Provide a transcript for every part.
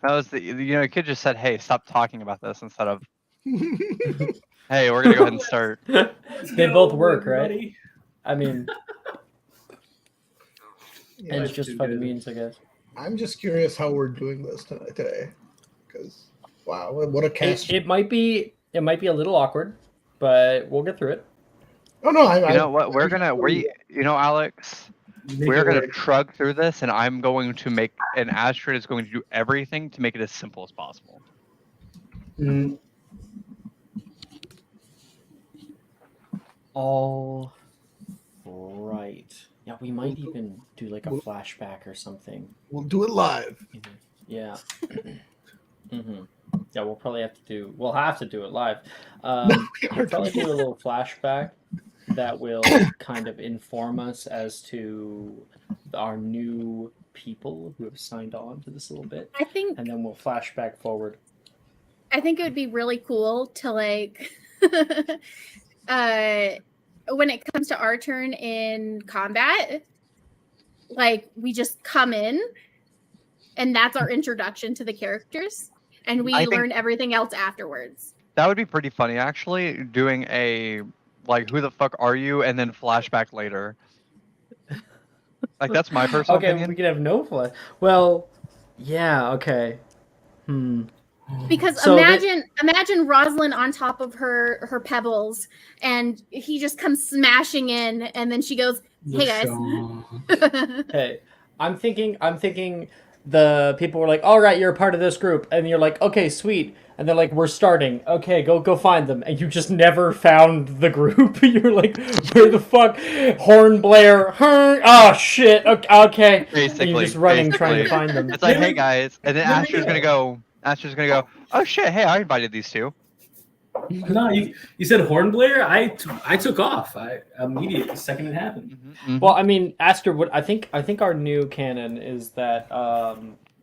That was the you could just said, "Hey, stop talking about this," instead of, "Hey, we're gonna go ahead and start." They both work, right? I mean, Yeah, and Life's it's just too for the good. means, I guess. I'm just curious how we're doing this today, because wow, what a cast! It might be a little awkward, but we'll get through it. Oh no, You know what? Alex, Make we're it gonna work. shrug through this, and I'm going to make, and Astrid is going to do everything to make it as simple as possible. Mm, All right. Yeah, we might even do like a flashback or something. we'll do it live. Yeah. hmm Yeah, we'll probably have to do. We'll have to do it live. We'll probably do a little flashback that will kind of inform us as to our new people who have signed on to this a little bit, I think and then we'll flash back forward. it would be really cool to like when it comes to our turn in combat, like we just come in and that's our introduction to the characters and we learn everything else afterwards. That would be pretty funny, actually, doing a, like, who the fuck are you, and then flashback later. Like, that's my personal opinion. We could have no flash. Well, yeah, okay. Because So imagine Rosalind on top of her pebbles and he just comes smashing in and then she goes, "Hey guys." Hey, I'm thinking the people were like, "All right, you're a part of this group." And you're like, "Okay, sweet." And they're like, "We're starting." "Okay, go find them." And you just never found the group. You're like, "Where the fuck? Horn Blair. Oh shit. Okay." Basically, and you're just running trying to find them. It's like, "Hey guys," and then Astrid's gonna go, "Oh shit, hey, I invited these two." No, you said Hornblair. I took off. I immediately the second it happened. Well, I mean, Aster, what I think our new canon is that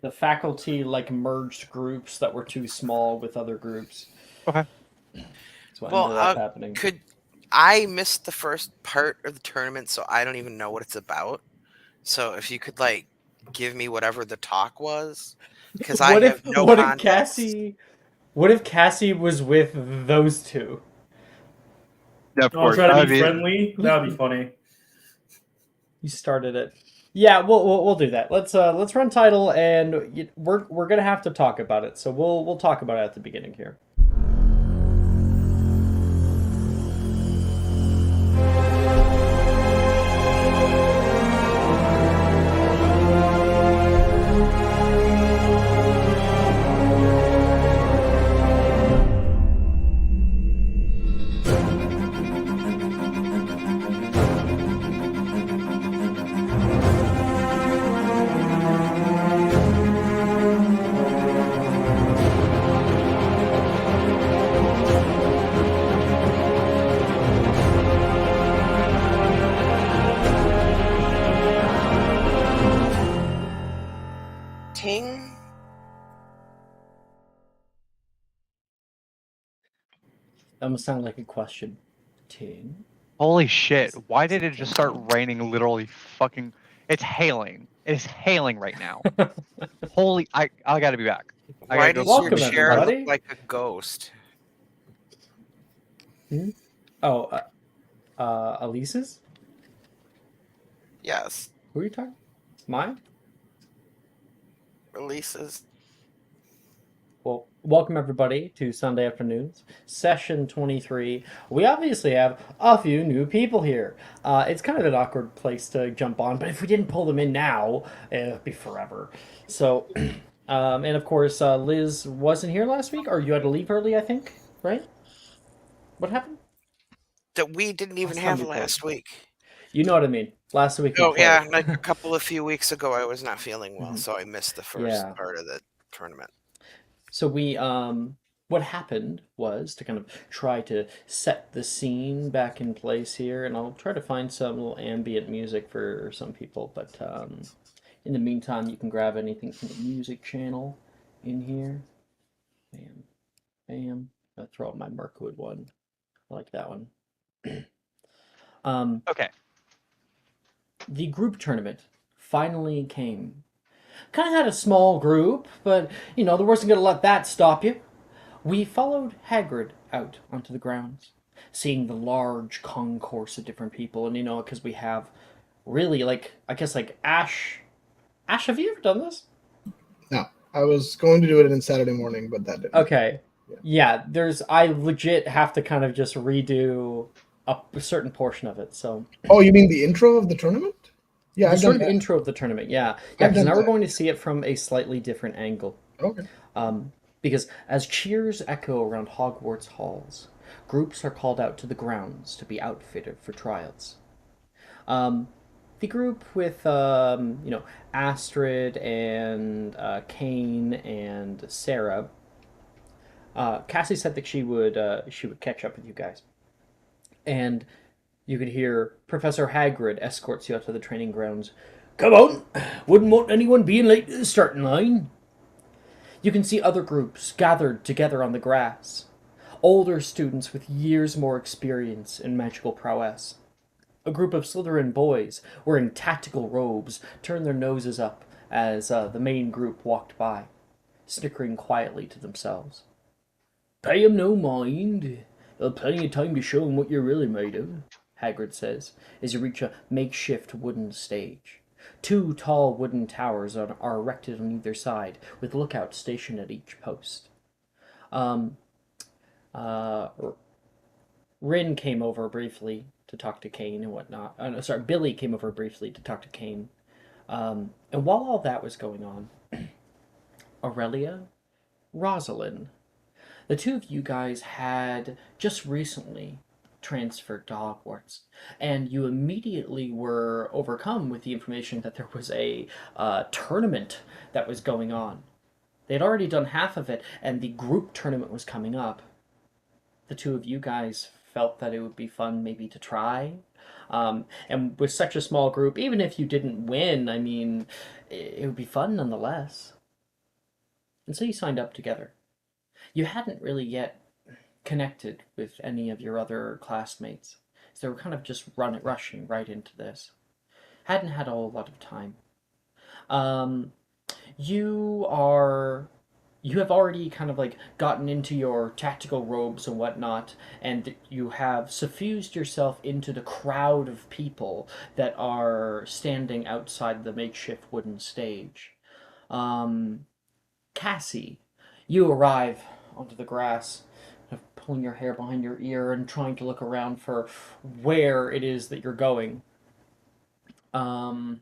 the faculty like merged groups that were too small with other groups. Okay. So I ended up happening. I missed the first part of the tournament, so I don't even know what it's about. So if you could like give me whatever the talk was, because I have no context. What if Cassie was with those two? Yeah, of course. Try to be friendly. That would be funny. You started it. Yeah, we'll do that. Let's run title, and we're gonna have to talk about it. So we'll talk about it at the beginning here. Ting. That almost sounded like a question. Ting. Holy shit! Why did it just start raining? Literally, fucking! It's hailing. It's hailing right now. Holy! I gotta be back. Why does your chair look like a ghost? Oh, Elise's? Yes. Who are you talking? Mine? Elise's. Well, welcome everybody to Sunday Afternoons, session 23. We obviously have a few new people here. It's kind of an awkward place to jump on, but if we didn't pull them in now, it'd be forever. So, and of course, Liz wasn't here last week, or you had to leave early, I think, right? What happened? That we didn't even have last week. You know what I mean. Last week. Oh yeah, like a few weeks ago, I was not feeling well, so I missed the first part of the tournament. So we, what happened was to kind of try to set the scene back in place here, and I'll try to find some little ambient music for some people, but in the meantime, you can grab anything from the music channel in here. Bam, bam. I'll throw out my Mirkwood one. I like that one. Okay. The group tournament finally came. Kind of had a small group, but, you know, the wasn't going to let that stop you. We followed Hagrid out onto the grounds, seeing the large concourse of different people, and, you know, because we have really, like, I guess, like, Ash... Ash, have you ever done this? No, I was going to do it in Saturday morning, but that didn't. Okay. Yeah, I legit have to kind of just redo a certain portion of it, so... Oh, you mean the intro of the tournament? Yeah, the I've sort done of that. intro of the tournament, yeah. I've Because done now we're that. going to see it from a slightly different angle. Okay. Because as cheers echo around Hogwarts halls, groups are called out to the grounds to be outfitted for trials. The group with, you know, Astrid and Kane and Sarah, Cassie said that she would catch up with you guys. And you could hear Professor Hagrid escorts you out to the training grounds. Come on! Wouldn't want anyone being late to the starting line. You can see other groups gathered together on the grass. Older students with years more experience in magical prowess. A group of Slytherin boys wearing tactical robes turned their noses up as the main group walked by, snickering quietly to themselves. Pay 'em no mind. There'll plenty of time to show 'em what you're really made of, Hagrid says, as you reach a makeshift wooden stage. 2 tall wooden towers are erected on either side, with lookouts stationed at each post. Um, uh, Rin came over briefly to talk to Kane and whatnot. No, sorry, Billy came over briefly to talk to Kane. And while all that was going on, Aurelia, Rosalind, the two of you guys had just recently transferred to Hogwarts, and you immediately were overcome with the information that there was a tournament that was going on. They had already done half of it, and the group tournament was coming up. The two of you guys felt that it would be fun maybe to try. And with such a small group, even if you didn't win, I mean, it would be fun nonetheless. And so you signed up together. You hadn't really yet connected with any of your other classmates, so they were kind of just rushing right into this. Hadn't had a whole lot of time. You have already kind of like gotten into your tactical robes and whatnot, and you have suffused yourself into the crowd of people that are standing outside the makeshift wooden stage. Cassie, you arrive onto the grass, pulling your hair behind your ear and trying to look around for where it is that you're going. And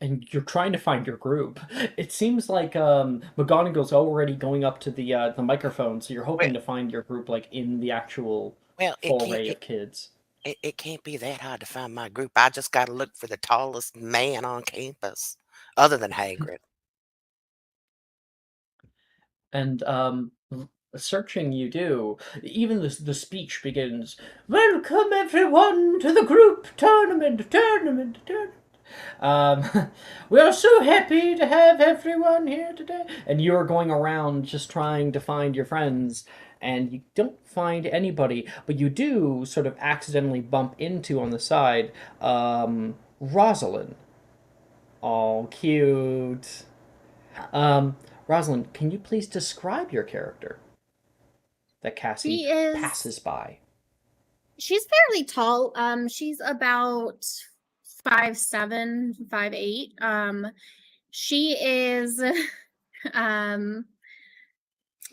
you're trying to find your group. It seems like McGonagall's already going up to the microphone, so you're hoping to find your group like in the actual foray of kids. It can't be that hard to find my group. I just got to look for the tallest man on campus, other than Hagrid. And searching you do. Even the speech begins. Welcome everyone to the group tournament. We are so happy to have everyone here today. And you're going around just trying to find your friends, and you don't find anybody, but you do sort of accidentally bump into on the side Rosalind. Oh, cute. Rosalind, can you please describe your character that Cassie passes by? She's fairly tall. She's about 5'7", 5'8". She is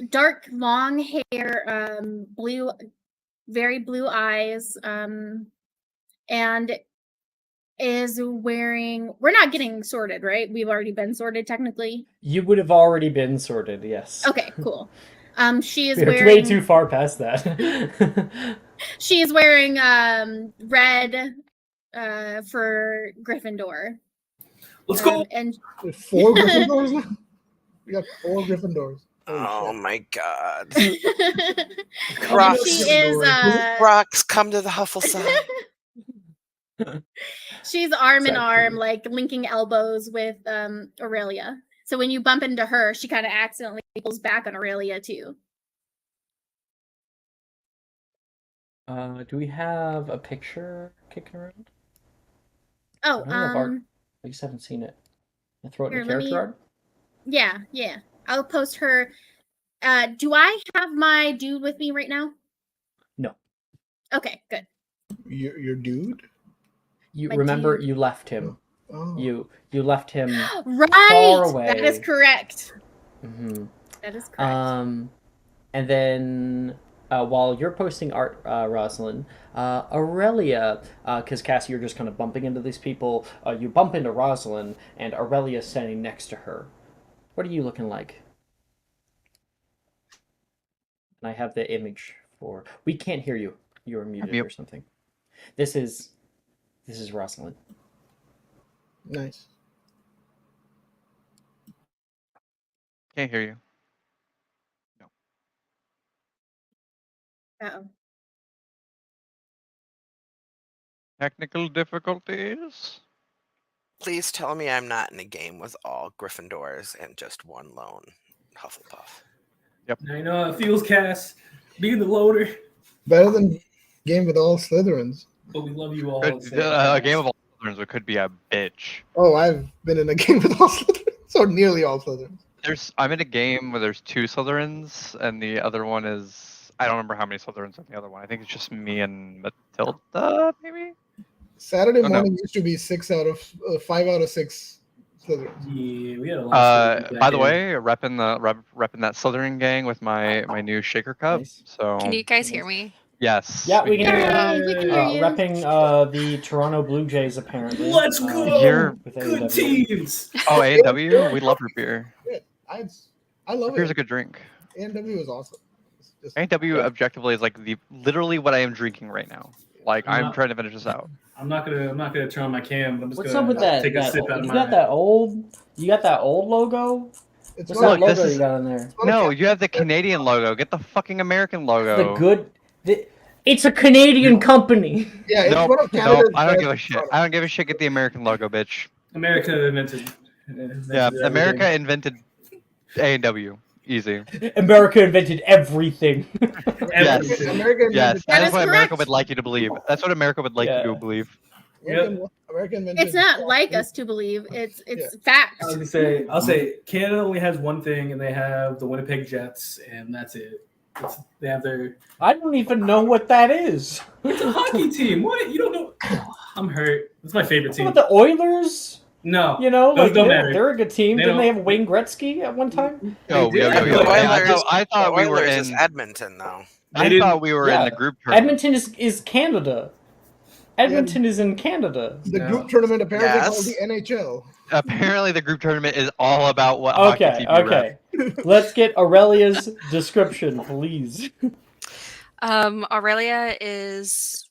dark, long hair, blue, very blue eyes, and is wearing... We're not getting sorted, right? We've already been sorted, technically. You would have already been sorted, yes. Okay, cool. She is wearing... way too far past that. She is wearing red for Gryffindor. Let's go. And 4 Gryffindors now? We got 4 Gryffindors. Oh my god. Crocs. She is Crocs, come to the Huffle side. She's arm in arm, like linking elbows with Aurelia. So when you bump into her, she kind of accidentally pulls back on Aurelia too. Do we have a picture kicking around? Oh, I just haven't seen it Throw it in Here, a let character me- art. Yeah. I'll post her. Do I have my dude with me right now? No. Okay, good. Your dude? You My remember dude. you left him. Oh. You left him. Right. away. That is correct. Mhm. That is correct. And then while you're posting art, Rosalind, Aurelia, because Cassie, you're just kind of bumping into these people. You bump into Rosalind, and Aurelia's standing next to her. What are you looking like? And I have the image for. We can't hear you. You're muted mute. or something. This is Rosalind. Nice. Can't hear you. Uh-oh. Technical difficulties. Please tell me I'm not in a game with all Gryffindors and just one lone Hufflepuff. Now you know how it feels, Cass, being the loader. Better than game with all Slytherins. But we love you all. Could, at the same a time. game of all Slytherins, it could be a bitch. Oh, I've been in a game with all Slytherins, or nearly all Slytherins. I'm in a game where there's 2 Slytherins, and the other one is I don't remember how many Slytherins in the other one. I think it's just me and Matilda, maybe. Saturday no. morning used to be 5 out of 6 Slytherins. Yeah, we had a lot of By the way, repping that Slytherin gang with my new shaker cup. Nice. So Can you guys hear me? yes. Yeah, we can hear you. Yay, we can hear you. Repping the Toronto Blue Jays, apparently. Let's go! You're- with Good AEW. teams. Oh, A&W, we love root beer. I love Root beer's a it. good drink. A&W is awesome. It's just- A&W objectively is like literally what I am drinking right now. Like I'm I'm not- trying to finish this out. I'm not gonna turn on my cam. I'm just What's gonna up with that? take a sip out of You my. got that old? You got that old logo? It's What's not, that Look, this logo is- you got on there? it's not a No, cap- you have the Canadian logo. Get the fucking American logo. The good. It's a Canadian company. Yeah, it's Nope, one of nope, Canada's I don't best give a shit. products. I don't give a shit. Get the American logo, bitch. America invented Yeah, everything. America invented A&W. Easy. America invented everything. Everything. America Yes, That that is is what America correct. would like you to believe. That's what America would like you Yeah. to believe. America invented It's not like us to believe. It's fact. I was gonna say, I'll say Canada only has one thing, and they have the Winnipeg Jets, and that's it. They have their. I don't even know what that is. It's a hockey team. What? You don't know? I'm hurt. It's my favorite What team. about the Oilers? No, You know, Those like don't they're, matter. they're a good team. They Didn't they don't- have Wayne Gretzky at one time? Oh, They did. yeah, The yeah, yeah. Oilers, I thought we were Oilers in. is Edmonton, though. I They thought didn't- we were Yeah. in the group tournament. Edmonton is Canada. Edmonton is in Canada. the No. group tournament apparently Yes. called the NHL. Apparently, the group tournament is all about what hockey Okay, team you rep. okay. Let's get Aurelia's description, please. Aurelia is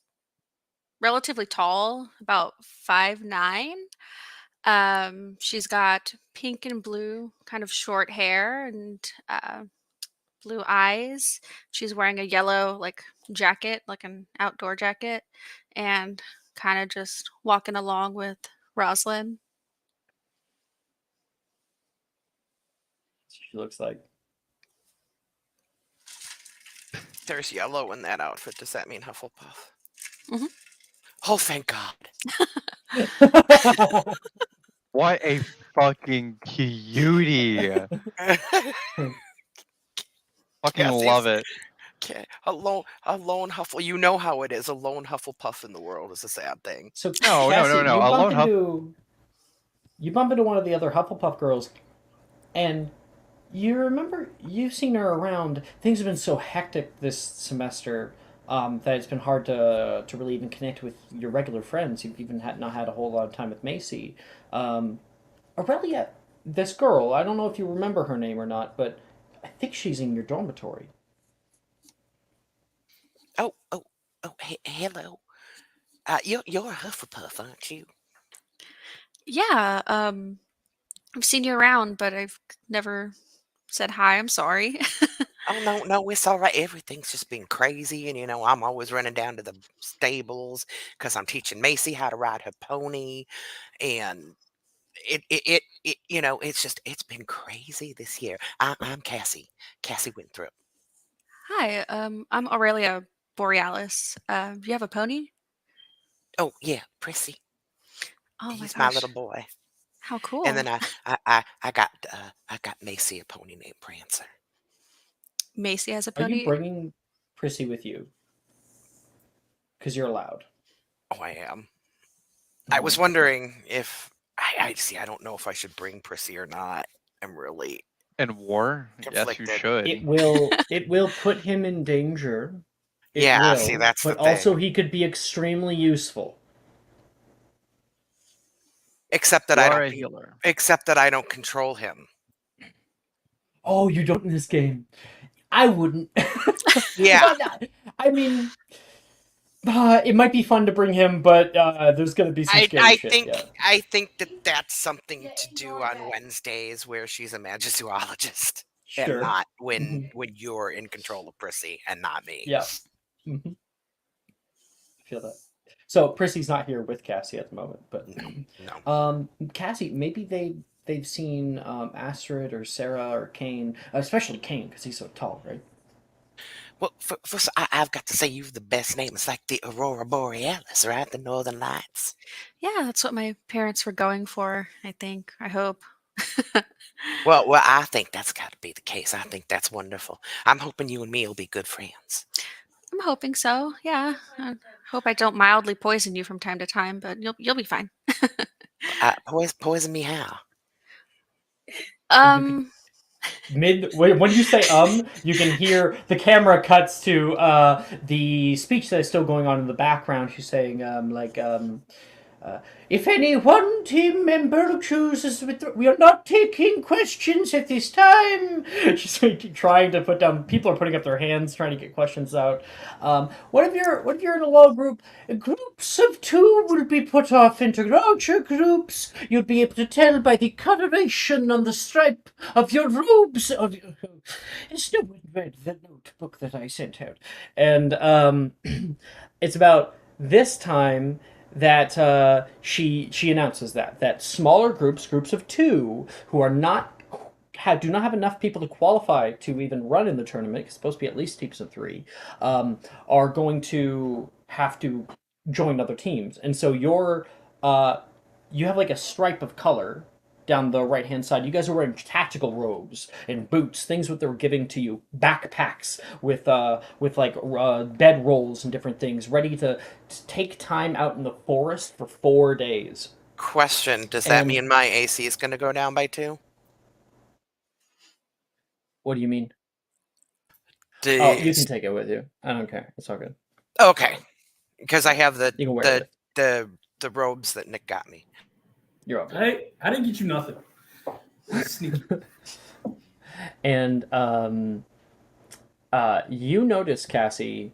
relatively tall, about 5'9". She's got pink and blue kind of short hair and blue eyes. She's wearing a yellow jacket, like an outdoor jacket, and kind of just walking along with Rosalind. She looks like. There's yellow in that outfit. Does that mean Hufflepuff? Mhm. Oh, thank God. What a fucking cutie! Fucking Cassie's- love it. Okay, a lone Huffle. You know how it is. A lone Hufflepuff in the world is a sad thing. So No, Cassie, no. You A lone bump into one of the other Hufflepuff girls, and you remember you've seen her around. Things have been so hectic this semester that it's been hard to really even connect with your regular friends. You've even not had a whole lot of time with Macy. Aurelia, this girl. I don't know if you remember her name or not, but I think she's in your dormitory. Oh, hello. You're a Hufflepuff, aren't you? Yeah, I've seen you around, but I've never said hi. I'm sorry. Oh, no, it's all right. Everything's just been crazy, and I'm always running down to the stables because I'm teaching Macy how to ride her pony, and it's been crazy this year. I'm Cassie. Cassie Winthrop. Hi, I'm Aurelia Borealis. Do you have a pony? Oh yeah, Prissy. Oh my He's my gosh. little boy. How cool. And then I got Macy a pony named Prancer. Macy has a Are pony. you bringing Prissy with you? Because you're allowed. Oh, I am. I was wondering if I see. I don't know if I should bring Prissy or not. I'm really In war? Yes, you conflicted. should. It will put him in danger. It Yeah, will, see, that's but the thing. also he could be extremely useful. Except that You I are don't. a healer. Except that I don't control him. Oh, you don't in this game. I wouldn't. Yeah. I mean, it might be fun to bring him, but there's going to be some scary shit. I think that that's something to do on Wednesdays where she's a magizoologist. Sure. And not when you're in control of Prissy and not me. Yeah. Mm-hmm. I feel that. So Prissy's not here with Cassie at the moment, but no. Cassie, maybe they've seen Astrid or Sarah or Kane, especially Kane because he's so tall, right? Well, first, I've got to say you've the best name. It's like the Aurora Borealis, right? The Northern Lights. Yeah, that's what my parents were going for, I think. I hope. Well, I think that's got to be the case. I think that's wonderful. I'm hoping you and me will be good friends. I'm hoping so. Yeah. I hope I don't mildly poison you from time to time, but you'll be fine. Poison me how? When you say you can hear the camera cuts to the speech that is still going on in the background. She's saying if any one team member chooses we are not taking questions at this time. She's trying to put down. People are putting up their hands, trying to get questions out. What if you're in a low group? Groups of 2 will be put off into larger groups. You'll be able to tell by the coloration on the stripe of your robes. It's no one read the notebook that I sent out, and it's about this time that she announces that smaller groups of 2 who are do not have enough people to qualify to even run in the tournament. It's supposed to be at least teams of 3, are going to have to join other teams, and so you have like a stripe of color down the right hand side. You guys are wearing tactical robes and boots, things that they were giving to you, backpacks with bed rolls and different things, ready to take time out in the forest for 4 days. Question: does that mean my AC is going to go down by 2? What do you mean? Oh, you can take it with you. I don't care. It's all good. Okay, because I have You can wear the robes that Nick got me. You're up. I didn't get you nothing. Sneaky. And you notice, Cassie,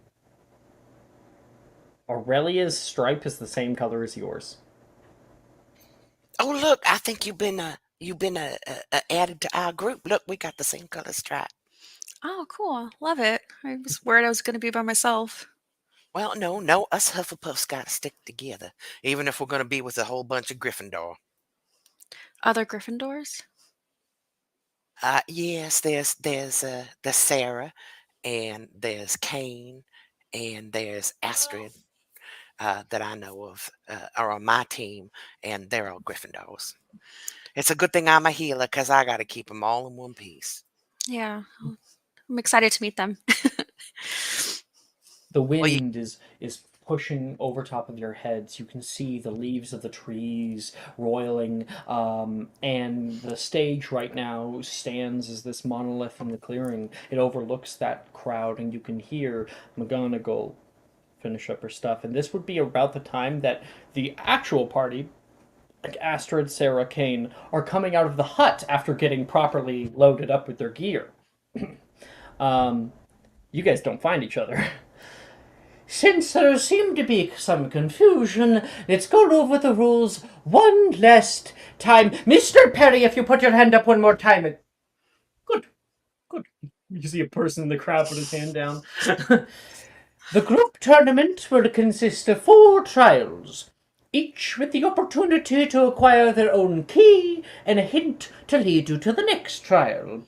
Aurelia's stripe is the same color as yours. Oh, look! I think you've been added to our group. Look, we got the same color stripe. Oh, cool. Love it. I was worried I was going to be by myself. Well, no, us Hufflepuffs got to stick together, even if we're going to be with a whole bunch of Gryffindor. Other Gryffindors? Yes, there's Sarah, and there's Kane, and there's Astrid that I know of are on my team, and they're all Gryffindors. It's a good thing I'm a healer because I got to keep them all in one piece. Yeah, I'm excited to meet them. The wind is pushing over top of your heads. You can see the leaves of the trees roiling, and the stage right now stands as this monolith in the clearing. It overlooks that crowd, and you can hear McGonagall finish up her stuff. And this would be about the time that the actual party, like Astrid, Sarah, Kane, are coming out of the hut after getting properly loaded up with their gear. You guys don't find each other. Since there seemed to be some confusion, let's go over the rules one last time. Mr. Perry, if you put your hand up one more time. Good. You see a person in the crowd put his hand down. The group tournament will consist of 4 trials, each with the opportunity to acquire their own key and a hint to lead you to the next trial.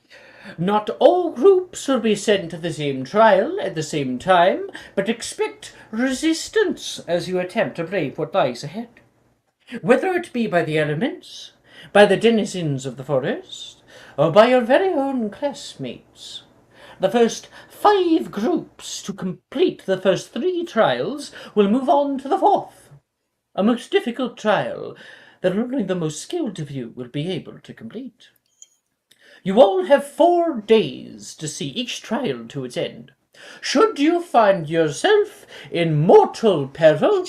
Not all groups will be sent to the same trial at the same time, but expect resistance as you attempt to brave what lies ahead. Whether it be by the elements, by the denizens of the forest, or by your very own classmates. The first 5 groups to complete the first 3 trials will move on to the 4th, a most difficult trial that only the most skilled of you will be able to complete. You all have 4 days to see each trial to its end. Should you find yourself in mortal peril,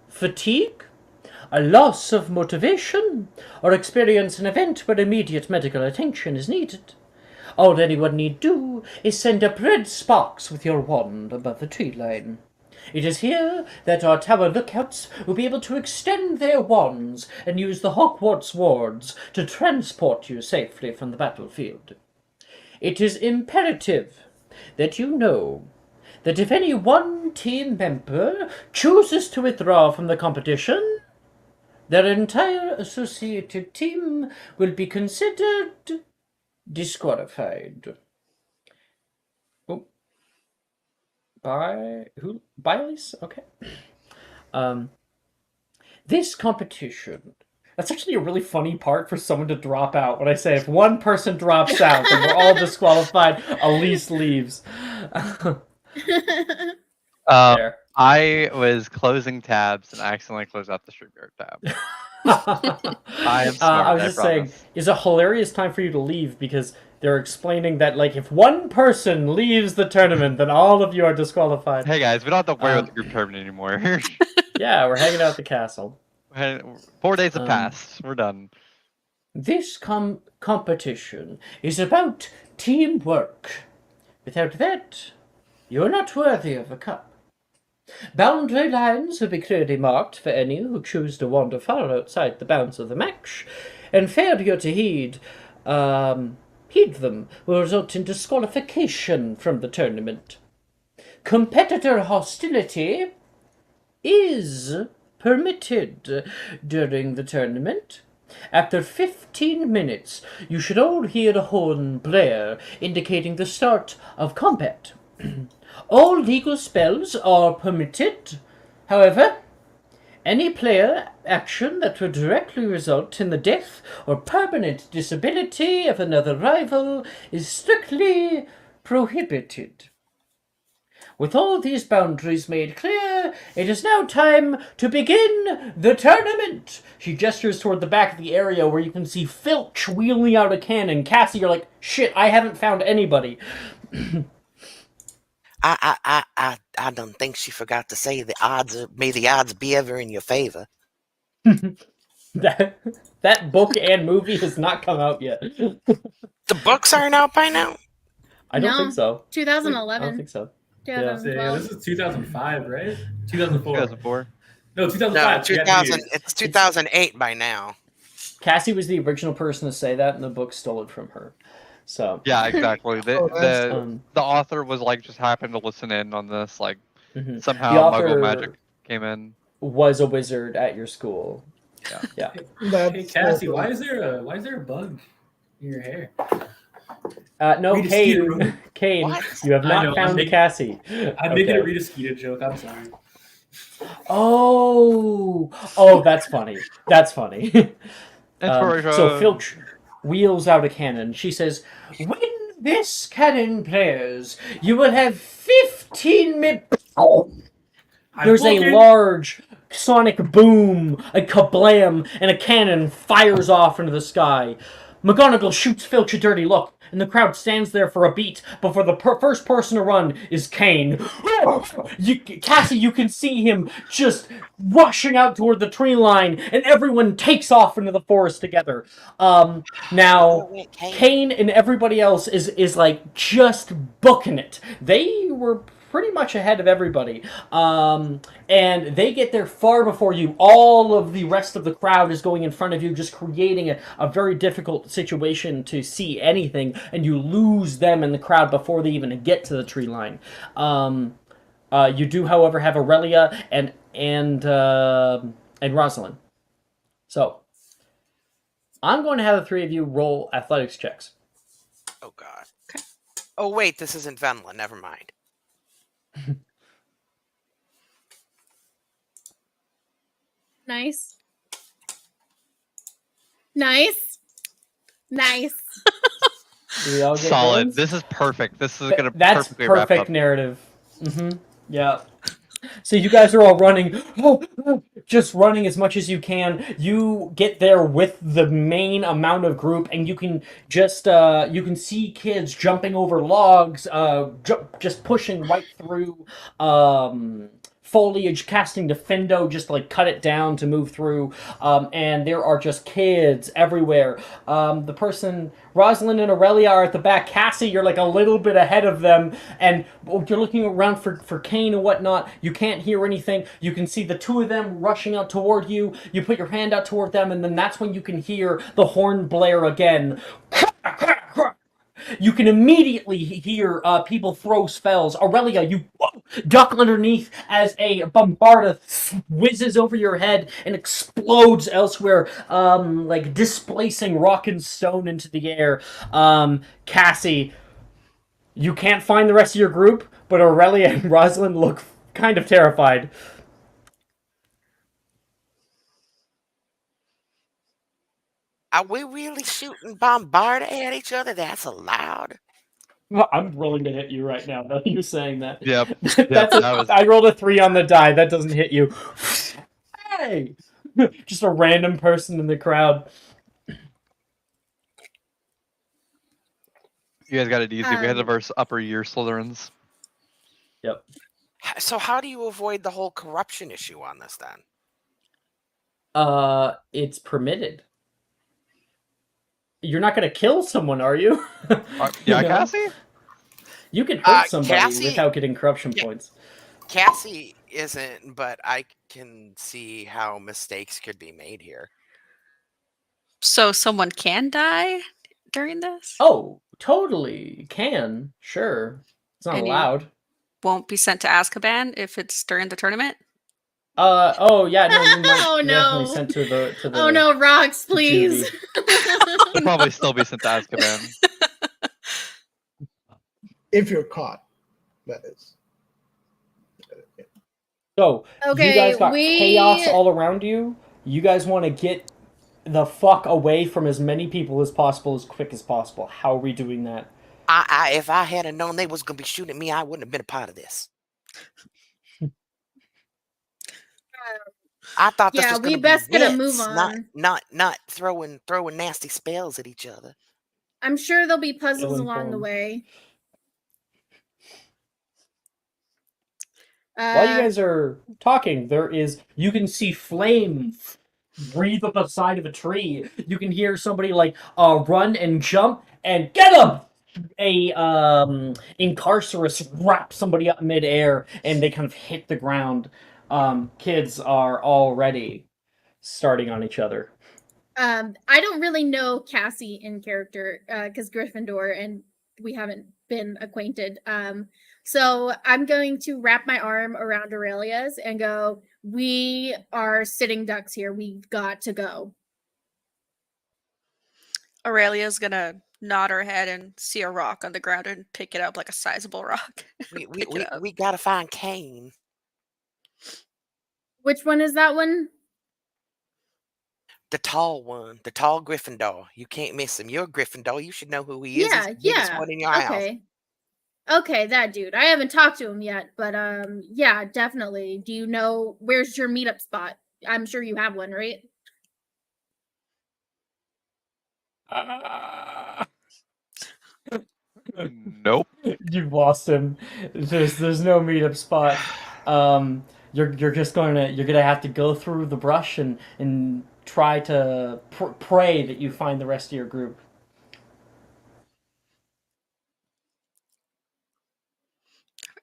fatigue, a loss of motivation, or experience an event where immediate medical attention is needed, all anyone need do is send up red sparks with your wand above the tree line. It is here that our tower lookouts will be able to extend their wands and use the Hogwarts wards to transport you safely from the battlefield. It is imperative that you know that if any one team member chooses to withdraw from the competition, their entire associated team will be considered disqualified. Oh. By who? By Elise? Okay. This competition. That's actually a really funny part for someone to drop out. When I say if one person drops out, then we're all disqualified. Elise leaves. There. I was closing tabs and accidentally closed out the StreamYard tab. I am smart, I was just saying, it's a hilarious time for you to leave because they're explaining that, like, if one person leaves the tournament, then all of you are disqualified. Hey guys, we don't have to worry about the group tournament anymore. Yeah, we're hanging out at the castle. 4 days have passed. We're done. This competition is about teamwork. Without that, you're not worthy of a cup. Boundary lines will be clearly marked for any who choose to wander far outside the bounds of the match, and failure to heed them will result in disqualification from the tournament. Competitor hostility is permitted during the tournament. After 15 minutes, you should all hear a horn blare, indicating the start of combat. All legal spells are permitted. However, any player action that would directly result in the death or permanent disability of another rival is strictly prohibited. With all these boundaries made clear, it is now time to begin the tournament. She gestures toward the back of the area where you can see Filch wheeling out a cannon. Cassie, you're like, shit, I haven't found anybody. I don't think she forgot to say may the odds be ever in your favor. That book and movie has not come out yet. The books aren't out by now? I don't think so. 2011. I don't think so. 2012. This is 2005, right? 2004. 2004. No, 2005. No, 2000. It's 2008 by now. Cassie was the original person to say that, and the book stole it from her. So yeah, exactly. The the author was like just happened to listen in on this, like somehow the author Muggle magic came in. Was a wizard at your school. Yeah. Hey Cassie, why is there a bug in your hair? No, Kane, you have not found Cassie. I'm making a Rita Skeeter joke. I'm sorry. Oh, that's funny. That's funny. So Filch wheels out a cannon. She says, "When this cannon plays, you will have 15 minutes." There's a large sonic boom, a kablam, and a cannon fires off into the sky. McGonagall shoots Filch a dirty look, and the crowd stands there for a beat before the first person to run is Kane. Cassie, you can see him just rushing out toward the tree line, and everyone takes off into the forest together. Now, Kane and everybody else is like just booking it. They were pretty much ahead of everybody. And they get there far before you. All of the rest of the crowd is going in front of you, just creating a very difficult situation to see anything, and you lose them in the crowd before they even get to the tree line. You do, however, have Aurelia and Rosalind. So, I'm going to have the three of you roll athletics checks. Oh, God. Okay. Oh, wait, this isn't Venla. Never mind. Nice. Nice. Do we all get Solid. bones? This is perfect. This is gonna That's perfectly wrap perfect up. narrative. Yeah. So you guys are all running, just running as much as you can. You get there with the main amount of group, and you can just you can see kids jumping over logs, just pushing right through foliage, casting defendo, just like cut it down to move through. And there are just kids everywhere. The person, Rosalind and Aurelia, are at the back. Cassie, you're like a little bit ahead of them, and you're looking around for Kane and whatnot. You can't hear anything. You can see the two of them rushing out toward you. You put your hand out toward them, and then that's when you can hear the horn blare again. You can immediately hear people throw spells. Aurelia, you duck underneath as a bombarda whizzes over your head and explodes elsewhere, like displacing rock and stone into the air. Cassie, you can't find the rest of your group, but Aurelia and Rosalind look kind of terrified. Are we really shooting bombarda at each other? That's allowed. Well, I'm rolling to hit you right now. Now that you're saying that. Yep. That's that was- I rolled a 3 on the die. That doesn't hit you. Hey! Just a random person in the crowd. You guys got it easy. We had to verse upper year Slytherins. Yep. So how do you avoid the whole corruption issue on this then? It's permitted. You're not gonna kill someone, are you? Yeah, No? Cassie? You can hurt somebody Cassie- without getting corruption Yeah. points. Cassie isn't, but I can see how mistakes could be made here. So someone can die during this? Oh, totally. Can. Sure. It's not And you- allowed. Won't be sent to Azkaban if it's during the tournament? Oh yeah, no, you might Oh, be no. definitely sent to the Oh no, rocks, to please. He'll probably still be sent to Azkaban. If you're caught, that is. So, Okay, you guys got we- chaos all around you. You guys want to get the fuck away from as many people as possible as quick as possible. How are we doing that? If I had known they was gonna be shooting at me, I wouldn't have been a part of this. I thought this Yeah, was we gonna best be gonna move wits, on. not throwing nasty spells at each other. I'm sure there'll be puzzles along the Ill-informed. way. While you guys are talking, you can see flame breathe up the side of a tree. You can hear somebody like run and jump and get him. A incarcerus wrap somebody up midair, and they kind of hit the ground. Kids are already starting on each other. I don't really know Cassie in character because Gryffindor and we haven't been acquainted. So I'm going to wrap my arm around Aurelia's and go, we are sitting ducks here. We've got to go. Aurelia's gonna nod her head and see a rock on the ground and pick it up like a sizable rock. Pick it up. We gotta find Kane. Which one is that one? The tall one, the tall Gryffindor. You can't miss him. You're a Gryffindor. You should know who he is. He's the biggest one in your house. Okay, that dude. I haven't talked to him yet, but yeah, definitely. Do you know where's your meetup spot? I'm sure you have one, right? Nope. You've lost him. There's no meetup spot. You're just gonna have to go through the brush and try to pray that you find the rest of your group.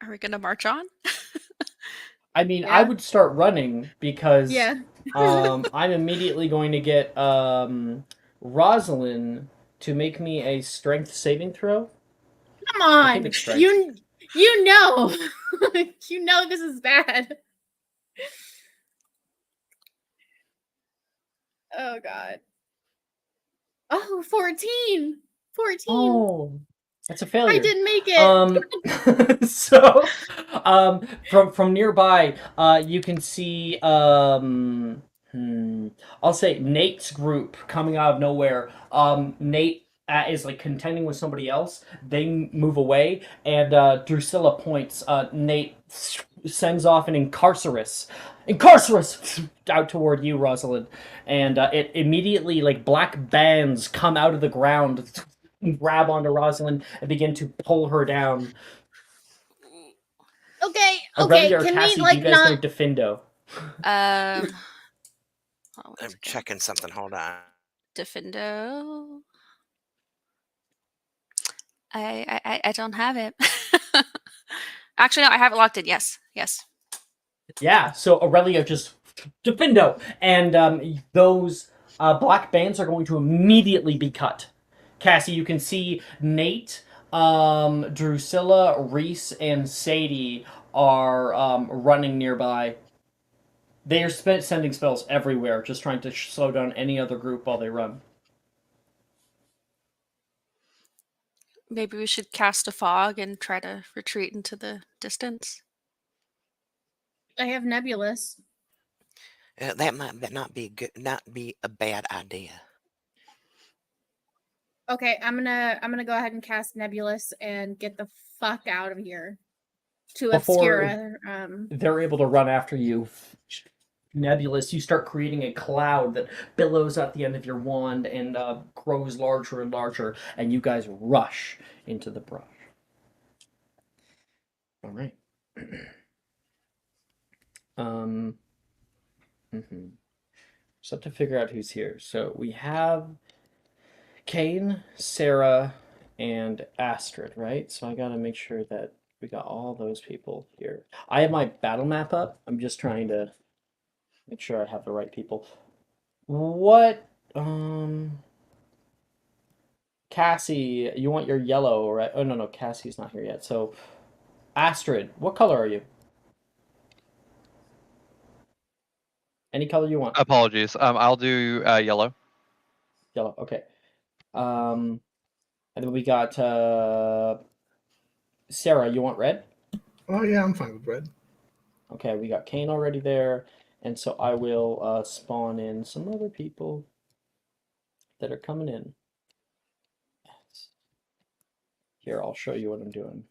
Are we gonna march on? I mean, Yeah. I would start running because Yeah. I'm immediately going to get Rosalind to make me a strength saving throw. Come I on. think it's strength. You know. You know this is bad. Oh god. Oh, 14. 14. Oh, that's a failure. I didn't make it. So, from nearby, you can see. I'll say Nate's group coming out of nowhere. Nate is like contending with somebody else. They move away, and Drusilla points. Nate sends off an Incarcerus out toward you, Rosalind, and it immediately like black bands come out of the ground, grab onto Rosalind, and begin to pull her down. Okay, Aurelia or can Cassie, we like do you guys not? know Defendo? What I'm was it called? checking something. Hold on. Defendo. I don't have it. Actually, no, I have it locked in. Yes. Yeah, so Aurelia just Defendo, and those black bands are going to immediately be cut. Cassie, you can see Nate, Drusilla, Reese, and Sadie are running nearby. They are sending spells everywhere, just trying to slow down any other group while they run. Maybe we should cast a fog and try to retreat into the distance. I have Nebulous. That might not be good. Not be a bad idea. Okay, I'm gonna go ahead and cast Nebulous and get the fuck out of here to Before obscure. they're able to run after you, Nebulous, you start creating a cloud that billows at the end of your wand and grows larger and larger, and you guys rush into the brush. All right. So to figure out who's here. So we have Kane, Sarah, and Astrid, right? So I gotta make sure that we got all those people here. I have my battle map up. I'm just trying to make sure I have the right people. What Cassie, you want your yellow, right? Oh no, Cassie's not here yet. So Astrid, what color are you? Any color you want. Apologies. I'll do yellow. Yellow, okay. And then we got Sarah, you want red? Oh yeah, I'm fine with red. Okay, we got Kane already there, and so I will spawn in some other people that are coming in. Here, I'll show you what I'm doing.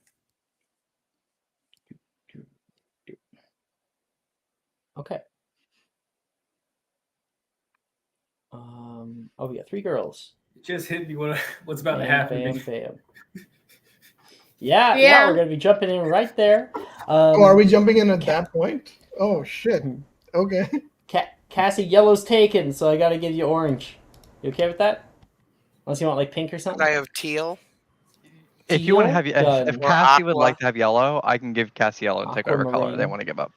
Okay. Oh, we got 3 girls. It just hit me what's about to Bam, happen. bam, bam. Yeah, we're gonna be jumping in right there. Oh, are we jumping in at that point? Oh shit. Okay. Cassie, yellow's taken, so I gotta give you orange. You okay with that? Unless you want like pink or something. I have teal. If you want to have, if Or Cassie would aqua. like to have yellow, I can give Cassie yellow and take whatever color they Aquamarine. want to give up.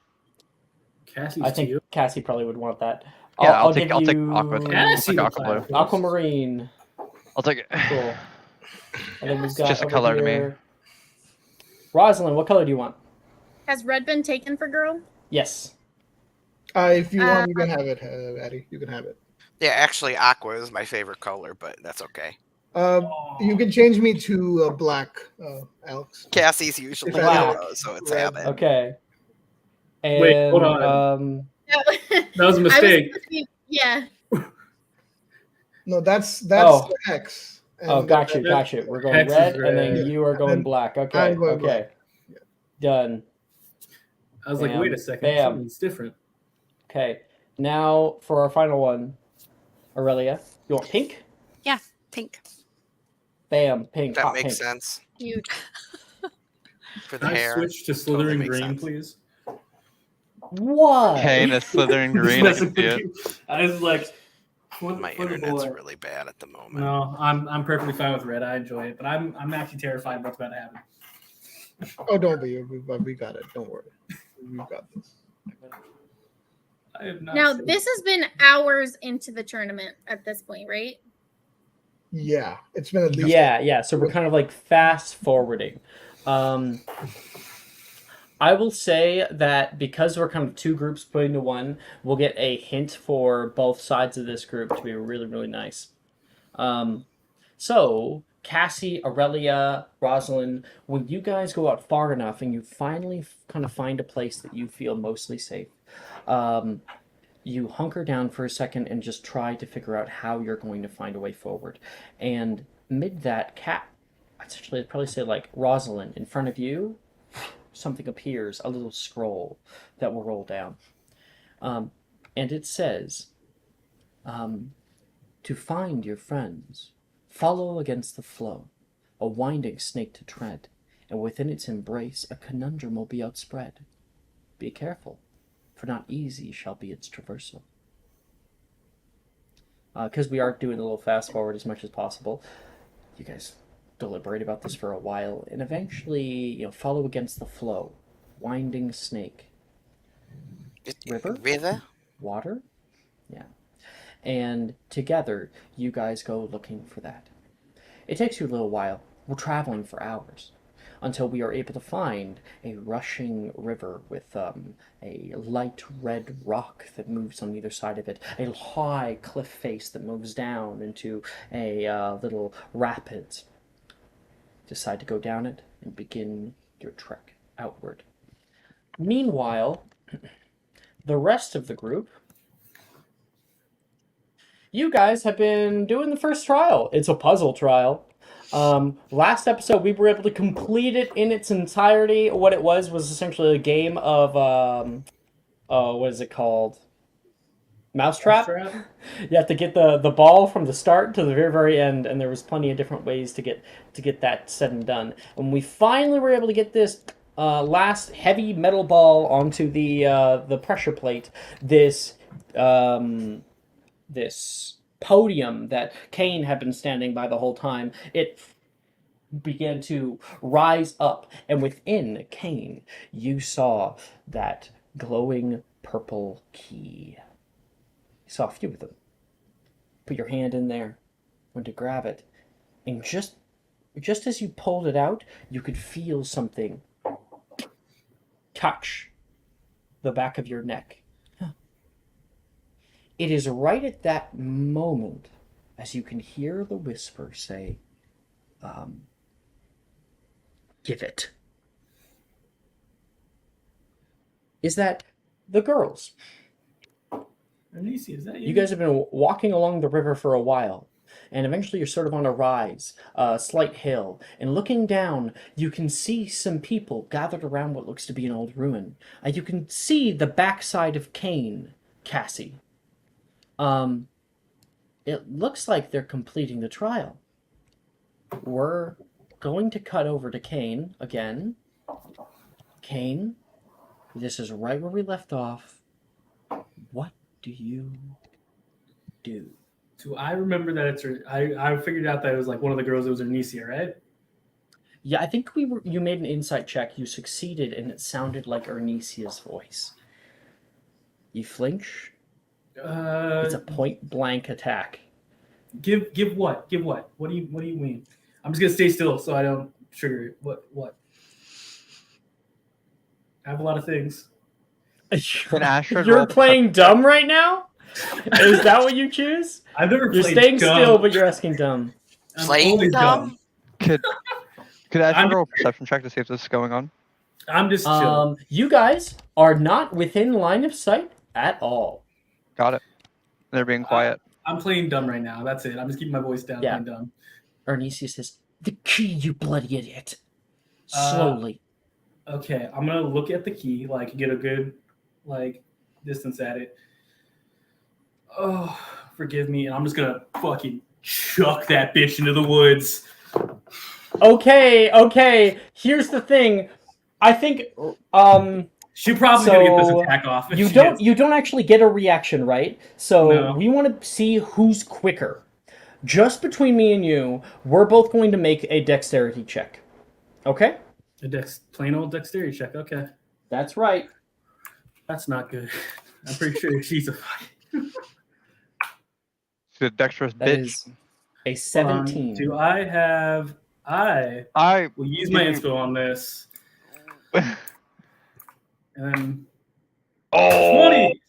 Cassie's I think teal. Cassie probably would want that. Yeah, I'll take give I'll take you aqua. Then. Cassie I'll would take aqua blue. play. Aquamarine. I'll take it. Cool. And then we've It's got just a over color to me. here- Rosalind, what color do you want? Has red been taken for girl? Yes. If you want, you can have it, Addie. You can have it. Yeah, actually, aqua is my favorite color, but that's okay. You can change me to black, Alex. Cassie's usually Black. yellow, so it's Red. habit. Okay. And, Wait, hold on. That was a mistake. Yeah. No, that's Oh. X. Oh, got you. We're going Hex is red, and red. then you are And going then black. Okay, I'm going okay. black. Yeah. Done. I was like, Bam, wait a second. bam. Something's different. Okay. Now for our final one, Aurelia. You want pink? Pink. Bam, pink. That hot makes pink. sense Huge. for the Can I hair. switch to Totally Slytherin makes green, sense. please? What? Kane is Slytherin green. I can see it. I was like, for, My for the internet's boy. really bad at the moment. No, I'm perfectly fine with red. I enjoy it, but I'm actually terrified of what's about to happen. Oh, don't be. We got it. Don't worry. We've got this. I have not Now seen- this has been hours into the tournament at this point, right? Yeah, it's been at least. Yeah. So we're kind of like fast forwarding. I will say that because we're kind of 2 groups put into one, we'll get a hint for both sides of this group to be really, really nice. So Cassie, Aurelia, Rosalind, when you guys go out far enough and you finally kind of find a place that you feel mostly safe, you hunker down for a second and just try to figure out how you're going to find a way forward. And mid that, Cat, essentially I'd probably say like Rosalind, in front of you, something appears, a little scroll that will roll down. And it says, to find your friends, follow against the flow, a winding snake to tread, and within its embrace a conundrum will be outspread. Be careful, for not easy shall be its traversal. Because we are doing a little fast forward as much as possible, you guys deliberate about this for a while, and eventually, follow against the flow. Winding snake. River? Water? Yeah. And together, you guys go looking for that. It takes you a little while. We're traveling for hours until we are able to find a rushing river with a light red rock that moves on either side of it, a high cliff face that moves down into a little rapids. Decide to go down it and begin your trek outward. Meanwhile, the rest of the group, you guys have been doing the first trial. It's a puzzle trial. Last episode, we were able to complete it in its entirety. What it was essentially a game of, what is it called? Mousetrap? You have to get the ball from the start to the very, very end, and there was plenty of different ways to get that said and done. And we finally were able to get this last heavy metal ball onto the pressure plate. This podium that Kane had been standing by the whole time. It began to rise up, and within Kane, you saw that glowing purple key. You saw a few of them. Put your hand in there, went to grab it, and just as you pulled it out, you could feel something touch the back of your neck. It is right at that moment, as you can hear the whisper say, give it. Is that the girls? Anicia, is that you? You guys have been walking along the river for a while, and eventually you're sort of on a rise, a slight hill, and looking down, you can see some people gathered around what looks to be an old ruin. You can see the backside of Kane, Cassie. It looks like they're completing the trial. We're going to cut over to Kane again. Kane, this is right where we left off. What do you do? So I remember that I figured out that it was like one of the girls that was Anicia, right? Yeah, I think you made an insight check. You succeeded, and it sounded like Ernicia's voice. You flinch. It's a point blank attack. Give what? Give what? What do you mean? I'm just gonna stay still so I don't trigger it. What? I have a lot of things. You're playing dumb right now? Is that what you choose? I've never You're played staying dumb. still, but you're asking dumb. Playing dumb? Could Asher roll a perception check to see if this is going on? I'm just chill. You guys are not within line of sight at all. Got it. They're being quiet. I'm playing dumb right now. That's it. I'm just keeping my voice down. Yeah. Playing dumb. Ernisia says, "The key, you bloody idiot." Slowly. Okay, I'm gonna look at the key, get a good distance at it. Oh, forgive me, and I'm just gonna fucking chuck that bitch into the woods. Okay. Here's the thing. I think She's probably gonna get this attack off. You don't actually get a reaction, right? So No. we want to see who's quicker. Just between me and you, we're both going to make a dexterity check. Okay? Plain old dexterity check. Okay, That's right. that's not good. I'm pretty sure she's a. She's a dexterous That bitch. is a 17. Do I have? I will use my inspo on this. And then 20.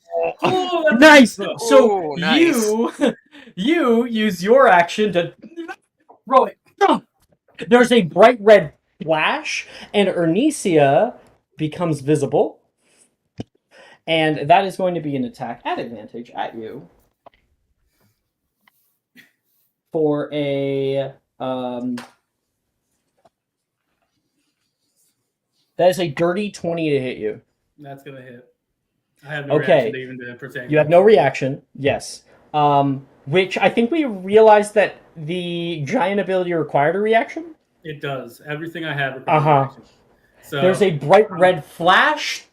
Oh, that's Nice. close. So nice. you use your action to throw it. There's a bright red flash, and Ernisia becomes visible. And that is going to be an attack at advantage at you. For a that is a dirty 20 to hit you. That's gonna hit. I have no reaction to even to protect. You have no reaction, yes. Which I think we realized that the giant ability required a reaction. It does. Everything I have requires a reaction. So there's a bright red flash,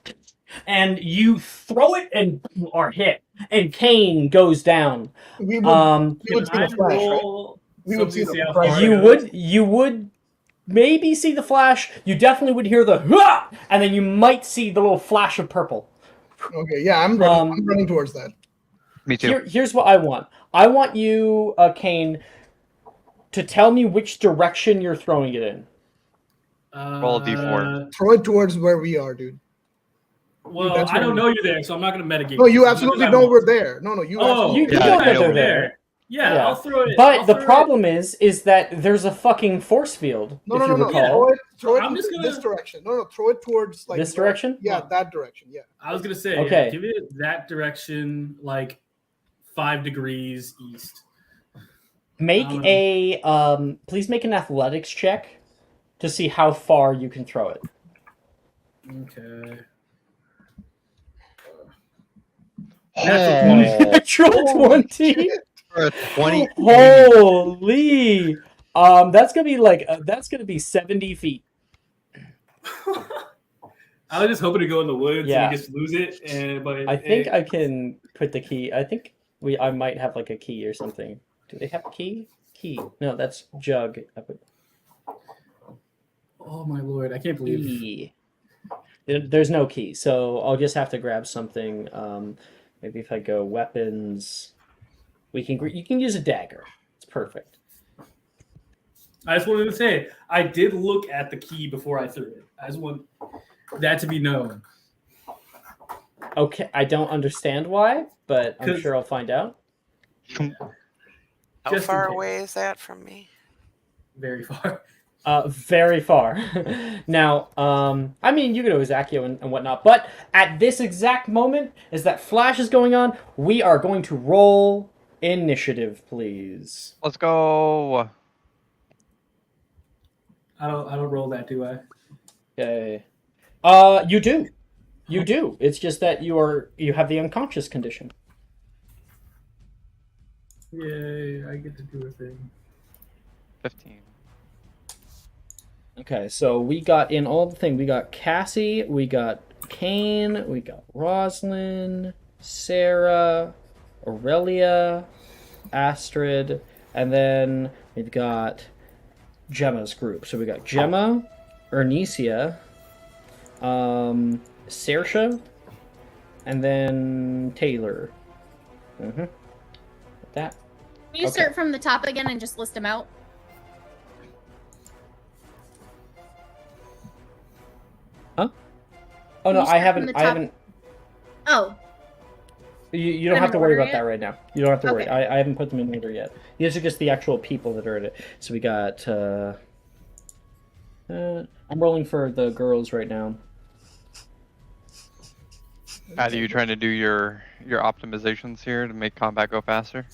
and you throw it and are hit. And Kane goes down. We would see the flash, right? We would see the flash. You would maybe see the flash. You definitely would hear the "Hua!" And then you might see the little flash of purple. Okay, yeah, I'm running towards that. Me too. Here's what I want. I want you, Kane, to tell me which direction you're throwing it in. Roll a d4. Throw it towards where we are, dude. Well, I don't know you're there, so I'm not going to metagame. No, you absolutely know we're there. No, you you know that they're there. Yeah, I'll throw it. But the problem is that there's a fucking force field. No. Throw it this direction. No, throw it towards like this direction. Yeah, that direction. Yeah. I was gonna say, okay. Give it that direction, like 5 degrees east. Make please make an athletics check to see how far you can throw it. Okay. Natural 20. For a 20. Holy! That's gonna be 70 feet. I was just hoping to go in the woods Yeah. and just lose it, but I think I can put the key. I think I might have like a key or something. Do they have a key? Key? No, that's jug. Oh my lord! I can't believe. Key. There's no key, so I'll just have to grab something. Maybe if I go weapons, you can use a dagger. It's perfect. I just wanted to say I did look at the key before I threw it. I just want that to be known. Okay, I don't understand why, but I'm sure I'll find out. How far away is that from me? Very far. Very far. Now, I mean, you could always accio and whatnot, but at this exact moment, as that flash is going on, we are going to roll initiative, please. Let's go. I don't roll that, do I? Okay. You do. You do. It's just that you have the unconscious condition. Yay! I get to do a thing. 15. Okay, so we got in all the thing. We got Cassie, we got Kane, we got Rosalind, Sarah, Aurelia, Astrid, and then we've got Gemma's group. So we got Gemma, Ernesia, Saoirse, and then Taylor. That. Can you start from the top again and just list them out? Huh? Oh no, I haven't. Oh. You don't have to worry about that right now. You don't have to worry. I haven't put them in order yet. These are just the actual people that are in it. So we got. I'm rolling for the girls right now. Are you trying to do your optimizations here to make combat go faster?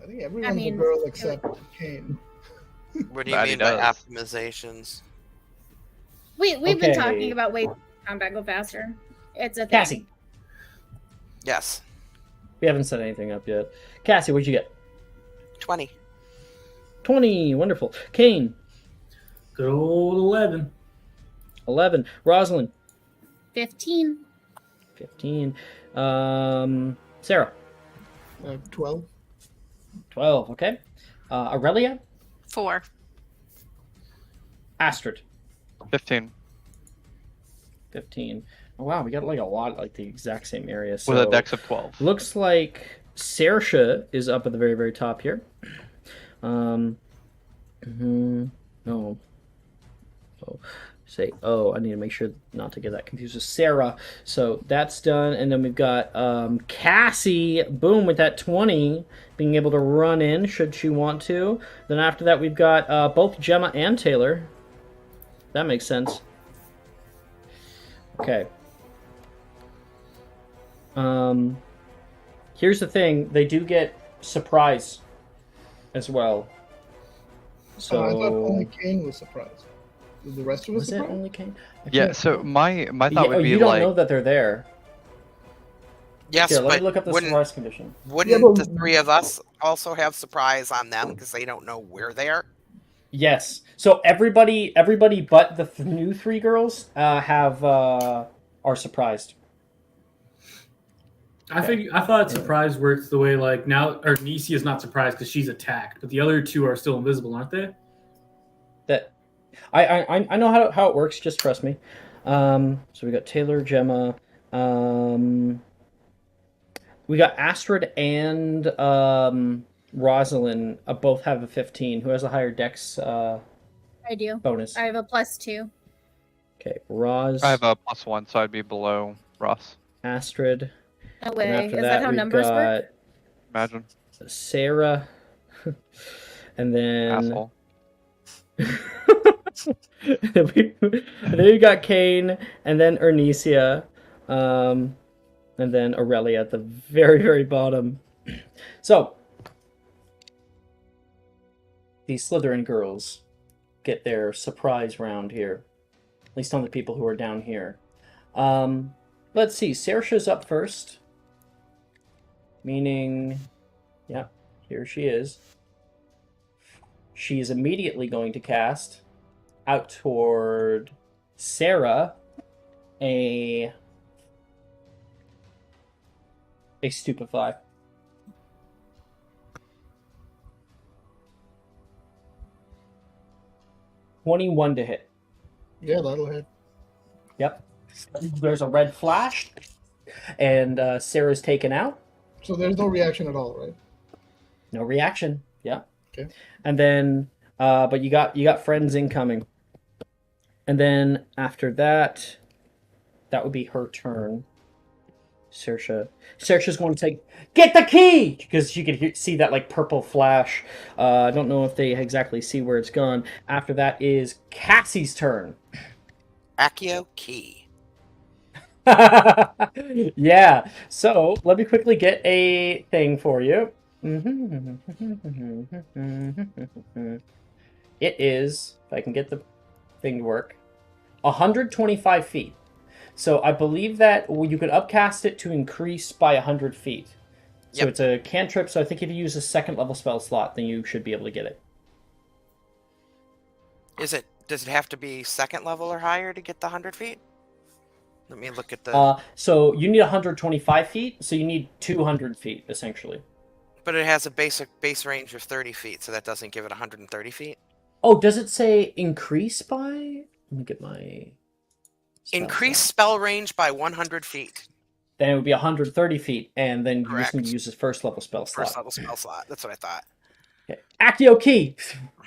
I think everyone's a girl except Kane. What do you mean by optimizations? We've been talking about ways to make combat go faster. It's a thing. Cassie. Yes. We haven't set anything up yet. Cassie, what'd you get? 20. 20. Wonderful. Kane. Good old 11. 11. Rosalind. 15. 15. Sarah. 12. 12. Okay. Aurelia. 4. Astrid. 15. 15. Oh, wow, we got like a lot, like the exact same area. So with a dex of 12. Looks like Saoirse is up at the very, very top here. No. Oh, I need to make sure not to get that confused with Sarah. So that's done, and then we've got Cassie. Boom, with that 20, being able to run in should she want to. Then after that, we've got both Gemma and Taylor. That makes sense. Okay. Here's the thing: they do get surprise as well. So I thought only Kane was surprised. Was the rest of us was it surprised? only Kane? I Yeah. can't- So my thought Yeah, would be you don't like know that they're there. Yes, Here, let but me look up the wouldn't surprise condition. wouldn't the three of us also have surprise on them because they don't know we're there? Yes. So everybody but the new three girls are surprised. I thought surprise works the way like now, or Nisi is not surprised because she's attacked, but the other two are still invisible, aren't they? That I know how it works. Just trust me. So we got Taylor, Gemma. We got Astrid and Rosalind both have a 15. Who has a higher dex I do. bonus? I have a +2. Okay, Roz. I have a +1, so I'd be below Ross. Astrid. No way. And after Is that how we've numbers got work? Imagine. Sarah. And then Asshole. and then we got Kane, and then Ernesia, and then Aurelia at the very, very bottom. So, these Slytherin girls get their surprise round here. At least on the people who are down here. Let's see, Saoirse's up first. Meaning, yeah, here she is. She is immediately going to cast out toward Sarah a stupefy. $21 to hit. Yeah, that'll hit. Yep. There's a red flash, and Sarah's taken out. So there's no reaction at all, right? No reaction. Yeah. Okay. And then, but you got friends incoming. And then after that, that would be her turn. Saoirse's going to get the key because you could see that like purple flash. I don't know if they exactly see where it's gone. After that is Cassie's turn. Accio key. Yeah. So let me quickly get a thing for you. It is, if I can get the thing to work, 125 feet. So I believe that you could upcast it to increase by 100 feet. So it's a cantrip, so I think if you use a second level spell slot, then you should be able to get it. Does it have to be second level or higher to get the 100 feet? Let me look at the... So you need 125 feet, so you need 200 feet, essentially. But it has a base range of 30 feet, so that doesn't give it 130 feet? Oh, does it say increase by... Let me get my... Increase spell range by 100 feet. Then it would be 130 feet, and then you just Correct. need to use his first level spell slot. First level spell slot. That's what I thought. Okay. Accio key!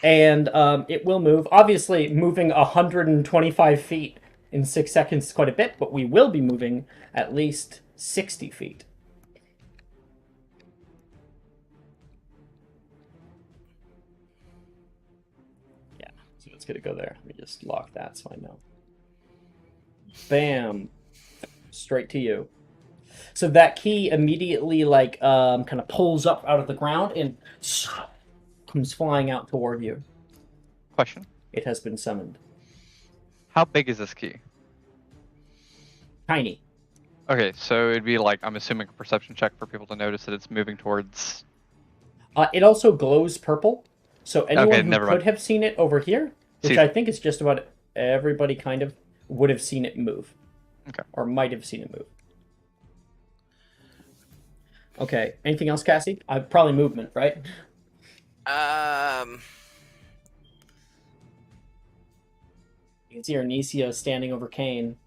And it will move. Obviously, moving 125 feet in 6 seconds is quite a bit, but we will be moving at least 60 feet. Yeah, so it's going to go there. Let me just lock that so I know. Bam! Straight to you. So that key immediately, like, kind of pulls up out of the ground and comes flying out toward you. Question. It has been summoned. How big is this key? Tiny. Okay, so it'd be like, I'm assuming a perception check for people to notice that it's moving towards... It also glows purple. So anyone who never could mind. have seen it over here, which I think is just about everybody kind of, would have seen it move. Okay. Or might have seen it move. Okay. Anything else, Cassie? Probably movement, right? You can see Arnesio standing over Kane.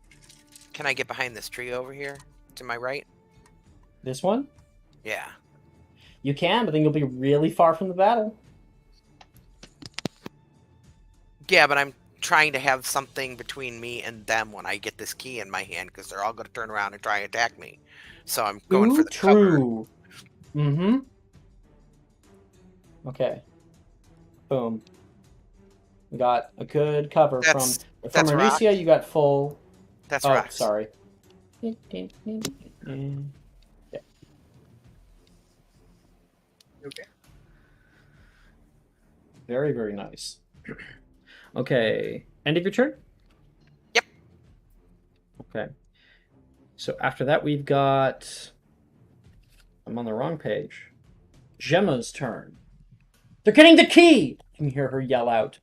Can I get behind this tree over here? To my right? This one? Yeah. You can, but then you'll be really far from the battle. Yeah, but I'm trying to have something between me and them when I get this key in my hand, because they're all going to turn around and try and attack me. So I'm going for the cover. Mm-hmm. Okay. Boom. We got a good cover from Rock. Arnesia. You got full. That's Oh, rocks. sorry. Okay. Very, very nice. Okay. End of your turn? Yep. Okay. So after that, we've got... I'm on the wrong page. Gemma's turn. They're getting the key! You can hear her yell out.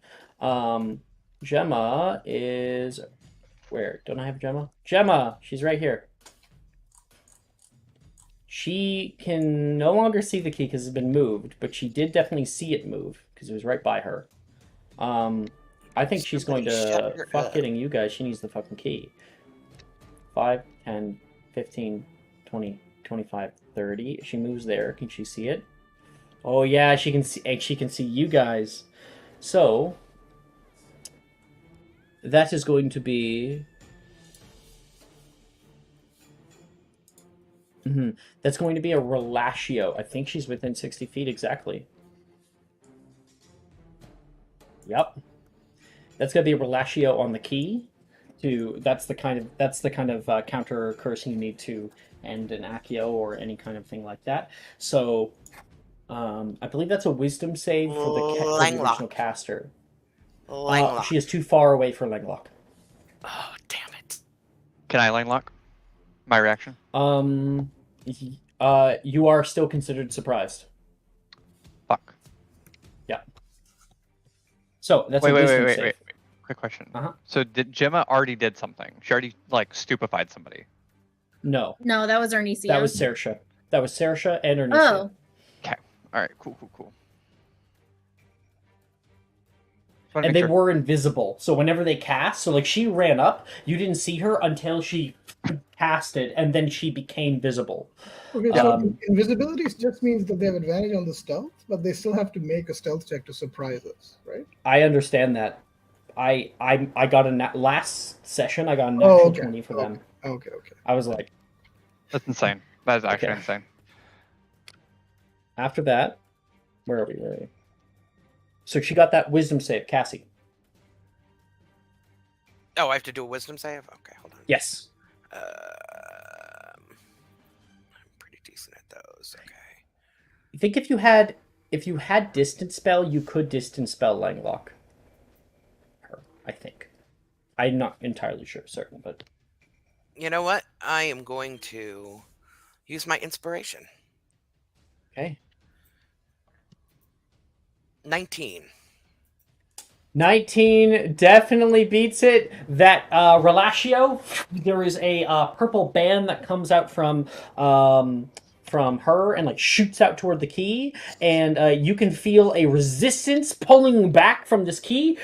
Gemma is... Where? Don't I have Gemma? Gemma! She's right here. She can no longer see the key because it's been moved, but she did definitely see it move because it was right by her. I think she's going Somebody to... shut her Fuck up. getting you guys. She needs the fucking key. 5, 10, 15, 20, 25, 30. She moves there. Can she see it? Oh yeah, she can see. She can see you guys. So that is going to be. That's going to be a relatio. I think she's within 60 feet exactly. Yep. That's going to be a relatio on the key. That's the kind of counter curse you need to end an accio or any kind of thing like that. So. I believe that's a wisdom save for the original caster. Langlock. She is too far away for Langlock. Oh, damn it. Can I Langlock? My reaction? You are still considered surprised. Fuck. Yeah. So that's a wisdom save. Wait. Quick question. Uh-huh. So did Gemma already did something? She already like stupefied somebody. No. No, that was Arnesia. That was Saoirse. That was Saoirse and Arnesia. Oh. Okay. All right. Cool. And they were invisible. So whenever they cast, so like she ran up, you didn't see her until she casted, and then she became visible. Okay, so invisibility just means that they have advantage on the stealth, but they still have to make a stealth check to surprise us, right? I understand that. I got last session. I got a natural 20 for them. Okay. I was like, that's insane. That is actually insane. After that, where are we? So she got that wisdom save, Cassie. Oh, I have to do a wisdom save? Okay, hold on. Yes. I'm pretty decent at those. Okay. I think if you had distance spell, you could distance spell Langlock. Her, I think. I'm not entirely certain, but You know what? I am going to use my inspiration. okay. 19. 19 definitely beats it. That relatio, there is a purple band that comes out from her and like shoots out toward the key, and you can feel a resistance pulling back from this key,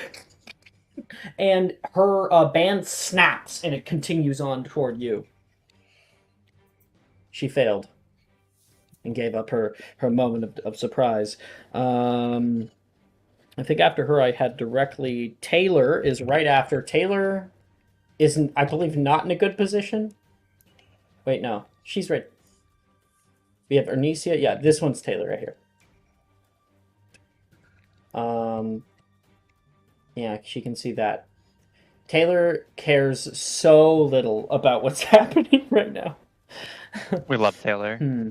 and her band snaps and it continues on toward you. She failed and gave up her moment of surprise. I think after her I had directly... Taylor is right after. Taylor isn't, I believe, not in a good position. Wait, no. She's right. We have Arnesia. Yeah, this one's Taylor right here. Yeah, she can see that. Taylor cares so little about what's happening right now. We love Taylor.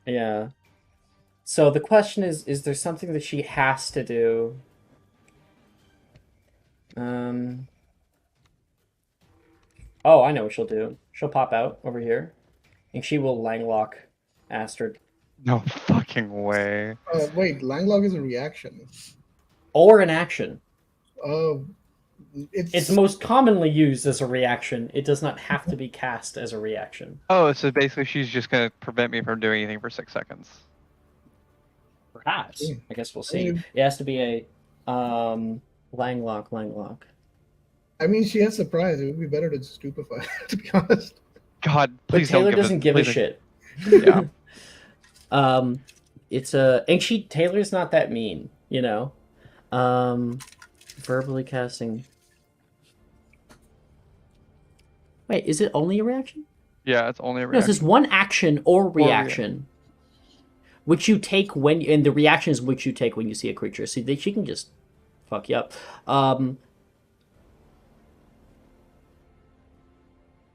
Yeah. So the question is there something that she has to do? Oh, I know what she'll do. She'll pop out over here, and she will Langlock Astrid. No fucking way. Wait, Langlock is a reaction. Or an action. It's most commonly used as a reaction. It does not have to be cast as a reaction. Oh, so basically she's just gonna prevent me from doing anything for 6 seconds. Perhaps. I guess we'll see. It has to be a Langlock. I mean, she has surprise. It would be better to stupefy, to be honest. God, please Taylor don't doesn't give a shit. Yeah. It's a... And Taylor's not that mean, you know? Verbally casting... Wait, is it only a reaction? Yeah, it's only a No, it reaction. says one action or reaction. Which you take when... And the reaction is which you take when you see a creature. See, she can just fuck you up.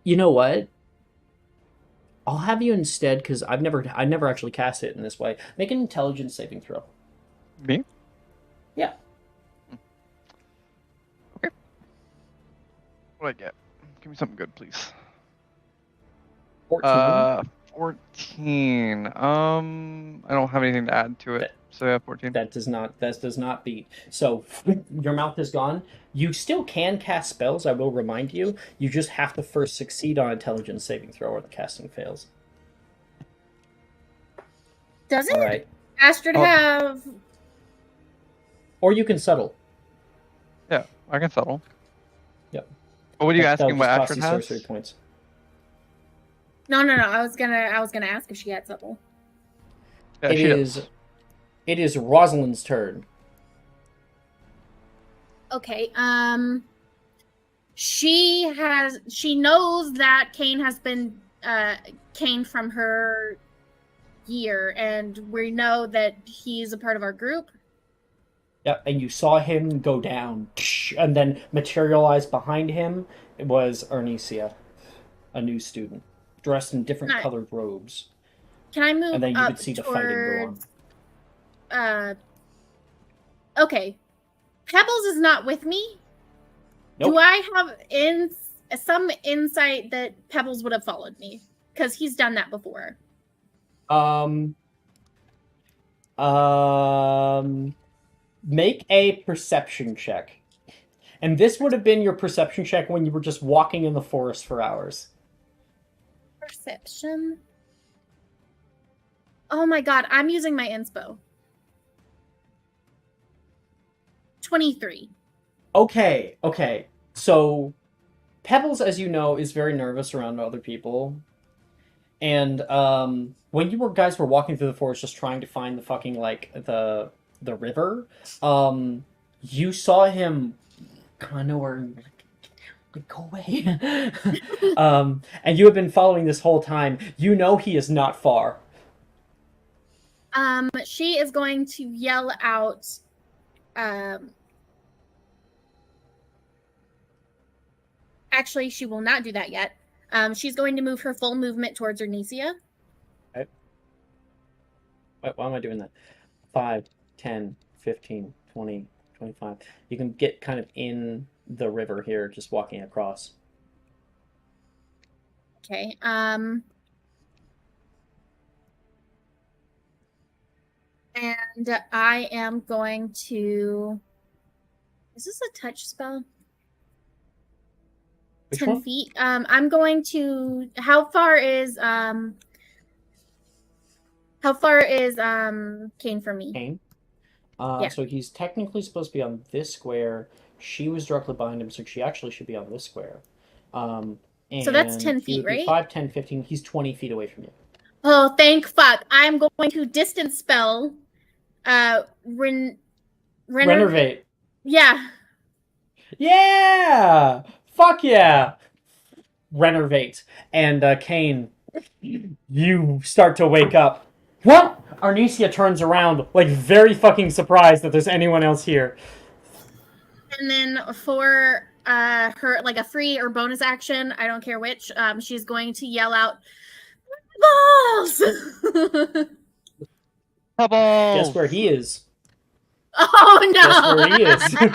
You know what? I'll have you instead because I never actually cast it in this way. Make an intelligence saving throw. Me? Yeah. Okay. What do I get? Give me something good, please. 14. 14. I don't have anything to add to it. So yeah, 14. That does not beat. So your mouth is gone. You still can cast spells, I will remind you. You just have to first succeed on intelligence saving throw or the casting fails. Doesn't All right. Astrid have? Or you can settle. Yeah, I can settle. Yep. But what are you That'll asking? What just cost Astrid you has? sorcery points. No. I was gonna ask if she had supple. Yeah, she does. It is Rosalind's turn. Okay. She knows that Kane has been Kane from her year, and we know that he's a part of our group. Yeah, and you saw him go down, and then materialize behind him. It was Arnesia, a new student, dressed in different colored robes. Can I move and then you up could see the fighting go on. Okay. Pebbles is not with me. Nope. Do I have some insight that Pebbles would have followed me? Because he's done that before. Make a perception check. And this would have been your perception check when you were just walking in the forest for hours. Perception? Oh my god, I'm using my inspo. 23. Okay. So, Pebbles, as you know, is very nervous around other people. And when you guys were walking through the forest just trying to find the fucking, the river, you saw him kind of where... Go away. And you have been following this whole time. You know he is not far. She is going to yell out, actually, she will not do that yet. She's going to move her full movement towards Arnesia. Okay. Why am I doing that? 5, 10, 15, 20, 25. You can get kind of in the river here, just walking across. Okay. And I am going to... Is this a touch spell? Which 10 one? feet. I'm going to... How far is Kane from me? Kane? Yeah. So he's technically supposed to be on this square. She was directly behind him, so she actually should be on this square. And so that's 10 he feet, would be right? 5, 10, 15. He's 20 feet away from you. Oh, thank fuck. I'm going to distance spell. Renovate. Yeah. Yeah! Fuck yeah! Renovate. And Kane, you start to wake up. What? Arnesia turns around, very fucking surprised that there's anyone else here. And then for her, a free or bonus action, I don't care which, she's going to yell out, "Balls!" Pebbles! Guess where he is? Oh no! Guess where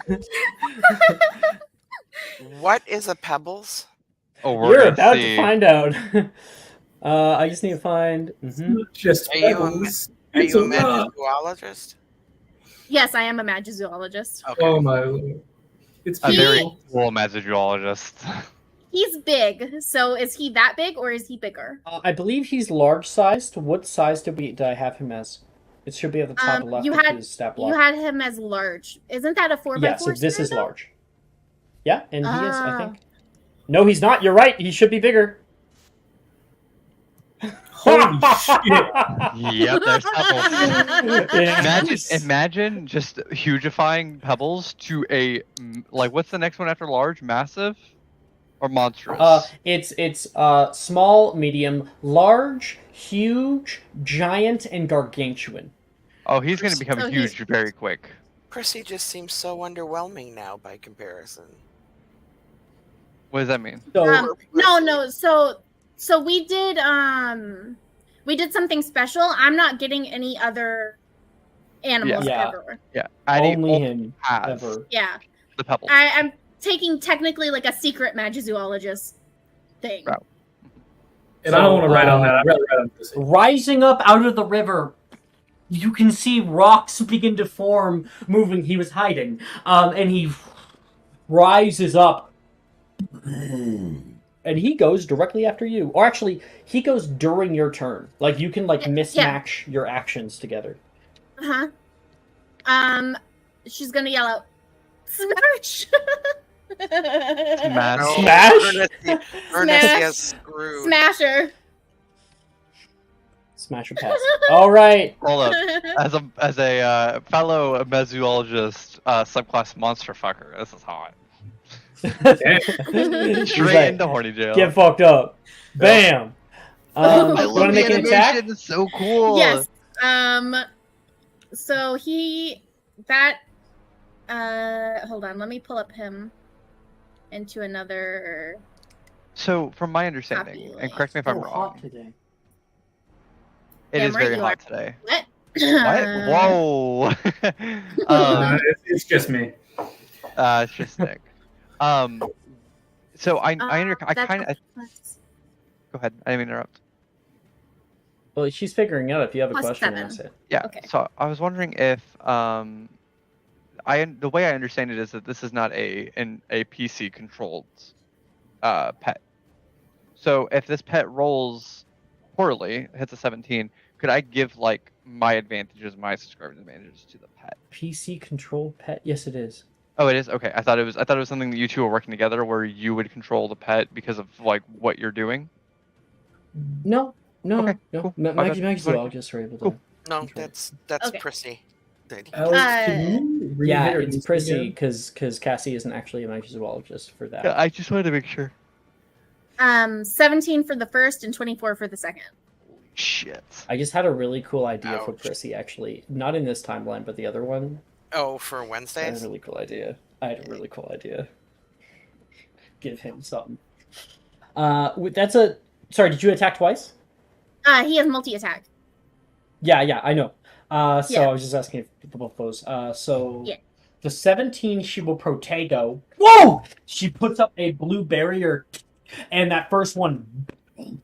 he is? What is a pebbles? Oh, we're You're gonna about see. to find out. I just need to find... Just Are you pebbles. Are It's you a a rock. magizoologist? Yes, I am a magizoologist. Okay. Oh my lord. It's A very beautiful. cool magizoologist. He's big. So is he that big or is he bigger? I believe he's large-sized. What size did I have him as? It should be at the top left you of had his stat block. you had him as large. Isn't that a 4x4? Yeah, so this square, is though? large. Yeah, and he is, I think. No, he's not. You're right. He should be bigger. Holy shit. Yep, there's Pebbles. Yes. Imagine just hugifying Pebbles to a what's the next one after large? Massive or monstrous? It's small, medium, large, huge, giant, and gargantuan. Oh, he's going to become So huge very quick. Percy just seems so underwhelming now by comparison. What does that mean? So No. So So we did something special. I'm not getting any other animals Yeah. ever. Yeah. Only him has ever. Yeah. the pebbles. I'm taking technically like a secret magizoologist thing. Right. And I don't want to write on that. I'd rather write on this. Rising up out of the river, you can see rocks begin to form, moving. He was hiding, and he rises up, and he goes directly after you. Or actually, he goes during your turn. Like you can mismatch your actions together. She's gonna yell out, "Smash!" Smash. No, Smash? Ernest is screwed. Smasher. Smash or pass. All right. Hold up. As a fellow mesoologist, subclass monster fucker, this is hot. He's Straight like, into horny jail. get fucked up. Bam. I You love want to the make an attack? animation. It's so cool. Yes. So hold on, let me pull up him into another. So, from my understanding, and correct me if I'm wrong, today. it Damn is right very you hot are. today. What? What? Whoa. It's just me. It's just Nick. So I kind of go ahead. I didn't mean to interrupt. Well, she's figuring out if you have a Plus question. 7. Ask it. Yeah. Okay. So I was wondering if the way I understand it is that this is not a PC controlled pet. So if this pet rolls poorly, hits a 17, could I give like my advantages, my subscriber advantages to the pet? PC controlled pet? Yes, it is. Oh, it is? Okay. I thought it was something that you two were working together where you would control the pet because of like what you're doing. No. Okay, cool. Magizoologists are able to. Cool. No, Control. that's Okay. Prissy. Alex, can you read Yeah, her it's name Prissy again? because Cassie isn't actually a magizoologist for that. Yeah, I just wanted to make sure. 17 for the first and 24 for the second. Shit. I just had a really cool idea for Ouch. Prissy, actually. Not in this timeline, but the other one. Oh, for I had a Wednesdays? really cool idea. Give him something. That's a. Sorry, did you attack twice? He has multi-attack. Yeah, I know. So Yeah. I was just asking if both those. Yeah. The 17, she will protego. Whoa! She puts up a blue barrier, and that first one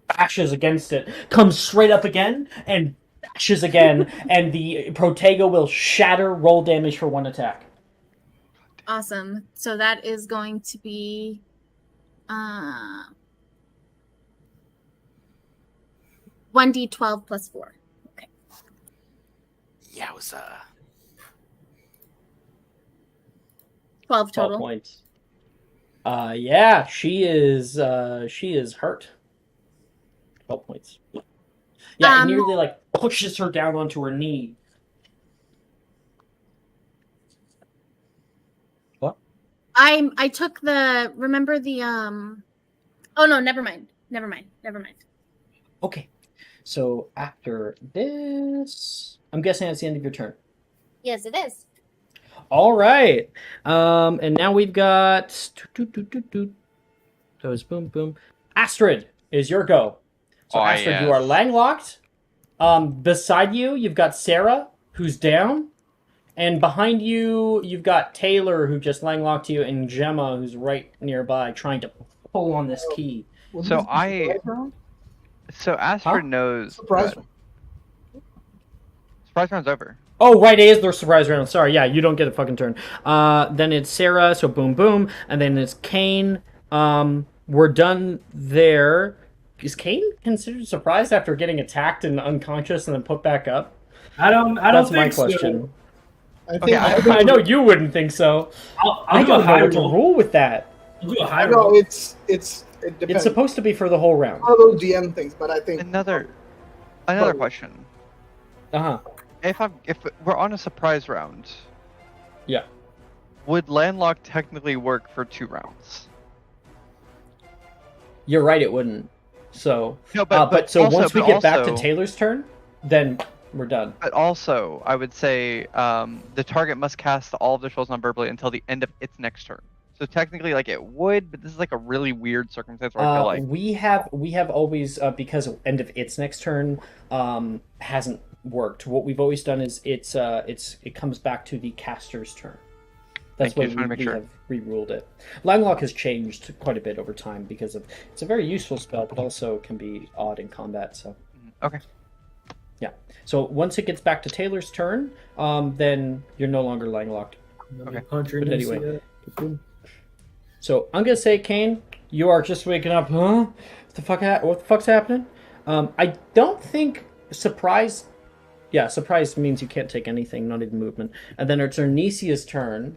bashes against it, comes straight up again, and bashes again, and the protego will shatter. Roll damage for 1 attack. Awesome. So that is going to be 1d12 plus 4. Okay. Yowza. 12 12 total. points. Yeah, she is hurt. 12 points. Yeah, it nearly like pushes her down onto her knee. What? I took the remember the oh no, never mind. Okay. So after this, I'm guessing that's the end of your turn. Yes, it is. All right. And now we've got those boom. Astrid is your go. So Oh, Astrid, yes. you are landlocked. Beside you, you've got Sarah, who's down. And behind you, you've got Taylor, who just landlocked you, and Gemma, who's right nearby, trying to pull on this key. Was So this the surprise round? So Astrid knows. Surprise what? Surprise round's over. Oh, right, it is their surprise round. Sorry, yeah, you don't get a fucking turn. Then it's Sarah, so boom, and then it's Kane. We're done there. Is Kane considered surprised after getting attacked and unconscious and then put back up? I don't That's my think so. question. I think Okay, I know you wouldn't think so. I'll I do a don't know high what to roll. rule with that. I'll do a high no, roll. it It's depends. supposed to be for the whole round. One of those DM things, but I think Another Probably. question. Uh-huh. If we're on a surprise round, Yeah. would landlock technically work for 2 rounds? You're right, it wouldn't. So, No, so also- once we but get back to also- Taylor's turn, then we're done. But also, I would say the target must cast all of their spells non-verbally until the end of its next turn. So technically, like it would, but this is like a really weird circumstance where I feel like we have always because end of its next turn hasn't worked. What we've always done is it comes back to the caster's turn. That's why we have reruled it. Langlock has changed quite a bit over time because of it's a very useful spell, but also can be odd in combat. So okay. Yeah. So once it gets back to Taylor's turn, then you're no longer Langlocked. Okay. But anyway. So I'm gonna say, Kane, you are just waking up. Huh? What the fuck's happening? I don't think surprise. Yeah, surprise means you can't take anything, not even movement. And then it's Ernesia's turn.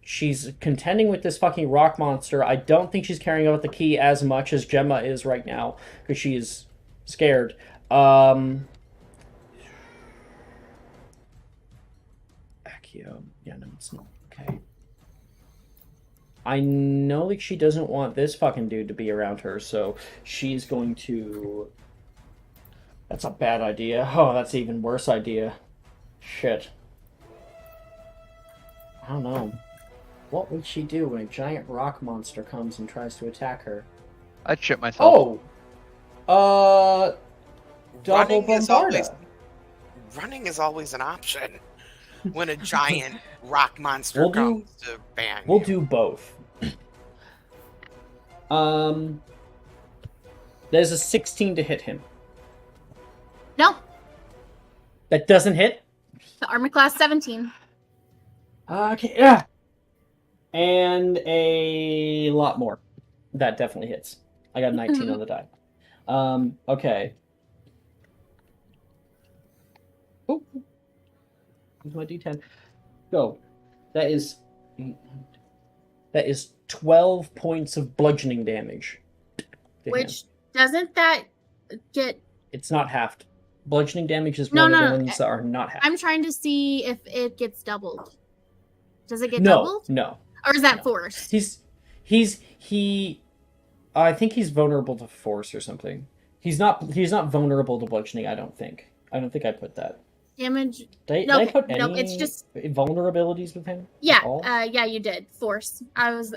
She's contending with this fucking rock monster. I don't think she's caring about the key as much as Gemma is right now because she is scared. Accio. Yeah, no, it's not. Okay. I know that she doesn't want this fucking dude to be around her, so she's going to... That's a bad idea. Oh, that's an even worse idea. Shit. I don't know. What would she do when a giant rock monster comes and tries to attack her? I'd shit myself. Oh! Double Running is always an option when a giant rock monster comes to bang We'll you. do both. There's a 16 to hit him. No, That doesn't hit? the armor class 17. Okay, yeah. And a lot more. That definitely hits. I got 19 on the die. Okay. Oh, here's my D10. Go. That is 12 points of bludgeoning damage. to him. Which doesn't that get? It's not halved. Bludgeoning damage is No, one no, of the no. ones that are not halved. I'm trying to see if it gets doubled. Does it get No, doubled? no. Or is that No. force? I think he's vulnerable to force or something. He's not vulnerable to bludgeoning, I don't think. I don't think I put that. Damage. Did No, I put any no, it's just vulnerabilities with him? yeah. At all? Yeah, you did force. I was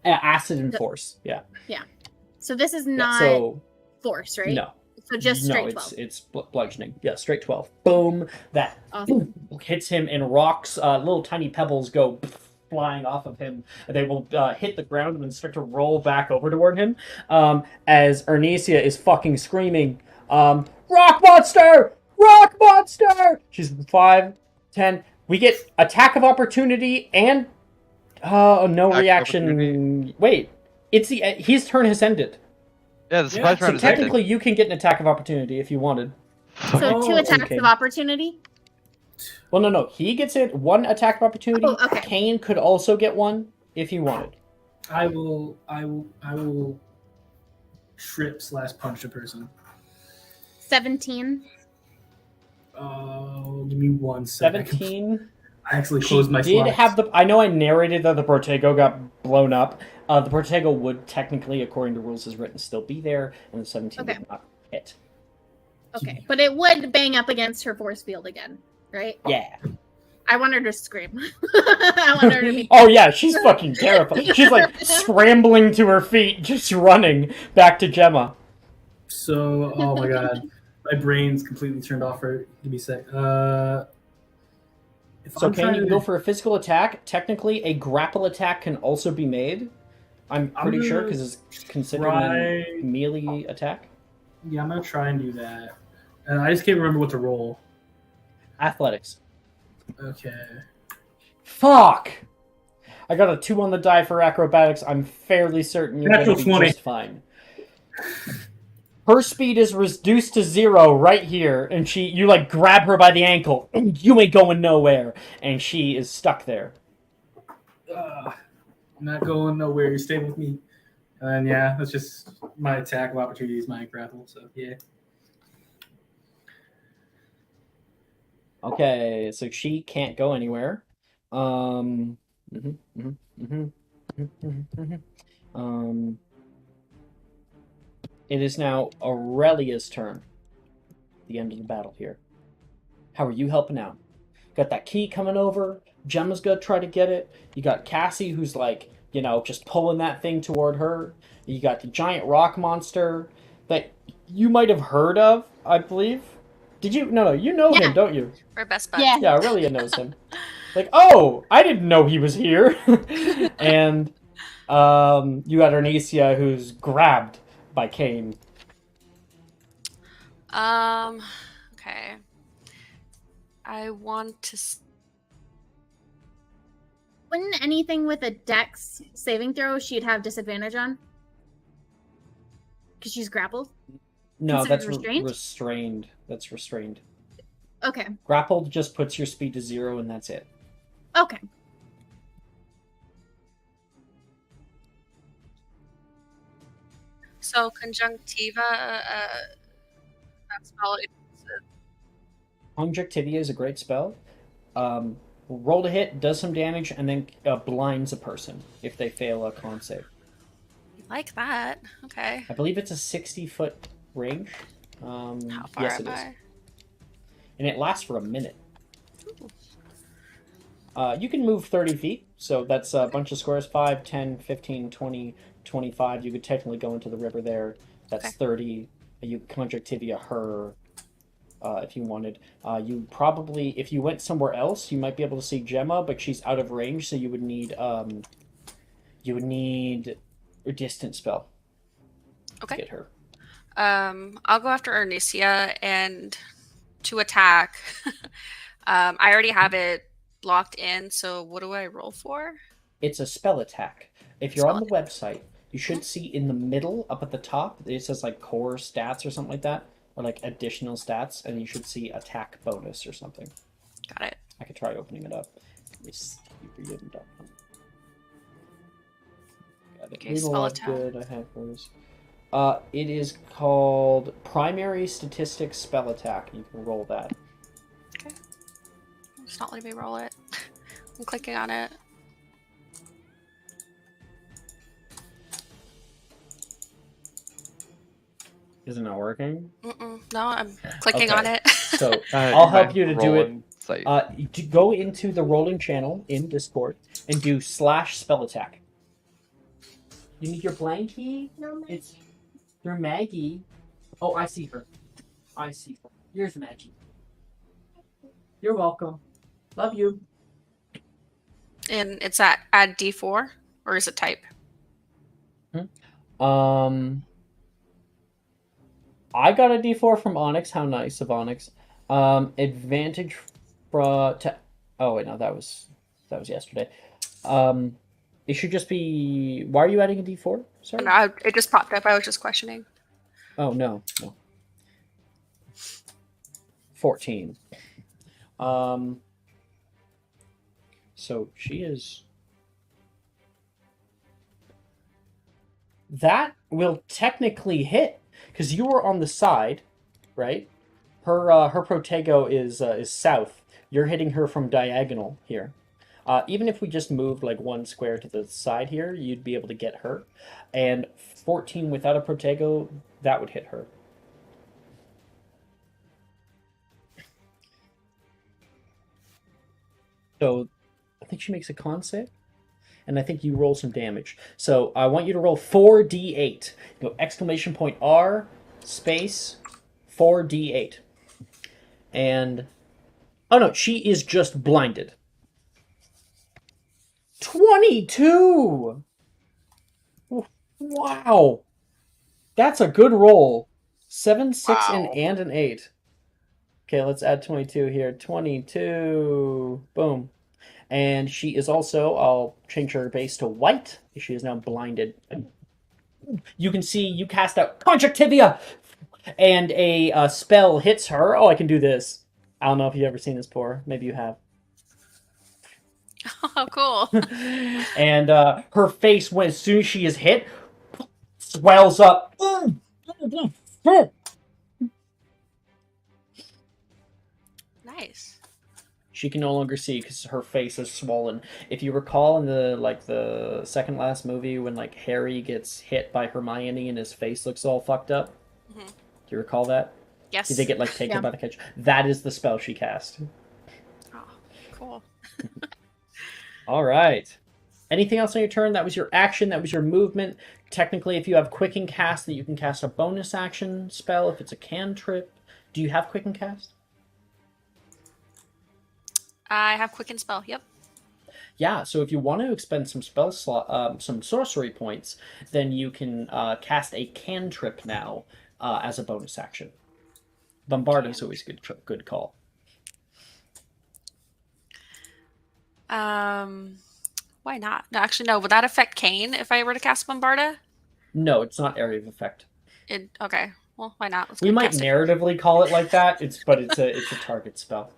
Acid and force. Yeah. So this is Yeah, not so force, right? no. So just straight no, 12. it's bludgeoning. Yeah, straight 12. Boom. That Awesome. hits him and rocks. Little tiny pebbles go flying off of him. They will hit the ground and then start to roll back over toward him. As Ernesia is fucking screaming, "Rock monster! Rock monster!" She's 5, 10. We get attack of opportunity and no reaction. Wait, it's his turn has ended. Yeah, the surprise So round is ended. technically, you can get an attack of opportunity if you wanted. So 2 attacks okay. of opportunity. Well, no. He gets it. 1 attack of opportunity. Oh, okay. Kane could also get 1 if he wanted. I will trip / punch a person. 17. Give me 1 second. 17. I actually She closed my did slots. have the. I know I narrated that the Protego got blown up. The Protego would technically, according to rules as written, still be there, and the 17 Okay. did not hit. Okay, but it would bang up against her force field again, right? Yeah. I want her to scream. I want her to be. Oh yeah, she's fucking terrified. She's like scrambling to her feet, just running back to Gemma. So, oh my god, my brain's completely turned off. For give me a sec. So Kane, you can go for a physical attack. Technically, a grapple attack can also be made. I'm pretty sure because it's considered a melee attack. Yeah, I'm gonna try and do that. I just can't remember what to roll. Athletics. Okay. Fuck! I got a 2 on the die for acrobatics. I'm fairly certain you're going to be 20. just fine. Her speed is reduced to 0 right here, and you like grab her by the ankle. You ain't going nowhere, and she is stuck there. I'm not going nowhere. Stay with me. And yeah, that's just my attack of opportunity is my grapple. So yeah. Okay, so she can't go anywhere. It is now Aurelia's turn. The end of the battle here. How are you helping out? Got that key coming over. Gemma's gonna try to get it. You got Cassie, who's like, just pulling that thing toward her. You got the giant rock monster that you might have heard of, I believe. Did you? No, you know him, don't you? We're best buds. Yeah. Yeah, Aurelia knows him. Like, oh, I didn't know he was here. And you got Arnesia, who's grabbed by Kane. Okay. I want to. Wouldn't anything with a dex saving throw she'd have disadvantage on? Because she's grappled? No, Considered that's restrained? restrained. That's restrained. Okay. Grappled just puts your speed to 0, and that's it. Okay. So conjunctiva, that spell. Conjunctivia is a great spell. Roll to hit, does some damage, and then blinds a person if they fail a con save. Like that. Okay. I believe it's a 60-foot range. How far yes, am it is. I? And it lasts for a minute. You can move 30 feet, so that's a bunch of squares, 5, 10, 15, 20, 25. You could technically go into the river there. That's Okay. 30. You conjunctivia her if you wanted. You probably, if you went somewhere else, you might be able to see Gemma, but she's out of range, so you would need a distance spell Okay. to get her. I'll go after Arnesia and to attack. I already have it locked in, so what do I roll for? It's a spell attack. If you're on the website, you should see in the middle, up at the top, it says like core stats or something like that, or like additional stats, and you should see attack bonus or something. Got it. I could try opening it up. Let me see if you didn't. Got it. Okay, Read spell all attack. good I have for this. It is called Primary Statistics Spell Attack. You can roll that. Okay. It's not letting me roll it. I'm clicking on it. Isn't it working? No, I'm clicking Okay. on it. So I'll help you to do it. Site. To go into the rolling channel in Discord and do /spell attack. You need your blankie? No, It's through Maggie. Oh, I see her. I see her. Here's Maggie. You're welcome. Love you. And it's at add D4, or is it type? I got a D4 from Onyx. How nice of Onyx. Advantage oh wait, no, that was yesterday. It should just be. Why are you adding a D4? Sorry. No, it just popped up. I was just questioning. Oh no. 14. So she is. That will technically hit because you were on the side, right? Her protego is south. You're hitting her from diagonal here. Even if we just moved like one square to the side here, you'd be able to get her. And 14 without a protego, that would hit her. So I think she makes a con save. And I think you roll some damage. So I want you to roll 4d8. Go exclamation point R space 4d8. And oh no, she is just blinded. 22! Wow. That's a good roll. 7, 6, Wow. and an 8. Okay, let's add 22 here. 22. Boom. And she is also, I'll change her base to white. She is now blinded. You can see you cast out Conjunctivia! And a spell hits her. Oh, I can do this. I don't know if you've ever seen this before. Maybe you have. Oh, cool. And her face, when as soon as she is hit, swells up. Nice. She can no longer see because her face is swollen. If you recall in the second last movie when like Harry gets hit by Hermione and his face looks all fucked up. Mhm. Do you recall that? Yes. Did they get like taken Yeah. by the catch? That is the spell she cast. Oh, cool. All right. Anything else on your turn? That was your action. That was your movement. Technically, if you have quick and cast, that you can cast a bonus action spell if it's a cantrip. Do you have quick and cast? I have quicken spell. Yep. Yeah. So if you want to expend some spell slot, some sorcery points, then you can cast a cantrip now as a bonus action. Bombard is always a good call. Why not? No, actually, no. Would that affect Kane if I were to cast Bombarda? No, it's not area of effect. Okay. Well, why not? Let's We go might cast it. narratively call it like that. It's a target spell.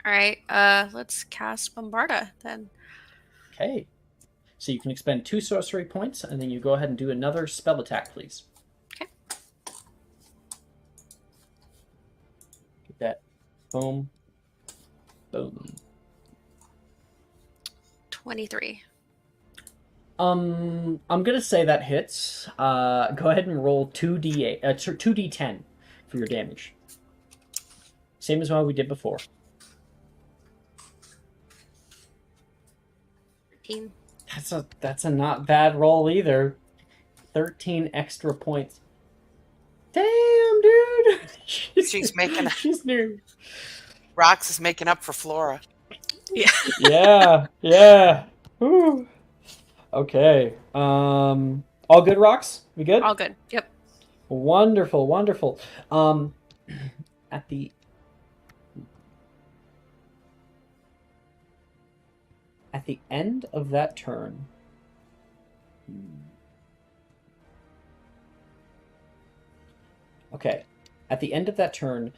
All right. Let's cast Bombarda then. Okay. So you can expend 2 sorcery points, and then you go ahead and do another spell attack, please. Okay. Get that. Boom. Boom. 23. I'm gonna say that hits. Go ahead and roll 2d8, 2d10 for your damage. Same as what we did before. 13. That's a not bad roll either. 13 extra points. Damn, dude. She's making. She's new. Rox is making up for Flora. Yeah. Whew. Okay. All good, Rocks? We good? All good. Yep. Wonderful. At the end of that turn. Okay. At the end of that turn,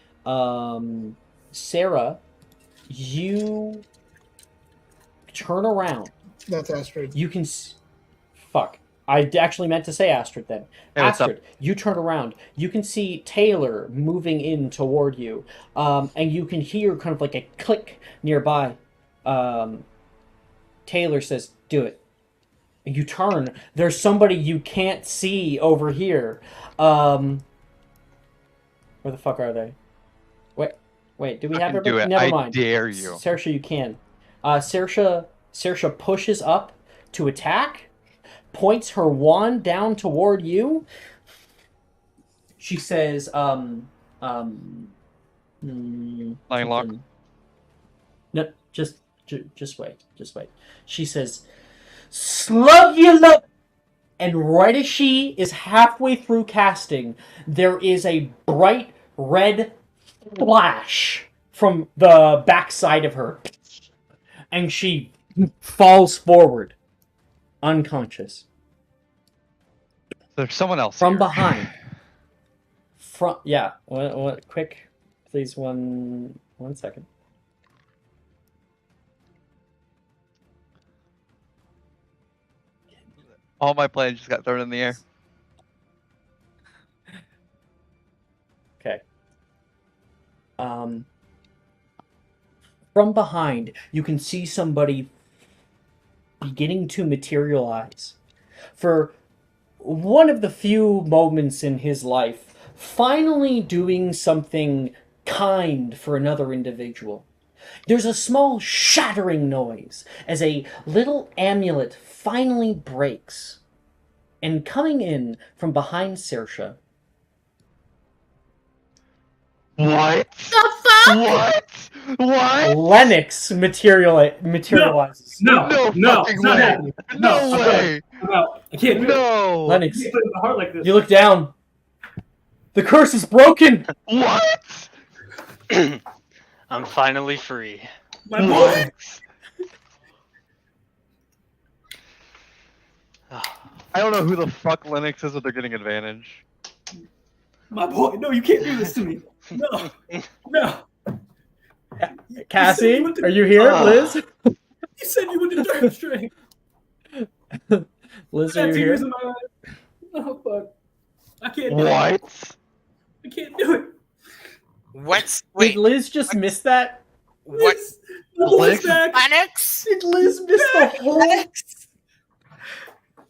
Sarah, you turn around. That's Astrid. You can... Fuck. I actually meant to say Astrid then. Hey, what's up? Astrid, you turn around. You can see Taylor moving in toward you. And you can hear kind of like a click nearby. Taylor says, "Do it." And you turn. There's somebody you can't see over here. Where the fuck are they? Wait. Do we have Fucking do everybody? it. Never I mind. dare you. Saoirse, you can. Saoirse pushes up to attack, points her wand down toward you. She says, Lying lock. something. No, just wait. She says, "Slug you love." And right as she is halfway through casting, there is a bright red flash from the backside of her. And she falls forward, unconscious. There's someone else From here. behind. Yeah. What? Quick, please. One second. All my plans just got thrown in the air. Okay. From behind, you can see somebody beginning to materialize. For one of the few moments in his life, finally doing something kind for another individual. There's a small shattering noise as a little amulet finally breaks. And coming in from behind Saoirse. What? The fuck? What? Lennox materializes. No, fucking it's not way. happening. No I'm way. I'm out. I can't do it. No. Lennox, I can't put it in my heart like this. you look down. The curse is broken. What? I'm finally free. My boy. What? I don't know who the fuck Linux is, but they're getting advantage. My boy. No, you can't do this to me. No. No. Cassie, You went to- are you here? Liz? You said you went to third string. Liz, I are had you tears here? in my eyes. Oh, fuck. I can't do it. What? I can't do it. What's Did wait? Liz just miss that? What? The boy's Lennox? back. Lennox? Did Liz miss the whole... Lennox?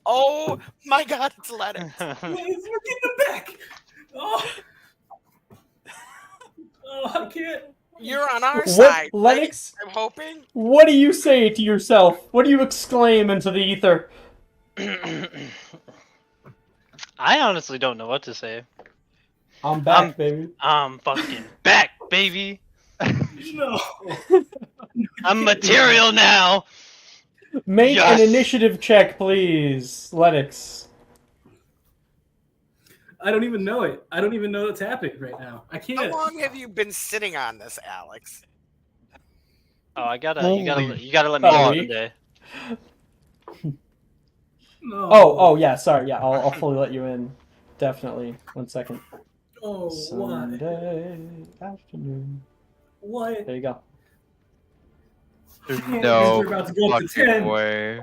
Oh my God! It's Lennox. Liz, we're getting him back. Oh. Oh, I can't. You're on our What, side, Lennox? right? I'm hoping. What do you say to yourself? What do you exclaim into the ether? I honestly don't know what to say. I'm back, baby. I'm fucking back, baby. No. I'm material now. Make Yes. an initiative check, please, Lennox. I don't even know it. I don't even know what's happening right now. I How can't. long have you been sitting on this, Alex? Oh, you gotta Holy let me know fuck. someday. No. Oh, yeah, sorry. Yeah, I'll fully let you in. Definitely. 1 second. Oh, Sunday afternoon. what? There you go. There's Can't no believe we're about to go up to fucking 10. way.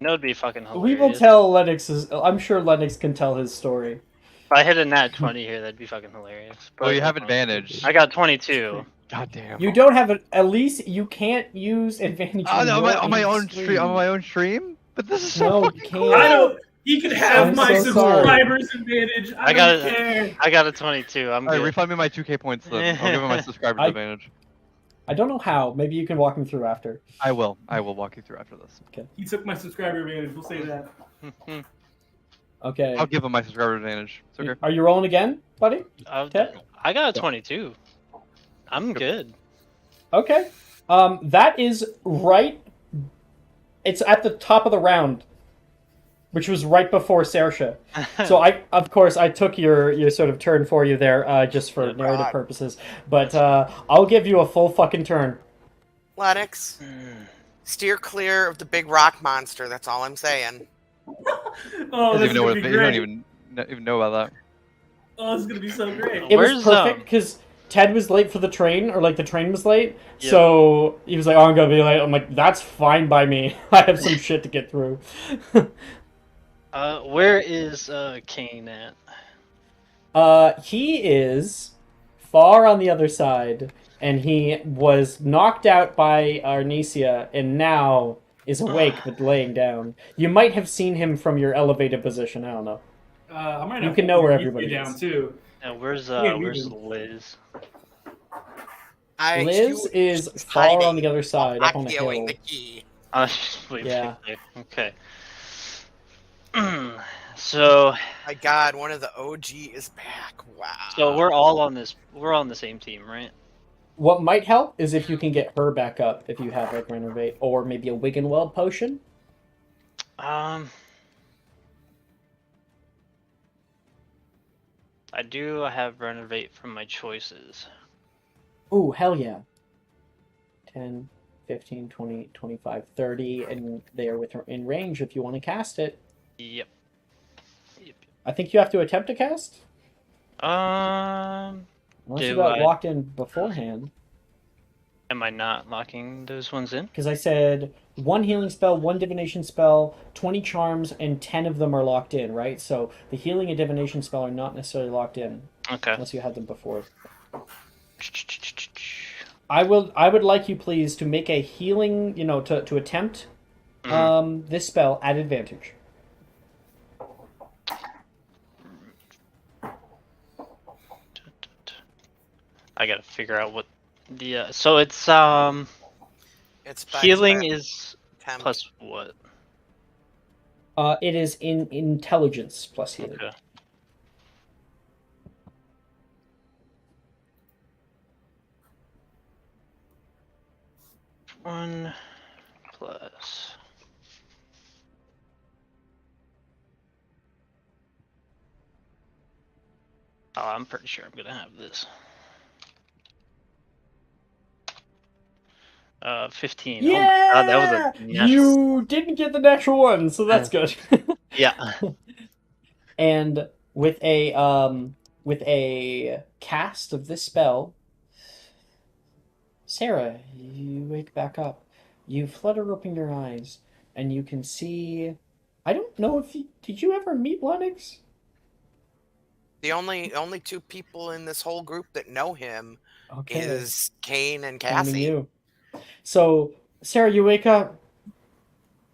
That would be fucking hilarious. We will tell Lennox's... I'm sure Lennox can tell his story. If I hit a nat 20 here, that'd be fucking hilarious. Well, But you have advantage. I got 22. God damn. You don't have... At least you can't use advantage Oh, when no, you're on my in own stream. On stream. my own stream. But this is so No, you fucking can't. cool. I don't. He could have I'm my so sorry. subscribers advantage. I don't care. I got a 22. I'm All right, good. refund me my 2K points then. I'll give him my subscribers I- advantage. I don't know how. Maybe you can walk me through after. I will. I will walk you through after this. He took my subscriber advantage. We'll say that. Okay. I'll give him my subscriber advantage. It's okay. Are you rolling again, buddy? I got a 22. I'm good. Okay. That is right. It's at the top of the round, which was right before Saoirse. So of course, I took your sort of turn for you there, just for narrative purposes. But I'll give you a full fucking turn. Lennox, steer clear of the big rock monster. That's all I'm saying. Oh, Doesn't that's even know gonna what be it, you great. don't even know about that. Oh, this is gonna be so great. It Where's, was perfect because Ted was late for the train, or like the train was late. Yeah. So he was like, "Oh, I'm gonna be late." I'm like, "That's fine by me. I have some shit to get through." Where is Kane at? He is far on the other side, and he was knocked out by Arnesia, and now is awake but laying down. You might have seen him from your elevated position. I don't know. I might You have can to know where put everybody down is. too. Where's Yeah, where's we Liz? Liz is far on the other side, up on a hill. the key. Wait, Yeah. Okay. So My God, one of the OG is back. Wow. so we're all on this. We're on the same team, right? What might help is if you can get her back up, if you have like renovate, or maybe a Wiggenweld potion. I do have renovate from my choices. Ooh, hell yeah. 10, 15, 20, 25, 30, and they are in range if you want to cast it. Yep. I think you have to attempt to cast? Yep. Unless you Do got I- locked in beforehand. Am I not locking those ones in? Because I said 1 healing spell, 1 divination spell, 20 charms, and 10 of them are locked in, right? So the healing and divination spell are not necessarily locked in. Okay. Unless you had them before. I would like you please to make a healing, to attempt this spell at advantage. I gotta figure out what the so it's It's healing is attempt. plus what? It is in intelligence plus healing. Okay. One plus. Oh, I'm pretty sure I'm gonna have this. 15. Yeah! Oh my god, that was a yes. You didn't get the natural one, so that's good. Yeah. And with a cast of this spell, Sarah, you wake back up. You flutter open your eyes, and you can see. I don't know if did you ever meet Lennox? The only 2 people in this whole group that know him is Kane and Finding Cassie. you. So, Sarah, you wake up.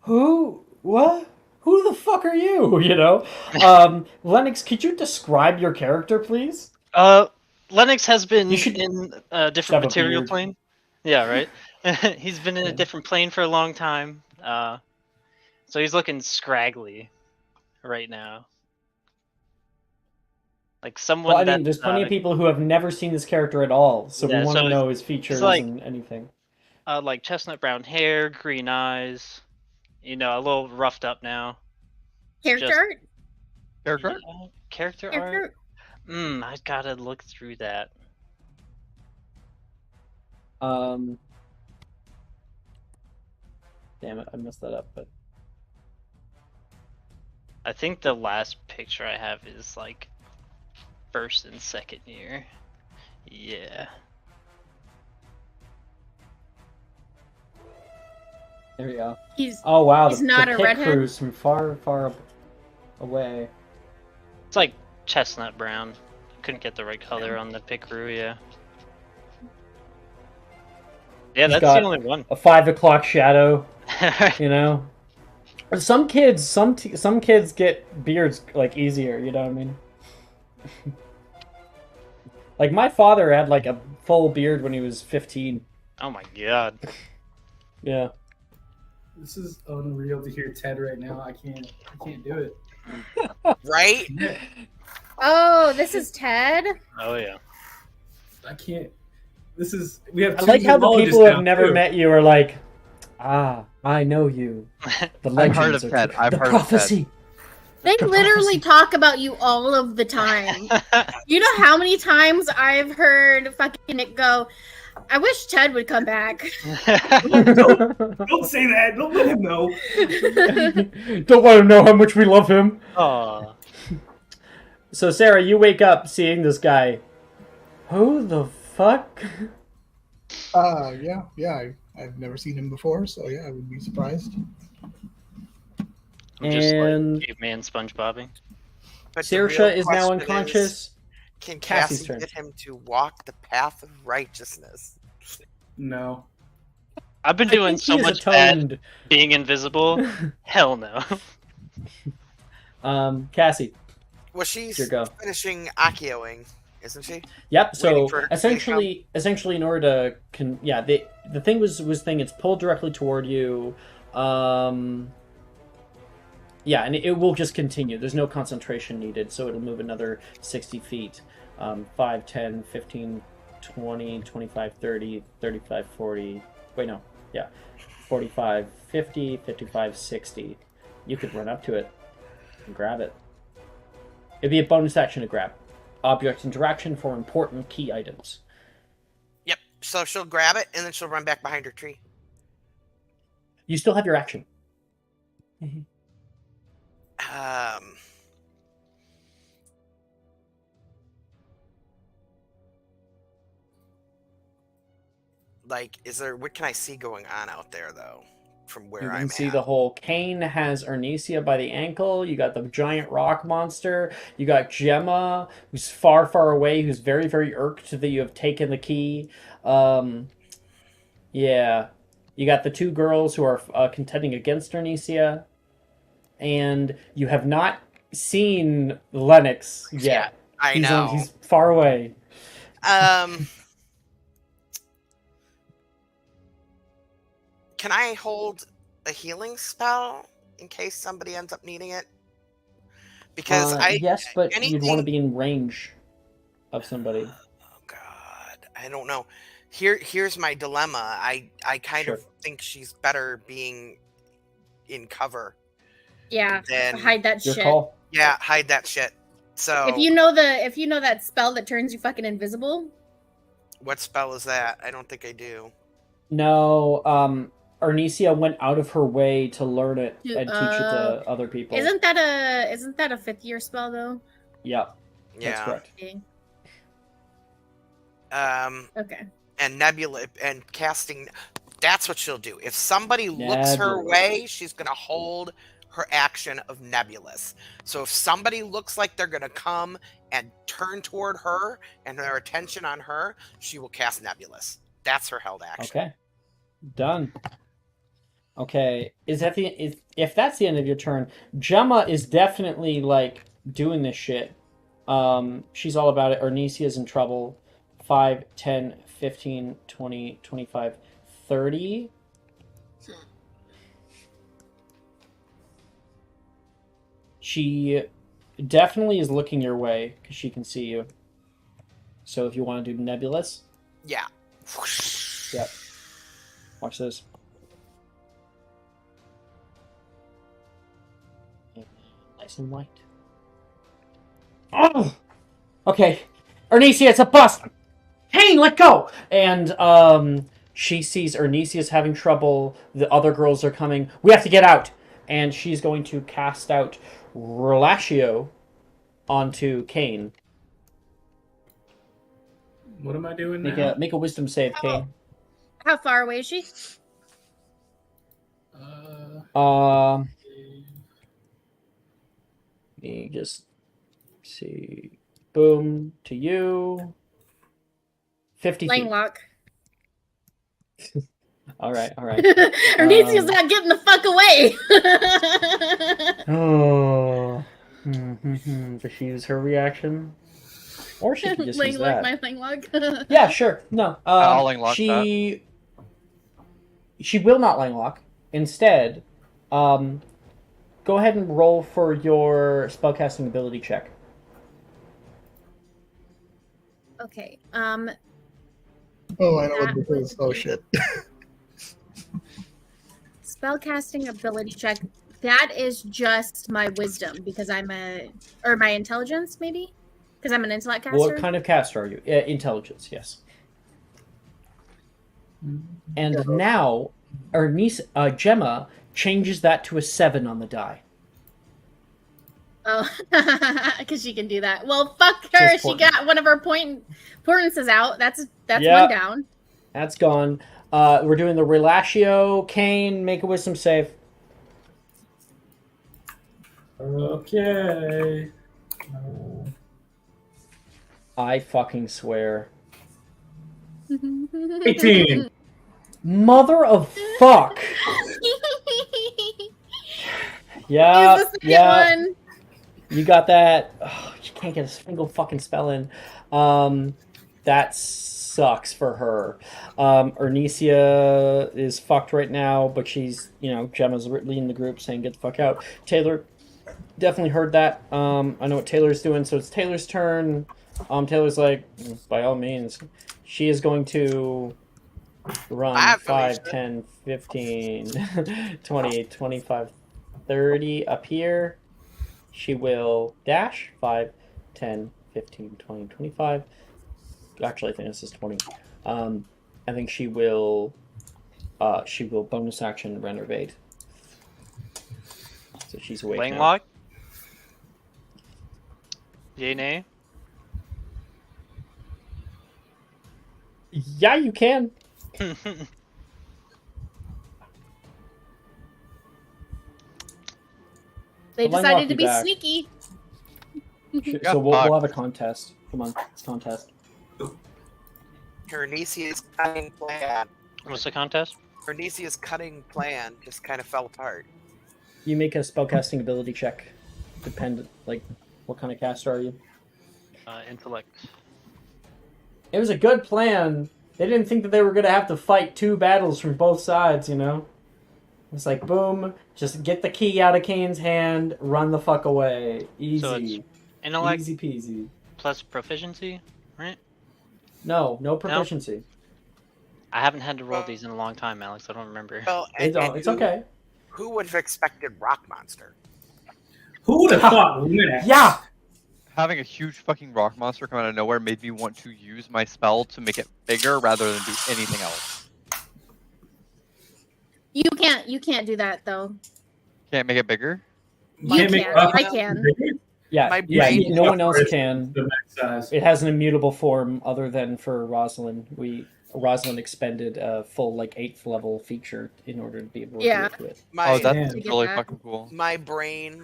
Who? What? Who the fuck are you? Lennox, could you describe your character, please? Lennox has been You should in a have different a material beard. plane. Yeah, right. He's been in a Yeah. different plane for a long time. So he's looking scraggly right now. Like someone Well, I that mean, there's plenty of people who have never seen this character at all, so Yeah, we want so to know his he's features like and anything. like chestnut brown hair, green eyes. You know, a little roughed up now. Character Just- art? Character? Yeah, character art. Character? I gotta look through that. Damn it, I messed that up. But I think the last picture I have is like first and second year. Yeah. there we go. He's Oh wow, He's the not a pit redhead? crews from far, far away. It's like chestnut brown. Couldn't get the right color on the pickeroo, yeah. Yeah, He's that's got the only one. A 5 o'clock shadow, you know. Some kids get beards like easier. You know what I mean? Like my father had like a full beard when he was 15. Oh my god. Yeah. This is unreal to hear Ted right now. I can't do it. Right? Oh, this is Ted. Oh yeah. I can't. This is. We have. I two like how the zoologists people who have now, never too. met you are like, ah, I know you. The I've legends heard of are Ted. true. I've The heard of Ted. prophecy. They literally talk about you all of the time. You know how many times I've heard fucking Nick go, I wish Ted would come back. Don't say that. Don't let him know. Don't let him know how much we love him. Aw. So Sarah, you wake up seeing this guy. Who the fuck? I've never seen him before, so yeah, I would be surprised. I'm just And like caveman SpongeBobbing. But the real Saoirse is now question unconscious. Can Cassie's Cassie turn. get him to walk the path of righteousness? No. I've been I doing think so he is much bad atoned. being invisible. Hell no. Cassie, Well, she's your go. finishing Akioing, isn't she? Yep. So Waiting for her to essentially, in order to the thing was thing. It's pulled directly toward you. Yeah, and it will just continue. There's no concentration needed, so it'll move another 60 feet. 5, 10, 15, 20, 25, 30, 35, 40. Wait, no. Yeah. 45, 50, 55, 60. You could run up to it and grab it. It'd be a bonus action to grab. Object interaction for important key items. Yep. So she'll grab it and then she'll run back behind her tree. You still have your action. Like, what can I see going on out there though? From where You can I'm see at? the whole Kane has Ernesia by the ankle. You got the giant rock monster. You got Gemma, who's far, far away, who's very, very irked that you have taken the key. Yeah. You got the two girls who are contending against Ernesia. And you have not seen Lennox yet. I know. He's far away. Can I hold a healing spell in case somebody ends up needing it? Because yes, but you'd anything- want to be in range of somebody. Oh God, I don't know. Here's my dilemma. I kind Sure. of think she's better being in cover. Yeah, Then hide that Your shit. call. yeah, hide that shit. So If you know that spell that turns you fucking invisible, what spell is that? I don't think I do. No, Arnesia went out of her way to learn it To- and teach it to other people. isn't that a 5th year spell though? Yep, that's Yeah. correct. Okay. And Nebula and casting. That's what she'll do. If somebody looks her Nebulous. way, she's gonna hold her action of Nebulous. So if somebody looks like they're gonna come and turn toward her and their attention on her, she will cast Nebulous. That's her held action. Okay, done. Okay, if that's the end of your turn, Gemma is definitely like doing this shit. She's all about it. Arnesia's in trouble. 5, 10, 15, 20, 25, 30. She definitely is looking your way because she can see you. So if you want to do nebulous, Yeah. yep. Watch this. Nice and light. Oh! Okay. Arnesia, it's a bust! Hey, let go! And she sees Arnesia's having trouble. The other girls are coming. We have to get out! And she's going to cast out Relatio onto Kane. What am I doing Make now? a wisdom save, Kane. How far away is she? Let me just see. Boom to you. 50 feet. Langlock. All right. Arnesia's not getting the fuck away. Oh. Does she use her reaction? Or she can just use Langlock, that. my Langlock. Yeah, sure. No. I'll Langlock she will not Langlock. Instead, go ahead and roll for your spellcasting ability check. Okay. Oh, I know what this is. Oh shit. Spellcasting ability check. That is just my wisdom because or my intelligence maybe, because I'm an intellect caster. What kind of caster are you? Intelligence, yes. And now, Gemma changes that to a 7 on the die. Oh, because she can do that. Well, fuck her. She got one of her portances out. That's one down. That's gone. We're doing the Relatio. Kane, make a wisdom save. Okay. I fucking swear. 18. Mother of fuck. Yeah. Use the second one. You got that. Oh, you can't get a single fucking spell in. That sucks for her. Arnesia is fucked right now, but she's, Gemma's leading the group saying get the fuck out. Taylor definitely heard that. I know what Taylor's doing, so it's Taylor's turn. Taylor's like, by all means. She is going to run 5, 10, 15, 20, 25, 30 up here. She will dash 5, 10, 15, 20, 25. Actually, I think this is 20. I think she will bonus action renovate. So she's awake Langlock? Yay, nay? Yeah, you can. They decided to be sneaky. So we'll have a contest. Come on, it's contest. Arnesia's cutting plan. What's the contest? Arnesia's cutting plan just kind of fell apart. You make a spellcasting ability check. What kind of caster are you? Intellect. It was a good plan. They didn't think that they were going to have to fight 2 battles from both sides, It's like, boom, just get the key out of Kane's hand, run the fuck away. Easy. So it's intellect Easy peasy. plus proficiency, right? No proficiency. No? I haven't had to roll these in a long time, Alex. I don't remember. Well, It's okay. Who would have expected Rock Monster? Who would have thought Luminax? Yeah! Having a huge fucking rock monster come out of nowhere made me want to use my spell to make it bigger rather than do anything else. You can't do that though. Can't make it bigger? You can. I can. Yeah, no one else can. It has an immutable form other than for Rosalind. Rosalind expended a full 8th level feature in order to be able to do it. That's really fucking cool. My brain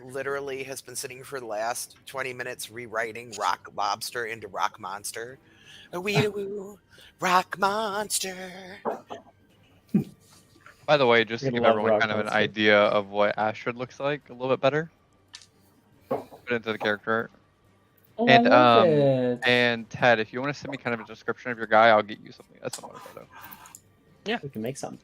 literally has been sitting for the last 20 minutes rewriting Rock Lobster into Rock Monster. A wee woo, Rock Monster. By the way, just to give everyone kind of an idea of what Astrid looks like a little bit better, put into the character Oh, And I love it. and Ted, if you want to send me kind of a description of your guy, I'll get you something a similar photo. We can make some.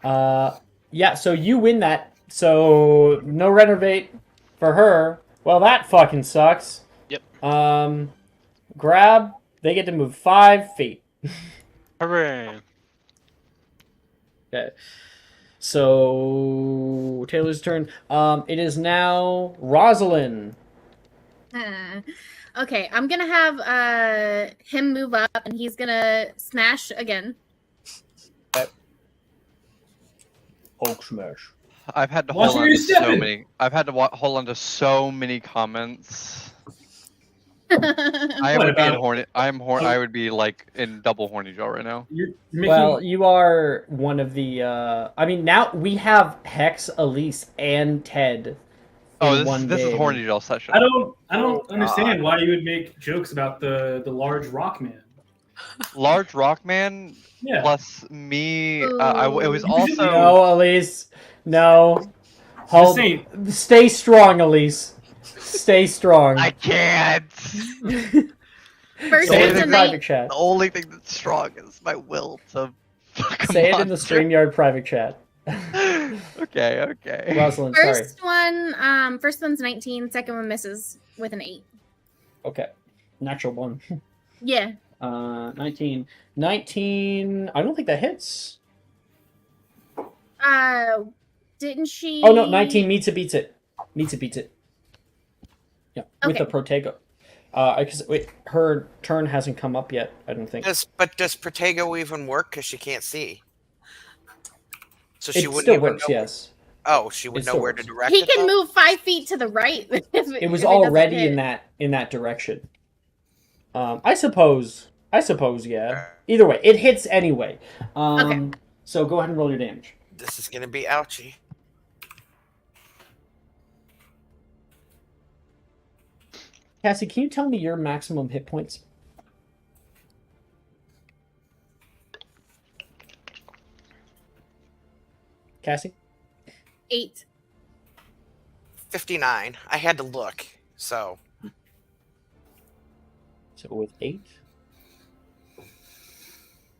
Yeah, so you win that. So no renovate for her. Well, that fucking sucks. Yep. Grab. They get to move 5 feet. Hooray! Okay. So Taylor's turn. It is now Rosalind. Okay, I'm gonna have him move up, and he's gonna smash again. Hulk smash. I've had to Watch hold where on you're to so stepping. many. I've had to hold on to so many comments. I What would be in about- horny. I would be like in double horny jaw right now. You're making, Well, you are one of the. I mean, now we have Hex, Elise, and Ted. Oh, in one this is game. horny jaw session. I don't Oh, understand why you would make jokes about the large rock man. Large rock man Yeah. plus me. It was Ooh. also No, Elise. No. Hold. saying. Stay strong, Elise. Stay strong. I can't. First Say it one's a in night. private chat. The only thing that's strong is my will to fuck a Say it in the monster. StreamYard private chat. Okay. Rosalind, sorry. First one's 19. Second one misses with an 8. Okay. Natural one. Yeah. 19. 19. I don't think that hits. Didn't she? Oh, no. 19 meets it, beats it. Meets it, beats it. Yeah. With Okay. the Protego. Because wait, her turn hasn't come up yet, I don't think. Does Protego even work? Because she can't see. So It she wouldn't still even works, know. yes. Oh, she would It know still where to works. direct He it. can though? move 5 feet to the right. It was already in that direction. I suppose, yeah. Either way, it hits anyway. Okay. So go ahead and roll your damage. This is gonna be ouchy. Cassie, can you tell me your maximum hit points? Cassie? 8. 59. I had to look. So with 8.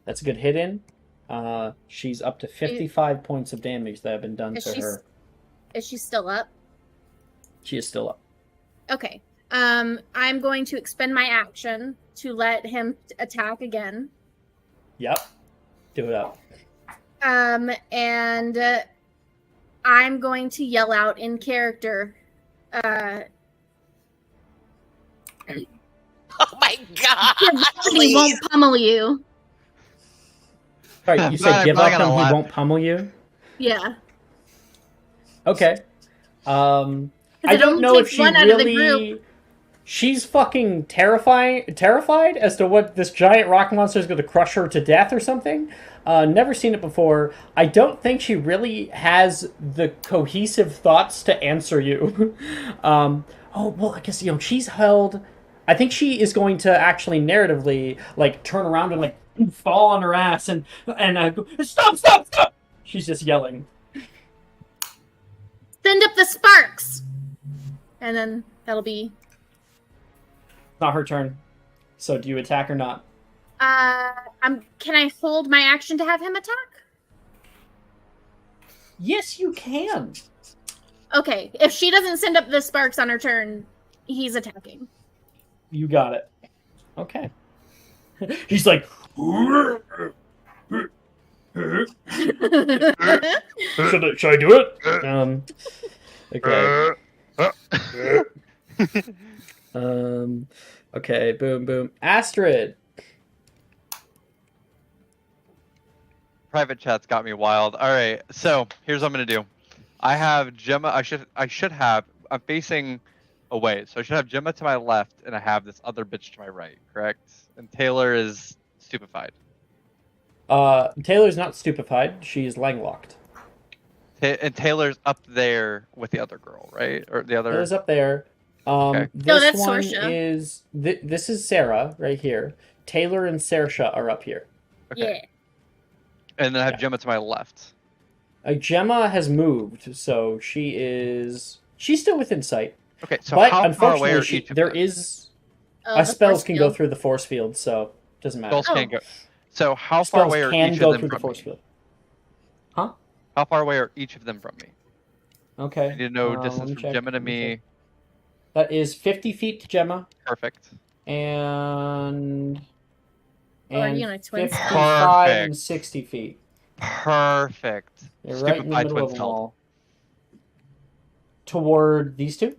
That's a good hit in. She's up to 55 points of damage that have been done to her. Is she still up? She is still up. Okay. I'm going to expend my action to let him attack again. Yep. Do it up. And I'm going to yell out in character. oh my god! He won't pummel you. Sorry, you said I'm give not up gonna and he lie. won't pummel you? Yeah. Okay. I it don't only know if takes she one out of the really. She's fucking terrified as to what this giant rock monster is going to crush her to death or something. Never seen it before. I don't think she really has the cohesive thoughts to answer you. Oh well, I guess she's held. I think she is going to actually narratively like turn around and like fall on her ass and go, stop! She's just yelling. Send up the sparks. And then that'll be. Not her turn. So do you attack or not? Can I hold my action to have him attack? Yes, you can. Okay. If she doesn't send up the sparks on her turn, he's attacking. You got it. Okay. He's like. Should I do it? Okay. Okay. Boom. Astrid. Private chat's got me wild. All right, so here's what I'm gonna do. I have Gemma. I should have. I'm facing away, so I should have Gemma to my left, and I have this other bitch to my right. Correct? And Taylor is stupefied. Taylor's not stupefied. She's langlocked. And Taylor's up there with the other girl, right? Or the other. Taylor's up there. Okay. This that's one Saoirse. is this is Sarah right here. Taylor and Saoirse are up here. Okay. Yeah. And then I have Yeah. Gemma to my left. Gemma has moved, so she's still within sight. Okay, so but how far away unfortunately, are each of there them? is The spells force can go field. through the force field, so it doesn't matter. Spells can't Oh. go. So how far Spells away are can each go of them through the from force me? field. Huh? How far away are each of them from me? Okay. I need to know let distance me from check, Gemma to let me me. check. That is 50 feet to Gemma, Perfect. and Or, you know, twin 55 Perfect. and 60 feet. Perfect. You're right in the Stupefy middle of twins them help. all. Toward these two?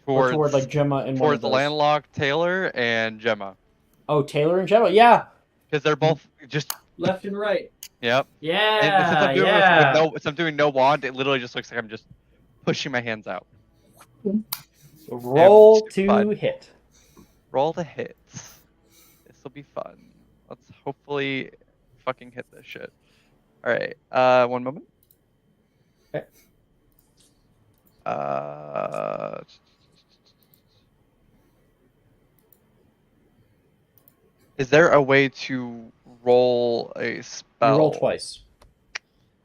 Or toward like Gemma and one of Towards those? landlocked Taylor and Gemma. Oh, Taylor and Gemma, yeah. Because they're both just Left and right. yep. Yeah, And since I'm doing yeah. since I'm doing no wand, it literally just looks like I'm just pushing my hands out. Roll And to fun. hit. Roll the hits. This will be fun. Let's hopefully fucking hit this shit. All right. One moment. Okay. Is there a way to roll a spell? You roll twice.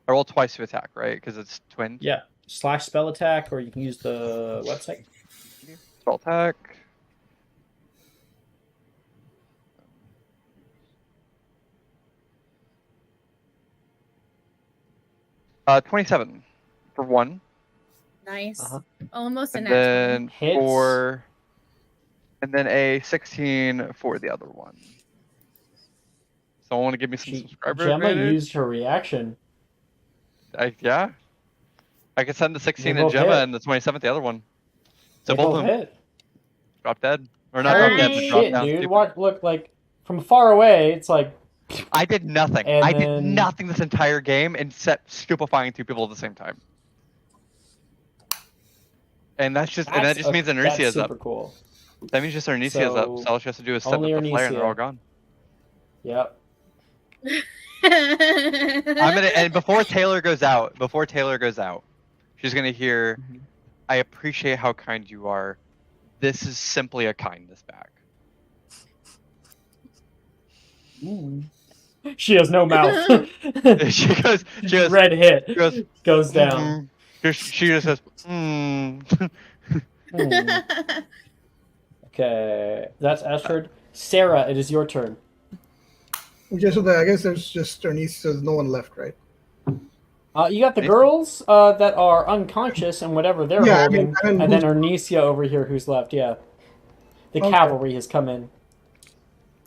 I roll twice to attack, right? Because it's twin. Yeah. / spell attack, or you can use the website. Spell attack. Uh, 27 for one. Nice. Uh-huh. Almost a And nat 20. then Hits. and then a 16 for the other one. Someone want to give me some subscriber Gemma advantage? used her reaction. Yeah. I could send the 16 They to both Gemma hit. and the 27 the other one. So They both both of them hit. drop dead. Or not drop dead, but Nice. drop Shit, down. dude. stupid. What? Look, like from far away, it's like I did nothing. And I did then- nothing this entire game and set stupefying two people at the same time. And that just means Arnesia's that's up. super cool. That means just Arnesia's up. So all she has to do is set up only the flare and they're all Arnesia. gone. Yep. And before Taylor goes out, she's gonna hear, Mhm. I appreciate how kind you are. This is simply a kindness back. She has no mouth. she goes, Red hit. she goes, Goes down. She just says, Hmm. Okay, that's Astrid. Sarah, it is your turn. Okay, so I guess there's just Ernice. There's no one left, right? You got the girls that are unconscious and whatever they're Yeah, I holding, mean, and then Arnesia over here who's left. Yeah, the Okay. cavalry has come in,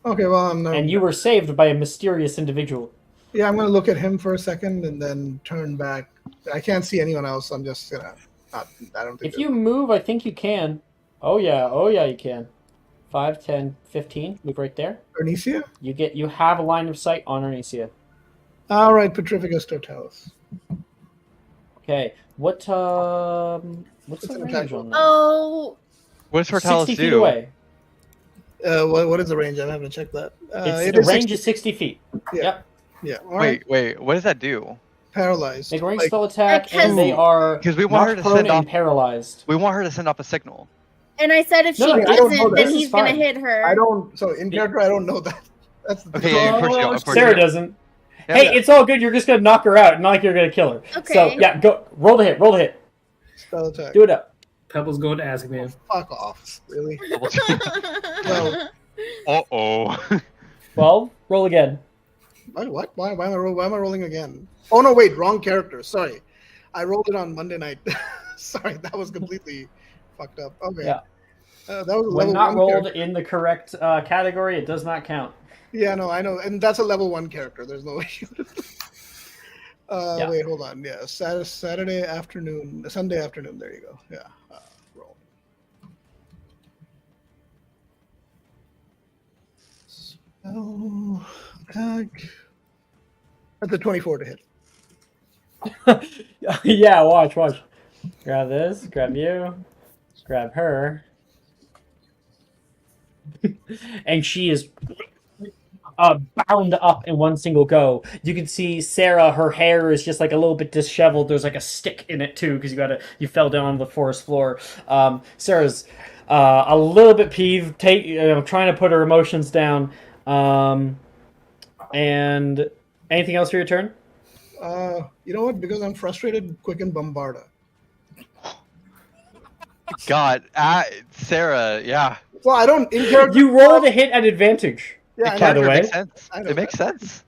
Okay, well, I'm not. and you were saved by a mysterious individual. Yeah, I'm gonna look at him for a second and then turn back. I can't see anyone else. So I'm just gonna. I don't think. If you move, I think you can. Oh yeah, you can. 5, 10, 15. Move right there. Arnesia? You have a line of sight on Arnesia. All right, Petrificus Totalis. Okay. What's the It's an range attack on that? Oh, What does Tortalis 60 do? feet away. What is the range? I haven't checked that. The range is 60 feet. Yeah. Yep. Yeah. All right. Wait, what does that do? Paralyzed. Make a range Like, spell attack, Because- and they are Because we want her knocked to prone send and off. paralyzed. We want her to send off a signal. and I said if she No, I don't know doesn't, that. then This he's is gonna fine. hit her. I don't. So in character, I don't know that. That's the Okay, yeah, of course you don't. Of course Sarah you don't. doesn't. Yeah, Hey, yeah. it's all good. You're just gonna knock her out, not like you're gonna kill her. Okay. So yeah, go roll the hit. Roll the hit. spell attack. Do it up. Pebble's going to ask me. Fuck off. Really? well, Uh-oh. 12. Roll again. What? Why am I rolling again? Oh no! Wait, wrong character. Sorry, I rolled it on Monday night. Sorry, that was completely fucked up. Okay. Yeah. That was a When level not 1 rolled character. in the correct category, it does not count. Yeah, no, I know, and that's a level 1 character. There's no issue. Yeah. Wait, hold on. Yeah, Saturday afternoon, Sunday afternoon. There you go. Yeah, roll. Spell attack. That's a 24 to hit. Yeah, watch. Grab this, grab you, grab her. And she is bound up in one single go. You can see Sarah, her hair is just like a little bit disheveled. There's like a stick in it too, because you fell down on the forest floor. Sarah's a little bit peeved, trying to put her emotions down. And anything else for your turn? You know what? Because I'm frustrated, quicken Bombarda. God, Sarah, yeah. Well, I don't in character. You rolled a hit at advantage. Yeah, In I know. by the character, it way. makes sense. I know It makes sense.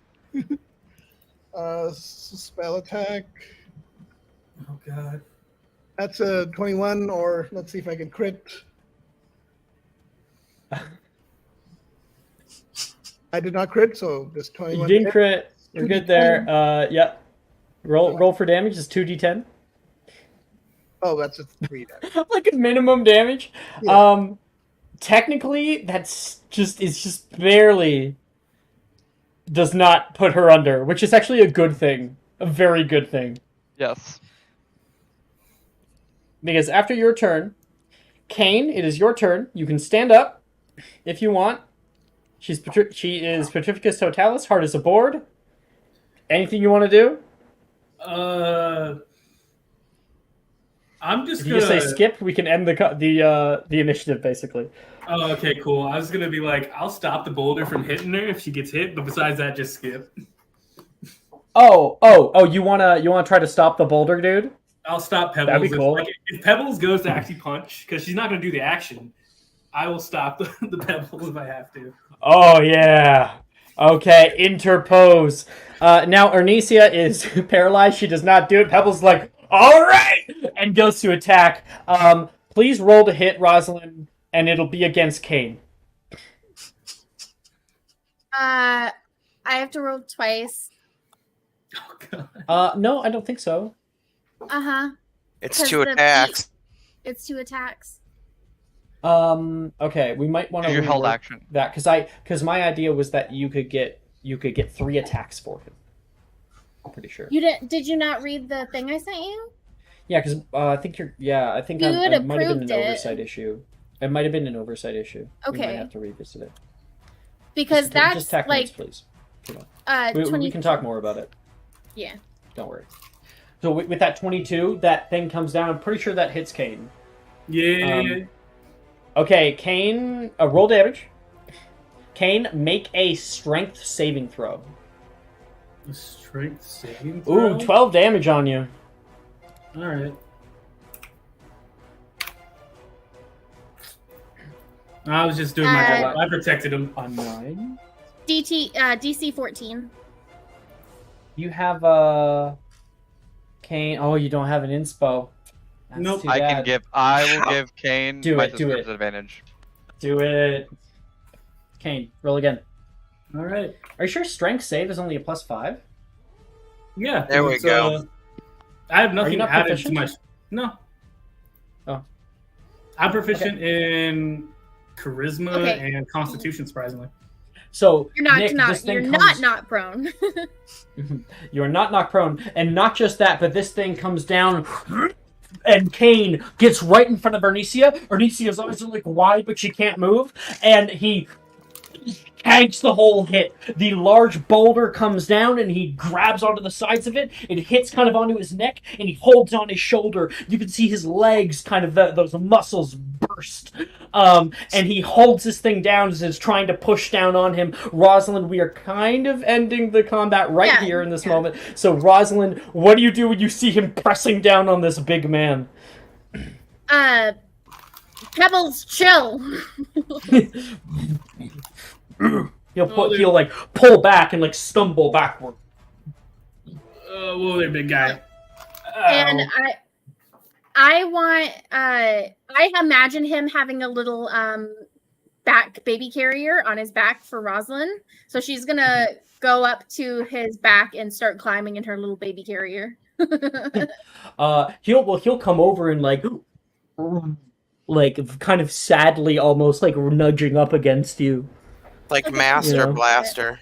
Spell attack. Oh god. That's a 21, or let's see if I can crit. I did not crit, so just 21. You didn't crit. You're good there. Yep. Roll for damage is 2d10. Oh, that's a 3 damage. Like a minimum damage. Yeah. Technically, it's just barely does not put her under, which is actually a good thing. A very good thing. Yes. Because after your turn, Kane, it is your turn. You can stand up if you want. She is Petrificus Totalis, hard as a board. Anything you want to do? I'm just If you gonna just say skip, we can end the initiative basically. Oh, okay, cool. I was gonna be like, I'll stop the boulder from hitting her if she gets hit, but besides that, just skip. Oh! You wanna try to stop the boulder, dude? I'll stop Pebbles. That'd be cool. If Pebbles goes to actually punch, because she's not gonna do the action, I will stop the Pebbles if I have to. Oh yeah. Okay, interpose. Now Ernesia is paralyzed. She does not do it. Pebbles like, all right, and goes to attack. Please roll to hit Rosalind, and it'll be against Kane. I have to roll twice. Oh god. No, I don't think so. It's 2 attacks. It's 2 attacks. Okay, we might want to your held action. that because my idea was that you could get 3 attacks for him. I'm pretty sure. You did you not read the thing I sent you? Yeah, because I think it might have been an oversight issue. It might have been an oversight issue. We might Okay. have to revisit it. Because that's just tack like notes, please. We can talk more about it. Yeah. Don't worry. So with that 22, that thing comes down. I'm pretty sure that hits Kane. Yeah. Okay, Kane, roll damage. Kane, make a strength saving throw. A strength saving throw? Ooh, 12 damage on you. Alright. I was just doing my job. I protected him. On 9. DC 14. You have Kane. Oh, you don't have an inspo. That's Nope. too I bad. will give Kane Do my it, do it. sister's advantage. Do it. Kane, roll again. Alright. Are you sure strength save is only a +5? Yeah. There we go. I have Are you nothing not added proficient? to my. No. Oh. I'm proficient in charisma Okay. and constitution, surprisingly. So You're not Nick, this thing you're comes... not prone. You are not knocked prone, and not just that, but this thing comes down, and Kane gets right in front of Ernesia. Ernesia's eyes are like wide, but she can't move, and he tags the whole hit. The large boulder comes down, and he grabs onto the sides of it. It hits kind of onto his neck, and he holds on his shoulder. You can see his legs, kind of those muscles burst. And he holds this thing down as it's trying to push down on him. Rosalind, we are kind of ending the combat right here in this moment. So, Rosalind, what do you do when you see him pressing down on this big man? Pebbles, chill. He'll like pull back and like stumble backward. Whoa there, big guy. And I want I imagine him having a little back baby carrier on his back for Rosalind. So she's gonna go up to his back and start climbing in her little baby carrier. He'll come over and like kind of sadly, almost like nudging up against you. Like Master Yeah. Blaster.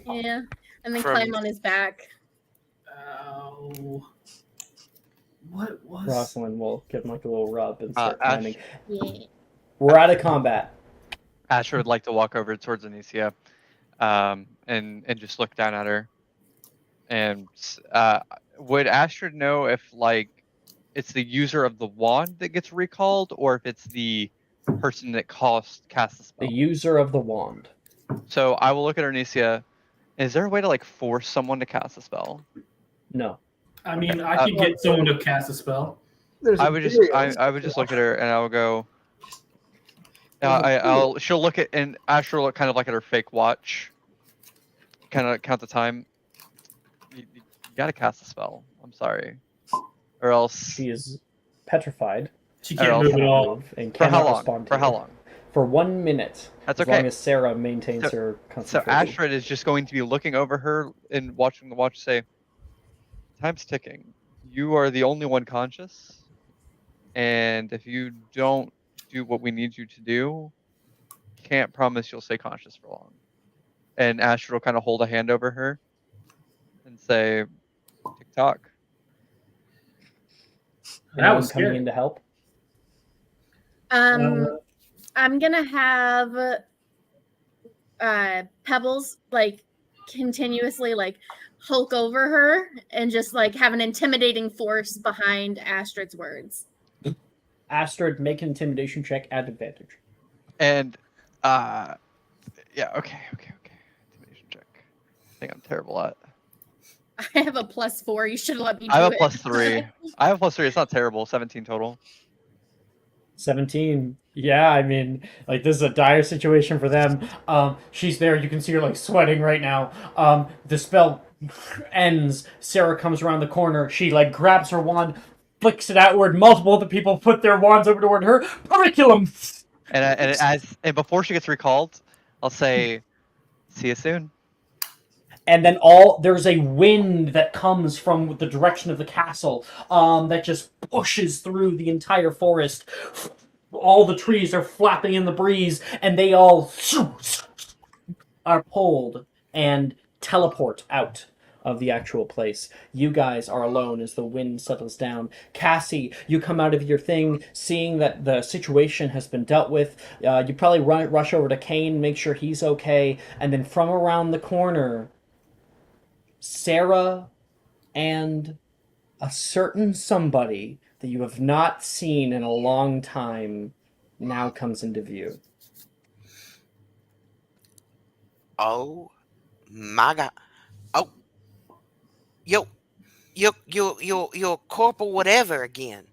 Yeah. And then From- climb on his back. Oh. What was? Rosalind will give him like a little rub and start Ash- climbing. Yeah. We're out of combat. Asher would like to walk over towards Anicia, and just look down at her. And would Astrid know if like it's the user of the wand that gets recalled, or if it's the person that casts the spell? The user of the wand. So I will look at Anicia. Is there a way to like force someone to cast a spell? No. I mean, I could get someone to cast a spell. There's I a would just theory. I would just look at her and I would go, She'll look at, and Asher will look kind of like at her fake watch. Kind of count the time. You gotta cast the spell. I'm sorry, or else. She is petrified. She can't move at Cannot all. move and For how cannot long? respond to For how you. long? For 1 minute. That's as okay. long as Sarah maintains her So concentration. Astrid is just going to be looking over her and watching the watch say, time's ticking. You are the only one conscious. And if you don't do what we need you to do, can't promise you'll stay conscious for long. And Astrid will kind of hold a hand over her and say, tick tock. Anyone was coming scary. in to help? I'm gonna have Pebbles like continuously like hulk over her and just like have an intimidating force behind Astrid's words. Astrid, make an intimidation check at advantage. And yeah, okay. Intimidation check. I think I'm terrible at. I have a +4. You should let me do I have it. a +3. I have a +3. It's not terrible. 17 total. 17. Yeah, I mean, like, this is a dire situation for them. She's there. You can see her, like, sweating right now. The spell ends. Sarah comes around the corner. She, like, grabs her wand, flicks it outward. Multiple of the people put their wands over toward her. Curriculum! And before she gets recalled, I'll say, see you soon. And then there's a wind that comes from the direction of the castle that just pushes through the entire forest. All the trees are flapping in the breeze, and they all are pulled and teleport out of the actual place. You guys are alone as the wind settles down. Cassie, you come out of your thing, seeing that the situation has been dealt with. You probably rush over to Kane, make sure he's okay, and then from around the corner, Sarah and a certain somebody that you have not seen in a long time now comes into view. Oh my God! Oh, you're Corporal whatever again.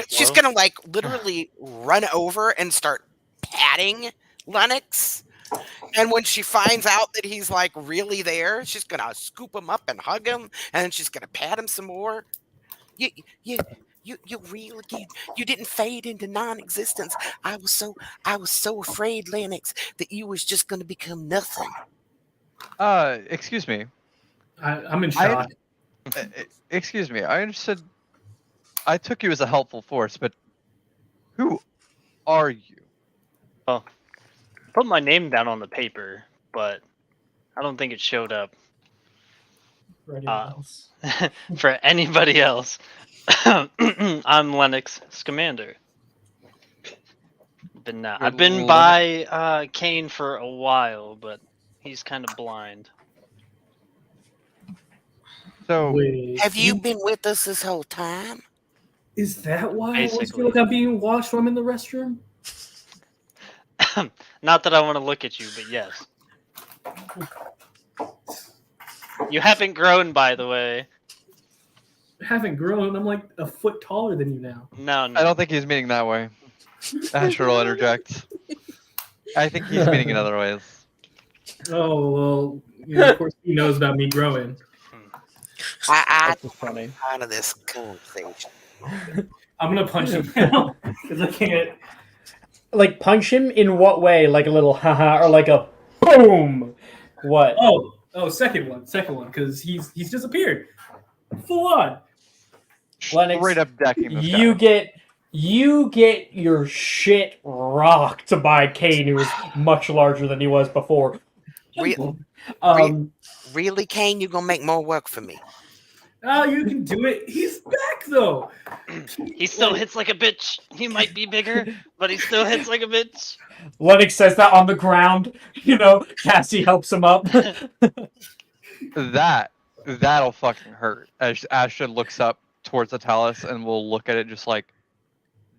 She's gonna like literally run over and start patting Lennox. And when she finds out that he's like really there, she's gonna scoop him up and hug him, and then she's gonna pat him some more. You're real again. You didn't fade into non-existence. I was so afraid, Lennox, that you was just gonna become nothing. Excuse me. I'm in shock. Excuse me. I understood. I took you as a helpful force, but who are you? Well, I put my name down on the paper, but I don't think it showed up for anybody else. I'm Lennox Scamander. I've been by Kane for a while, but he's kind of blind. So, Wait, have you been with us this whole time? Is that why I always Basically. feel like I'm being watched when I'm in the restroom? Not that I want to look at you, but yes. You haven't grown, by the way. I haven't grown. I'm like a foot taller than you now. No. I don't think he's meaning that way. Asher will interject. I think he's meaning in other ways. Oh, well, of course he knows about me growing. That's funny. Out of this conversation. I'm going to punch him now because I can't. Like, punch him in what way? Like a little haha or like a boom? What? Oh, second one, because he's disappeared. Full on. Lennox, straight up decking this guy. You get your shit rocked by Kane, who is much larger than he was before. Really, Kane? You gonna make more work for me? Oh, you can do it. He's back though. He still hits like a bitch. He might be bigger, but he still hits like a bitch. Lennox says that on the ground. You know, Cassie helps him up. That'll fucking hurt. As Ashton looks up towards the talus and we'll look at it just like,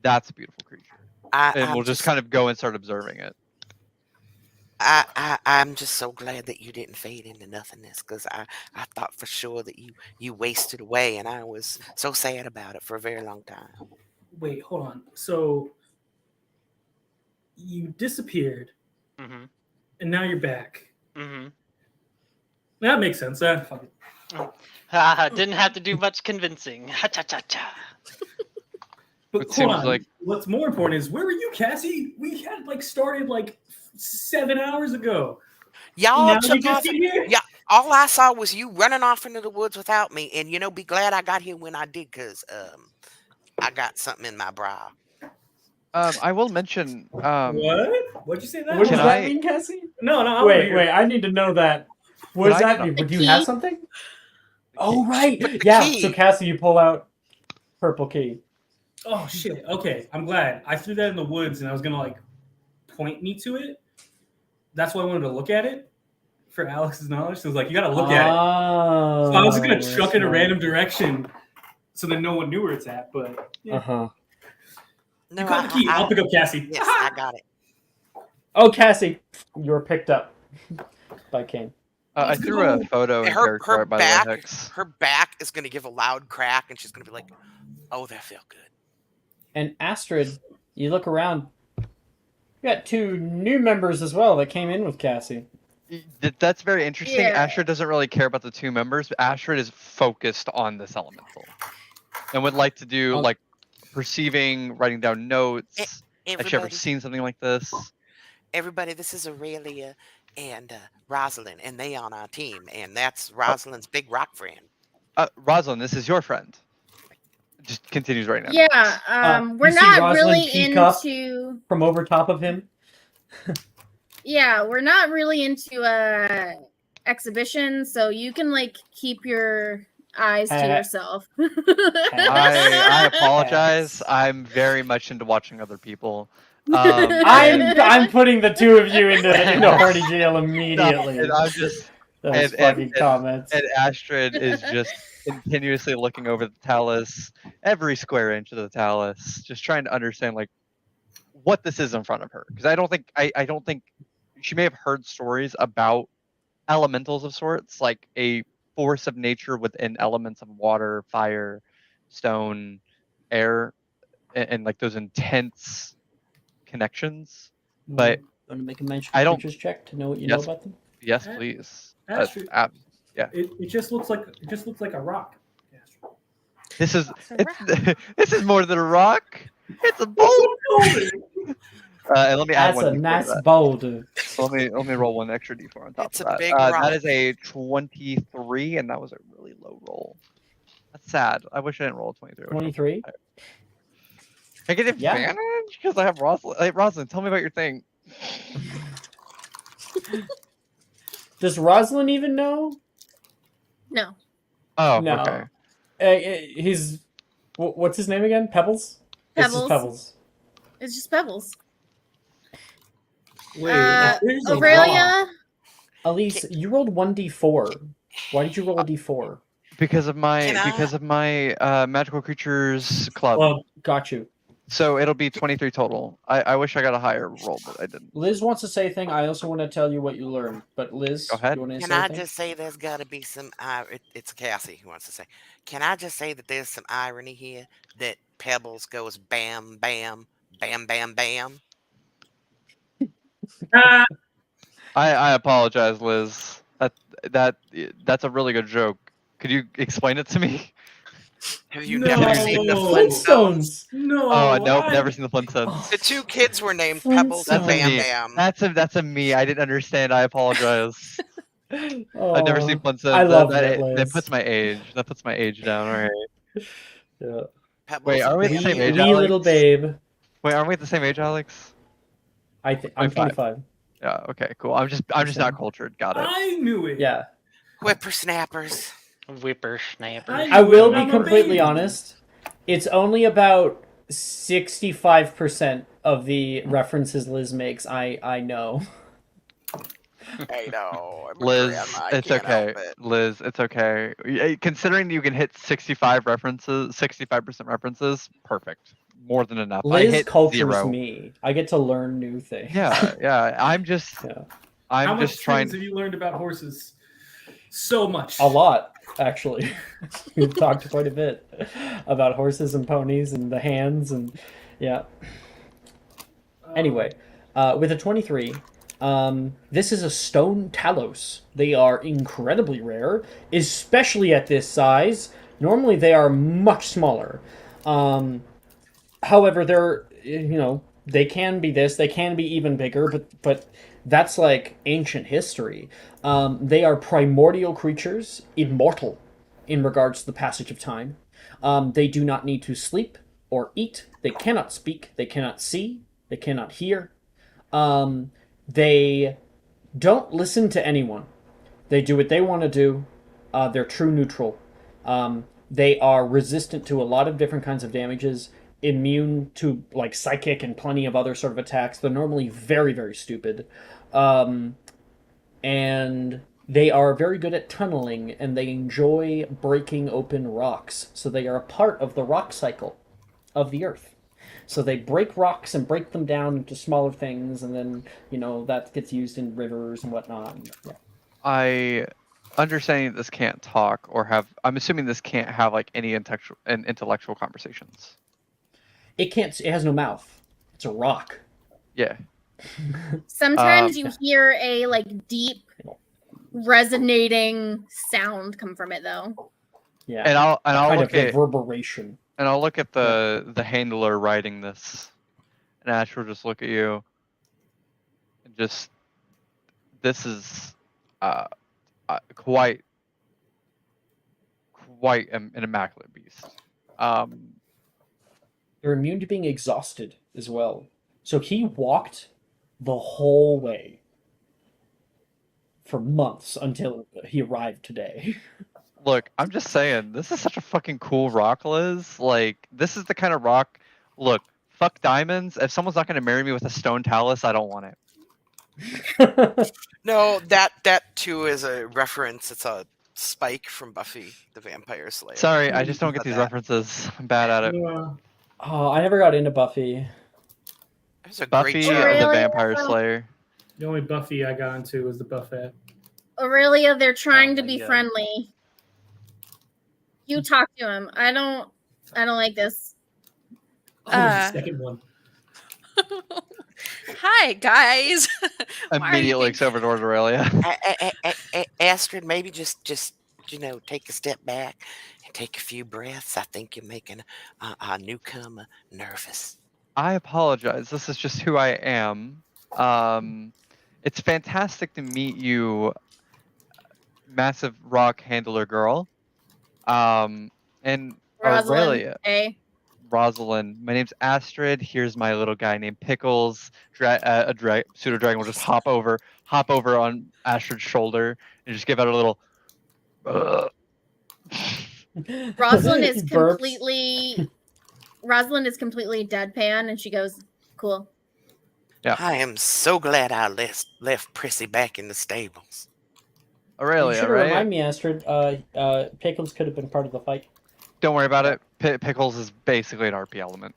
that's a beautiful creature. And we'll just kind of go and start observing it. I'm just so glad that you didn't fade into nothingness, because I thought for sure that you wasted away, and I was so sad about it for a very long time. Wait, hold on. So you disappeared, Mm-hmm. and now you're back. Mm-hmm. That makes sense. Fuck it. Didn't have to do much convincing. Ha cha cha cha. But It hold seems on. like- What's more important is where were you, Cassie? We had started 7 hours ago. Y'all Now took you just off. get here? Yeah, all I saw was you running off into the woods without me, and be glad I got here when I did, because I got something in my bra. I will mention. What? What'd you say that? What does Can that I- mean, Cassie? No, I wanna Wait, hear. wait, I need to know that. What Can does I- that mean? The Do you have key. something? Oh, right. But the Yeah, key- so Cassie, you pull out purple key. Oh shit. Okay, I'm glad. I threw that in the woods, and I was gonna point me to it. That's why I wanted to look at it for Alex's knowledge. So I was like, you gotta look at it. Oh. So I was just gonna chuck it in a smart. random direction, so that no one knew where it's at. But yeah. Uh-huh. No, You got the key. I'll pick up Cassie. Yes, I got it. Oh, Cassie, you're picked up by Kane. I threw a photo in Her character art, by back, the way, Hicks. her back is going to give a loud crack, and she's going to be like, "Oh, that felt good." And Astrid, you look around. You got 2 new members as well that came in with Cassie. That's very interesting. Yeah. Astrid doesn't really care about the 2 members, but Astrid is focused on this elemental and would like to do Oh. perceiving, writing down notes. Has she ever Everybody, seen something like this? everybody, this is Aurelia and Rosalind, and they on our team, and that's Rosalind's big rock friend. Rosalind, this is your friend. Just continues right now. Yeah, we're you see not Rosalind really peek up into. from over top of him. Yeah, we're not really into exhibition, so you can keep your eyes to yourself. I apologize. I'm very much into watching other people. I'm putting the 2 of you into horny jail immediately. And I'm just Those fucking comments. and Astrid is just continuously looking over the talus, every square inch of the talus, just trying to understand what this is in front of her. Because I don't think she may have heard stories about elementals of sorts, like a force of nature within elements of water, fire, stone, air, and those intense connections. But Want to make a mention I don't- creatures check to know what you know Yes. about them? yes, please. Astrid. Yeah. It just looks like a rock. This is It's a this is more than a rock. It's a boulder. And let me add That's one. a D4 to nice that. boulder. So let me roll one extra d4 on top It's of a that. big rock. That is a 23, and that was a really low roll. That's sad. I wish I didn't roll a 23. 23? I get Yeah. advantage because I have Rosalind. Hey, Rosalind, tell me about your thing. Does Rosalind even know? No. Oh, No. okay. He's... What's his name again? Pebbles? This is Pebbles. Pebbles. It's just pebbles. Wait, Aurelia. Elise, you rolled 1d4. Why did you roll a d4? Because of my Can magical creatures club. Well, Got you. So it'll be 23 total. I wish I got a higher roll, but I didn't. Liz wants to say a thing. I also want to tell you what you learned. But Liz, Go ahead. you want to Can say I anything? just say there's got to be some? It's Cassie who wants to say. Can I just say that there's some irony here that Pebbles goes bam, bam, bam, bam, bam. I apologize, Liz. That's a really good joke. Could you explain it to me? Have you No. never seen the Flintstones. no. Oh nope, I- never seen the Flintstones. The 2 kids were named Pebbles and That's a Bam me. Bam. That's a me. I didn't understand. I apologize. I've never seen Flintstones. I love that, it, that Liz. puts my age. That puts my age down. All right. Yeah. Pebbles Wait, are we and the Bam same Wee, age, Bam. wee Alex? little babe. Wait, aren't we at the same age, Alex? I'm 25. Yeah. Okay. Cool. I'm just not cultured. Got it. I knew it. Yeah. Whippersnappers. Whippersnapper. I will be I'm a completely baby. honest. It's only about 65% of the references Liz makes I know. I know. I'm a Liz, grandma, I it's can't okay. help it. Liz, it's okay. Considering you can hit 65% references, perfect. More than enough. I Liz hit cultures 0. me. I get to learn new things. Yeah. I'm just Yeah. How I'm much just trying. things have you learned about horses? So much. A lot, actually. We've talked quite a bit about horses and ponies and the hands and yeah. Anyway, With a 23, this is a stone talos. They are incredibly rare, especially at this size. Normally, they are much smaller. However, they're they can be this. They can be even bigger, but that's like ancient history. They are primordial creatures, immortal in regards to the passage of time. They do not need to sleep or eat. They cannot speak. They cannot see. They cannot hear. They don't listen to anyone. They do what they want to do. They're true neutral. They are resistant to a lot of different kinds of damages, immune to like psychic and plenty of other sort of attacks. They're normally very, very stupid. And they are very good at tunneling, and they enjoy breaking open rocks. So they are a part of the rock cycle of the Earth. So they break rocks and break them down into smaller things, and then that gets used in rivers and whatnot. Yeah. I understanding that this can't talk or have. I'm assuming this can't have like any intellectual conversations. It can't. It has no mouth. It's a rock. Yeah. Sometimes you hear a like deep, resonating sound come from it, though. Yeah. And I'll kind look of at reverberation. And I'll look at the handler writing this, and Ash will just look at you, and just this is quite an immaculate beast. They're immune to being exhausted as well. So he walked the whole way for months until he arrived today. Look, I'm just saying, this is such a fucking cool rock, Liz. Like, this is the kind of rock. Look, fuck diamonds. If someone's not going to marry me with a stone talus, I don't want it. No, that too is a reference. It's a Spike from Buffy the Vampire Slayer. Sorry, I just don't get these references. I'm bad at it. Oh, I never got into Buffy. There's a Buffy great the Vampire Slayer. The only Buffy I got into was the Buffet. Aurelia, they're trying to be friendly. You talk to him. I don't like this. The second one. Hi, guys. Immediately looks over toward Aurelia. Astrid, maybe just take a step back and take a few breaths. I think you're making a newcomer nervous. I apologize. This is just who I am. It's fantastic to meet you, massive rock handler girl. And Rosalind, Aurelia. Rosalind. My name's Astrid. Here's my little guy named Pickles. A pseudo dragon will just hop over on Astrid's shoulder and just give out a little. Rosalind is completely deadpan, and she goes, "Cool." Yeah. I am so glad I left Prissy back in the stables. Aurelia, you should right? remind me, Astrid. Pickles could have been part of the fight. Don't worry about it. Pickles is basically an RP element.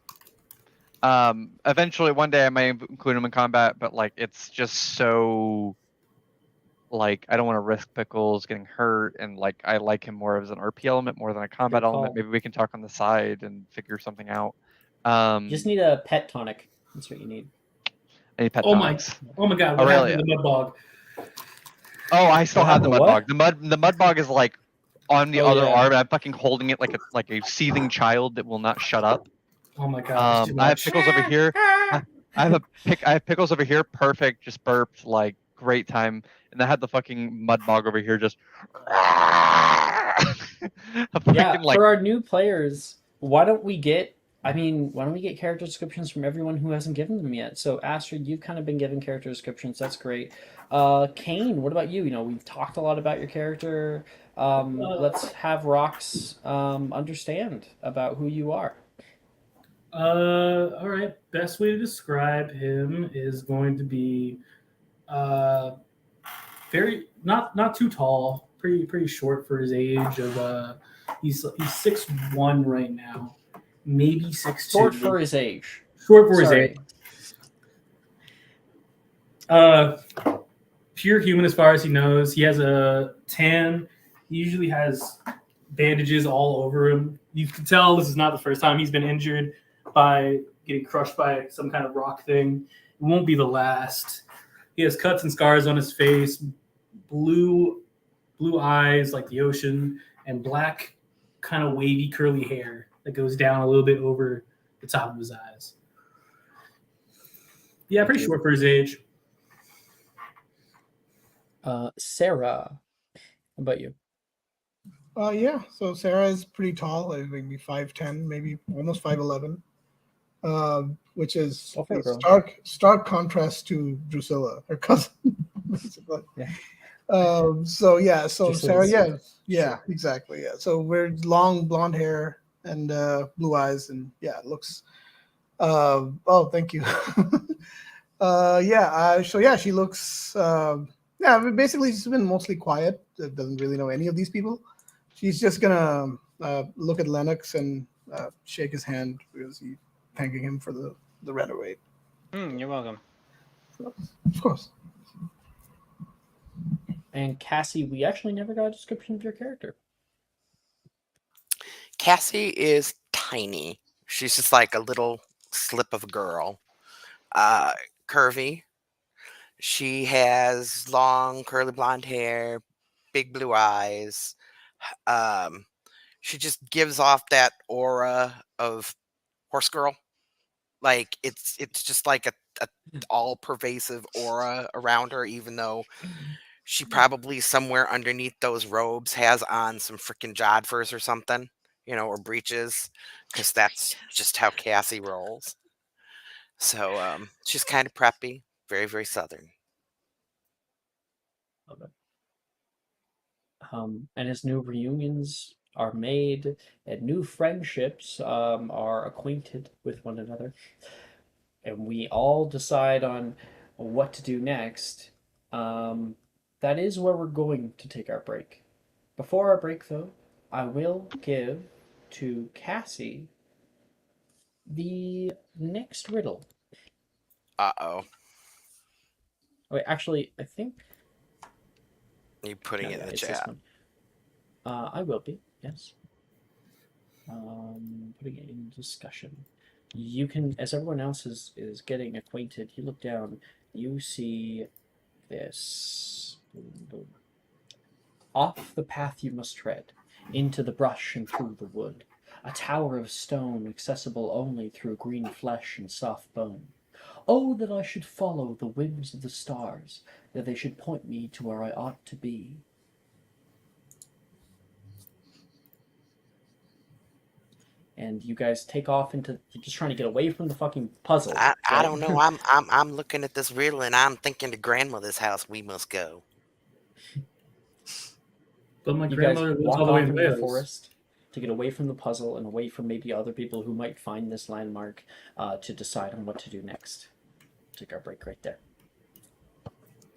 Eventually, one day I may include him in combat, but like it's just so. Like I don't want to risk Pickles getting hurt, and like I like him more as an RP element more than a combat element. Maybe we can talk on the side and figure something out. You just need a pet tonic. That's what you need. I need pet tonics. Oh my god! What Aurelia. happened to the mud bog? Oh, I still have the mud bog. The mud bog is like on the other arm, and I'm fucking holding it like a seething child that will not shut up. Oh my god! I have Pickles over here. I have Pickles over here. Perfect. Just burped. Like great time. And I had the fucking mud bog over here. Just for our new players, why don't we get character descriptions from everyone who hasn't given them yet? So Astrid, you've kind of been given character descriptions. That's great. Kane, what about you? We've talked a lot about your character. Let's have Rox understand about who you are. All right. Best way to describe him is going to be very not too tall, pretty short for his age. He's 6'1" right now, maybe 6'2". Short for his age. His age. Pure human as far as he knows. He has a tan. He usually has bandages all over him. You can tell this is not the first time he's been injured by getting crushed by some kind of rock thing. won't be the last. He has cuts and scars on his face, blue eyes like the ocean, and black kind of wavy curly hair that goes down a little bit over the top of his eyes. Yeah, pretty short for his age. Sarah, how about you? Yeah, so Sarah is pretty tall, like maybe 5'10", maybe almost 5'11", which is a stark contrast to Drusilla, her cousin. Basically. Yeah. So Sarah, Sure. exactly, yeah. So we're long blonde hair and blue eyes, and yeah, it looks. Oh, thank you. She looks. Basically, she's been mostly quiet. Doesn't really know any of these people. She's just gonna look at Lennox and shake his hand because he's thanking him for the renovate. You're welcome. Of course. And Cassie, we actually never got a description of your character. Cassie is tiny. She's just like a little slip of a girl. Curvy. She has long curly blonde hair, big blue eyes. She just gives off that aura of horse girl. Like it's just like a all pervasive aura around her, even though she probably somewhere underneath those robes has on some freaking jodhpurs or something, or breeches, because that's just how Cassie rolls. So she's kind of preppy, very, very southern. Love it. And as new reunions are made and new friendships are acquainted with one another, and we all decide on what to do next, that is where we're going to take our break. Before our break, though, I will give to Cassie the next riddle. Uh-oh. Wait, actually, I think... You're putting it in the it's chat. this one. I will be, yes. Putting it in discussion. You can, as everyone else is getting acquainted, you look down, you see this. Off the path you must tread, into the brush and through the wood, a tower of stone accessible only through green flesh and soft bone. Oh, that I should follow the whims of the stars, that they should point me to where I ought to be. And you guys take off into, you're just trying to get away from the fucking puzzle. I don't know. I'm looking at this riddle and I'm thinking to grandmother's house we must go. But my You guys grandmother lives walk all the way off in into the Wales. forest to get away from the puzzle and away from maybe other people who might find this landmark to decide on what to do next. Take our break right there.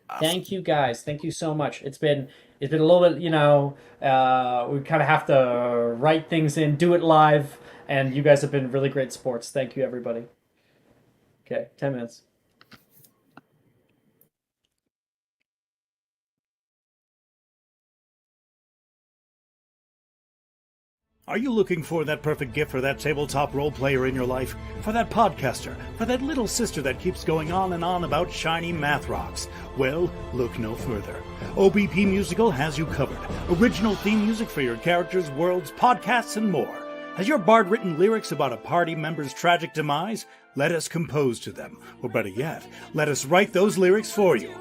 Awesome. Thank you guys. Thank you so much. It's been a little bit, we kind of have to write things in, do it live, and you guys have been really great sports. Thank you, everybody. Okay, 10 minutes. Are you looking for that perfect gift for that tabletop role player in your life? For that podcaster? For that little sister that keeps going on and on about shiny math rocks? Well, look no further. OBP Musical has you covered. Original theme music for your characters, worlds, podcasts, and more. Has your bard written lyrics about a party member's tragic demise? Let us compose to them. Or better yet, let us write those lyrics for you.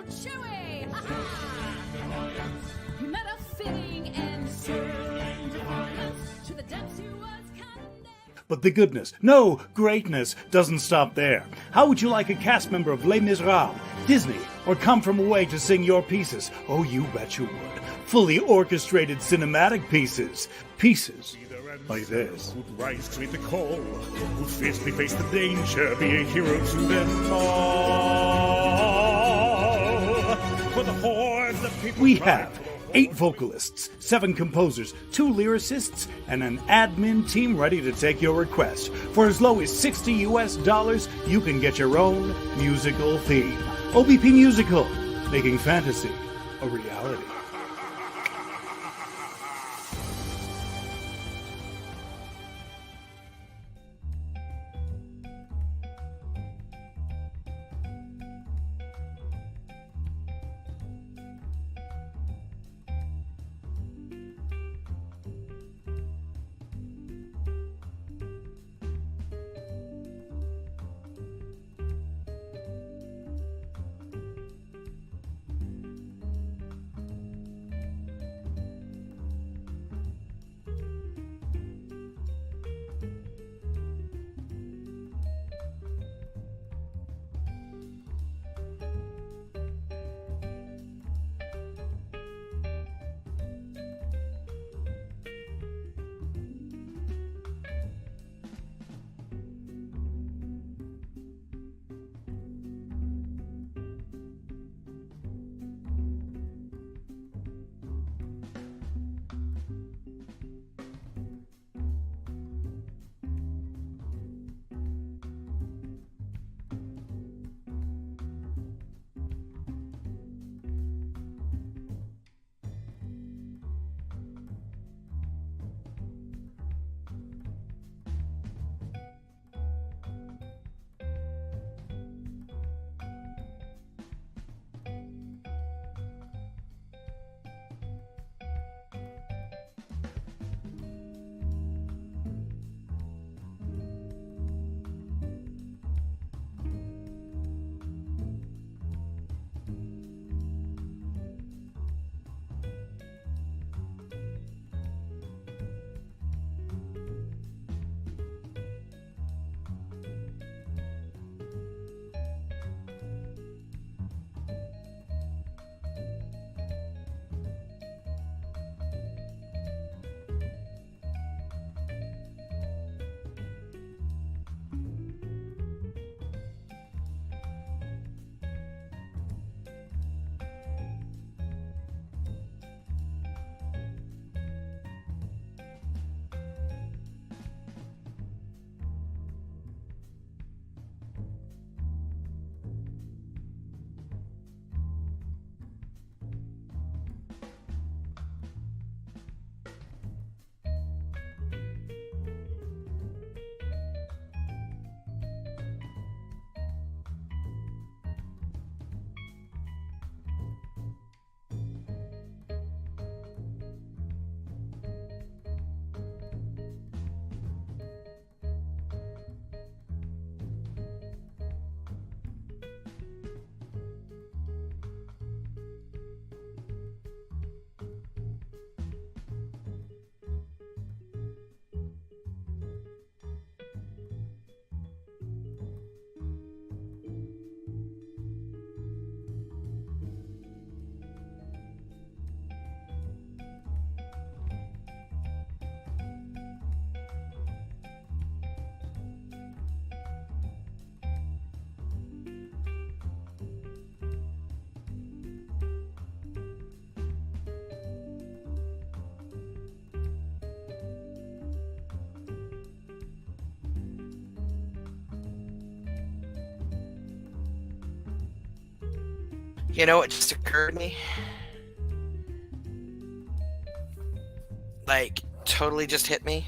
But the goodness, no, greatness, doesn't stop there. How would you like a cast member of Les Miserables, Disney, or Come From Away to sing your pieces? Oh, you bet you would. Fully orchestrated cinematic pieces. Pieces like this. Who'd rise to meet the call, who'd fiercely face the danger, be a hero to them all. For the hordes of people we have 8 vocalists, 7 composers, 2 lyricists, and an admin team ready to take your request. For as low as $60 you can get your own musical theme. OBP Musical, making fantasy a reality. You know what just occurred to me? Like, totally just hit me.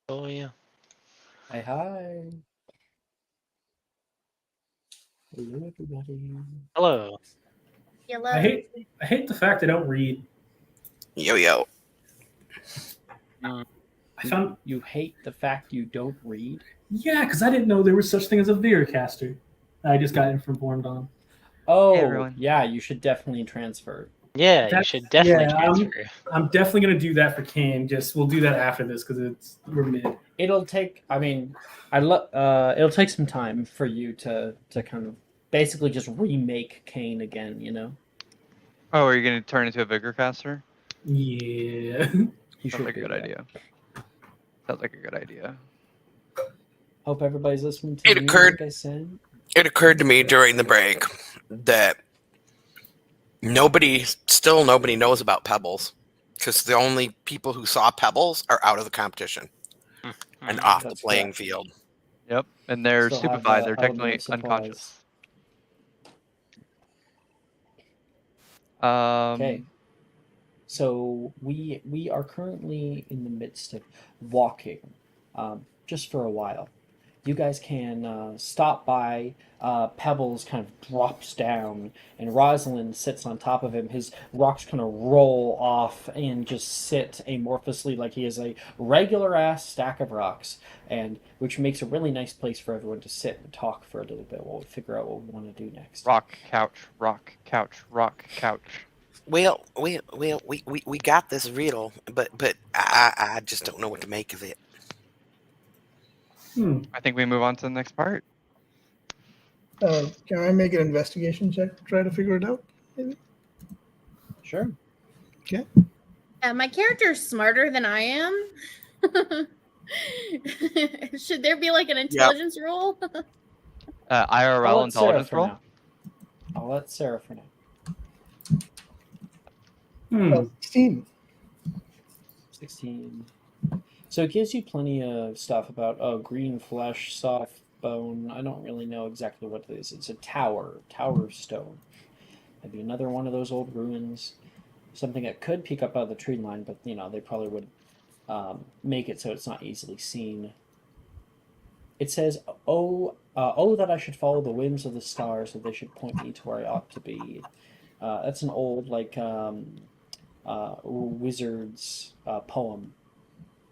Oh yeah. Hi, hi. Hello, everybody. Hello. Yellow. I hate the fact I don't read. Yo. I found You hate the fact you don't read? yeah, because I didn't know there was such thing as a Veercaster. I just got informed on. Oh, everyone. yeah, you should definitely transfer. Yeah, you That's- should definitely yeah, transfer. I'm definitely gonna do that for Kane. Just we'll do that after this because we're mid. It'll take. I mean, it'll take some time for you to kind of basically just remake Kane again. You know. Oh, are you going to turn into a vigor caster? Yeah. You Sounds should like a be, good yeah. idea. Sounds like a good idea. Hope everybody's listening to It me, occurred- like I said. It occurred to me during the break that nobody knows about Pebbles because the only people who saw Pebbles are out of the competition and off the That's playing correct. field. Yep, and they're Still have stupefied. the They're element technically of surprise. unconscious. Okay. So we are currently in the midst of walking, just for a while. You guys can stop by. Pebbles kind of drops down, and Rosalind sits on top of him. His rocks kind of roll off and just sit amorphously, like he is a regular ass stack of rocks, and which makes a really nice place for everyone to sit and talk for a little bit while we figure out what we want to do next. Rock, couch, rock, couch, rock, couch. Well, we got this riddle, but I just don't know what to make of it. I think we move on to the next part. Can I make an investigation check to try to figure it out? Maybe? Sure. Okay. My character's smarter than I am. Should there be like an intelligence rule? IRL intelligence roll. Now. I'll let Sarah for now. 16. 16. So it gives you plenty of stuff about green flesh, soft bone. I don't really know exactly what it is. It's a tower stone. Maybe another one of those old ruins. Something that could peek up out of the tree line, but they probably would make it so it's not easily seen. It says, "Oh, that I should follow the whims of the stars, that they should point me to where I ought to be." That's an old wizard's poem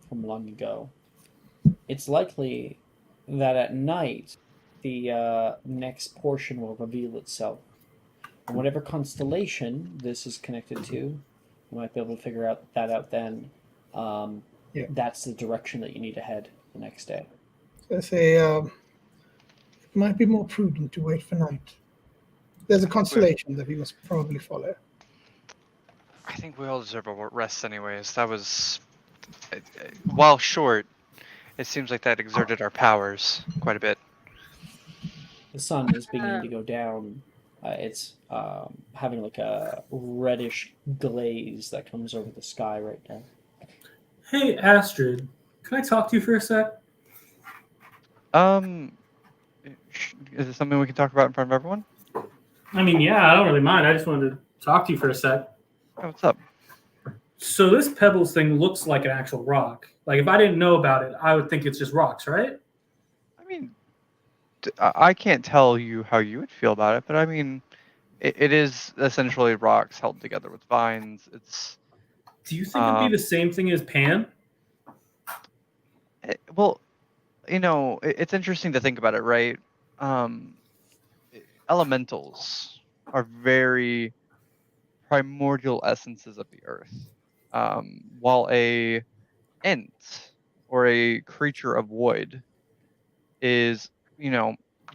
from long ago. It's likely that at night the next portion will reveal itself. And whatever constellation this is connected to, you might be able to figure that out then. That's the direction that you need to head the next day. So I say it might be more prudent to wait for night. There's a constellation that we must probably follow. I think we all deserve a rest anyways. That was, while short, it seems like that exerted our powers quite a bit. The sun is beginning to go down. It's having like a reddish glaze that comes over the sky right now. Hey, Astrid, can I talk to you for a sec? Is it something we can talk about in front of everyone? I mean, yeah, I don't really mind. I just wanted to talk to you for a sec. Oh, what's up? So this Pebbles thing looks like an actual rock. Like, if I didn't know about it, I would think it's just rocks, right? I mean, I can't tell you how you would feel about it, but I mean, it is essentially rocks held together with vines. It's. Do you think it'd be the same thing as Pan? Well, it's interesting to think about it, right? Elementals are very primordial essences of the earth, while a ent or a creature of wood is,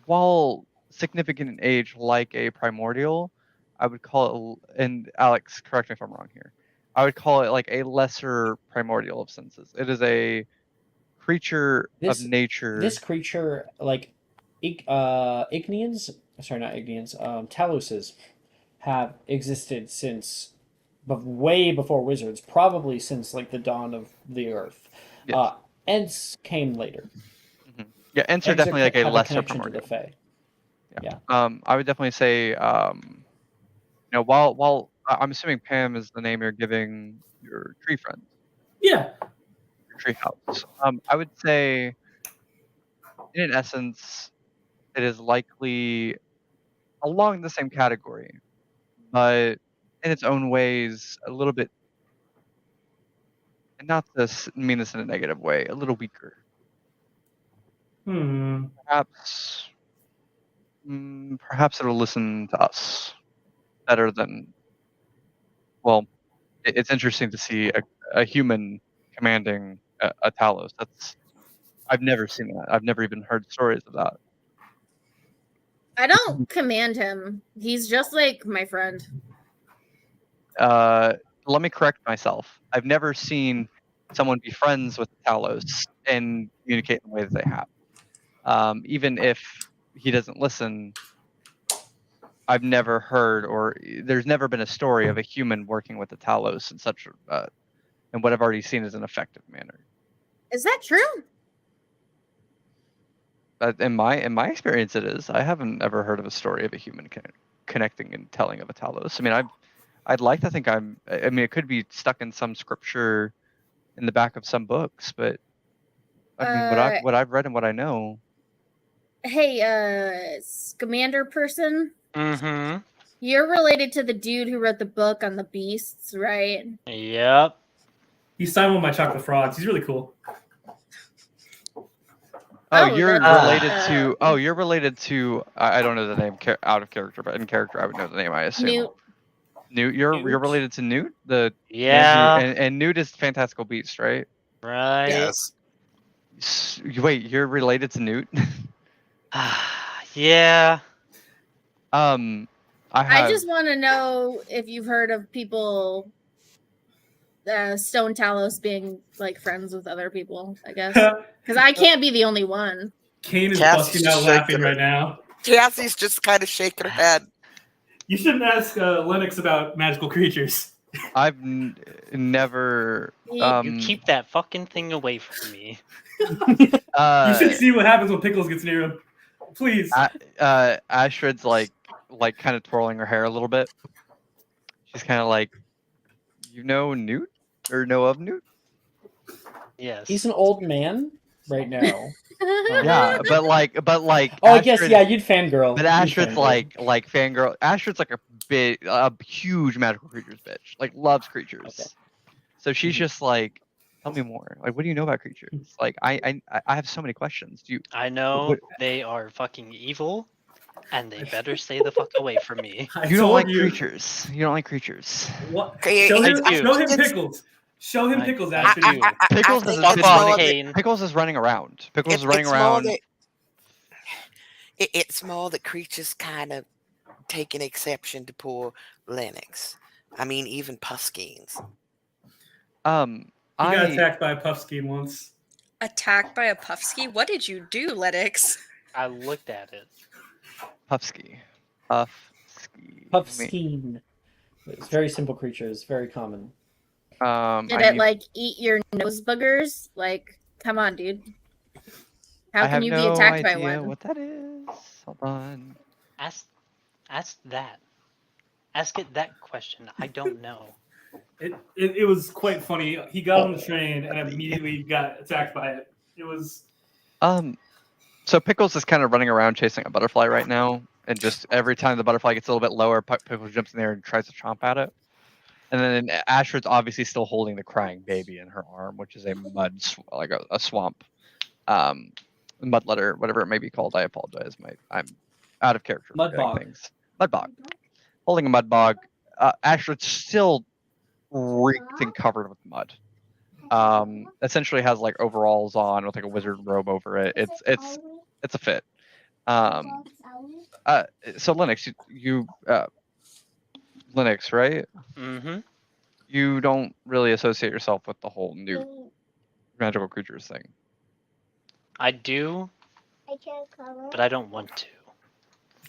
while significant in age like a primordial, I would call it, and Alex, correct me if I'm wrong here, I would call it like a lesser primordial of senses. It is a creature of nature. This creature, like Ignians, sorry, not Ignians, Taluses, have existed since way before wizards, probably since like the dawn of the earth. Yes. Ents came later. Mm-hmm. Yeah, Ents are definitely like a lesser primordial. To the Fae. Yeah. I would definitely say, while I'm assuming Pam is the name you're giving your tree friend. Yeah. treehouse. I would say, in essence, it is likely along the same category, but in its own ways, a little bit, and not to mean this in a negative way, a little weaker. Perhaps, perhaps it'll listen to us better than. Well, it's interesting to see a human commanding a Talos. I've never seen that. I've never even heard stories of that. I don't command him. He's just like my friend. Let me correct myself. I've never seen someone be friends with Talos and communicate in the way that they have. Even if he doesn't listen, I've never heard, or there's never been a story of a human working with the Talos in such and what I've already seen is an effective manner. Is that true? In my experience, it is. I haven't ever heard of a story of a human connecting and telling of a Talos. I mean, I'd like to think I mean, it could be stuck in some scripture in the back of some books, but I mean, what I've read and what I know. Hey, Scamander person. Mm-hmm. You're related to the dude who wrote the book on the beasts, right? Yep. He signed one of my chocolate frogs. He's really cool. You're related to. I don't know the name out of character, but in character, I would know the name. I assume. Newt. You're related to Newt. And Newt is Fantastical Beast, right? Right. Yes. Wait, you're related to Newt? Yeah. I just want to know if you've heard of people, Stone Talos being like friends with other people. I guess because I can't be the only one. Kane is busting out laughing right now. Cassie's just kind of shaking her head. You shouldn't ask Lennox about magical creatures. I've never. You keep that fucking thing away from me. You should see what happens when Pickles gets near him. Please. Astrid's like kind of twirling her hair a little bit. She's kind of like, you know Newt or know of Newt? Yes. He's an old man right now. Yeah, but like. Oh, Astrid, I guess you'd fangirl. But Astrid's like fangirl. Astrid's like a huge magical creatures bitch. Like loves creatures. Okay. So she's just like, tell me more. Like, what do you know about creatures? Like, I have so many questions. I know they are fucking evil, and they better stay the fuck away from me. You don't like creatures. You don't like creatures. What? Show him Pickles. Show him Pickles, Astrid. Pickles is running around. Pickles is running around. It's more that creatures kind of take an exception to poor Lennox. I mean, even Puffskeins. He got attacked by a Puffskein once. Attacked by a Puffskein? What did you do, Lennox? I looked at it. Puffskein. Puffskein. It's very simple creatures. Very common. Did it like eat your nose boogers? Like, come on, dude. How can you be attacked by one? I have no idea what that is. Hold on. Ask that. Ask it that question. I don't know. It was quite funny. He got on the train and immediately got attacked by it. It was. So Pickles is kind of running around chasing a butterfly right now, and just every time the butterfly gets a little bit lower, Pickles jumps in there and tries to chomp at it. And then Astrid's obviously still holding the crying baby in her arm, which is a like a swamp, mudletter, whatever it may be called. I apologize. I'm out of character. Mudbog. Mudbog. Holding a mudbog. Astrid's still reeked and covered with mud. Essentially has like overalls on with like a wizard robe over it. It's a fit. So Lennox, you Linux, right? Mm-hmm. You don't really associate yourself with the whole new magical creatures thing. I do, but I don't want to.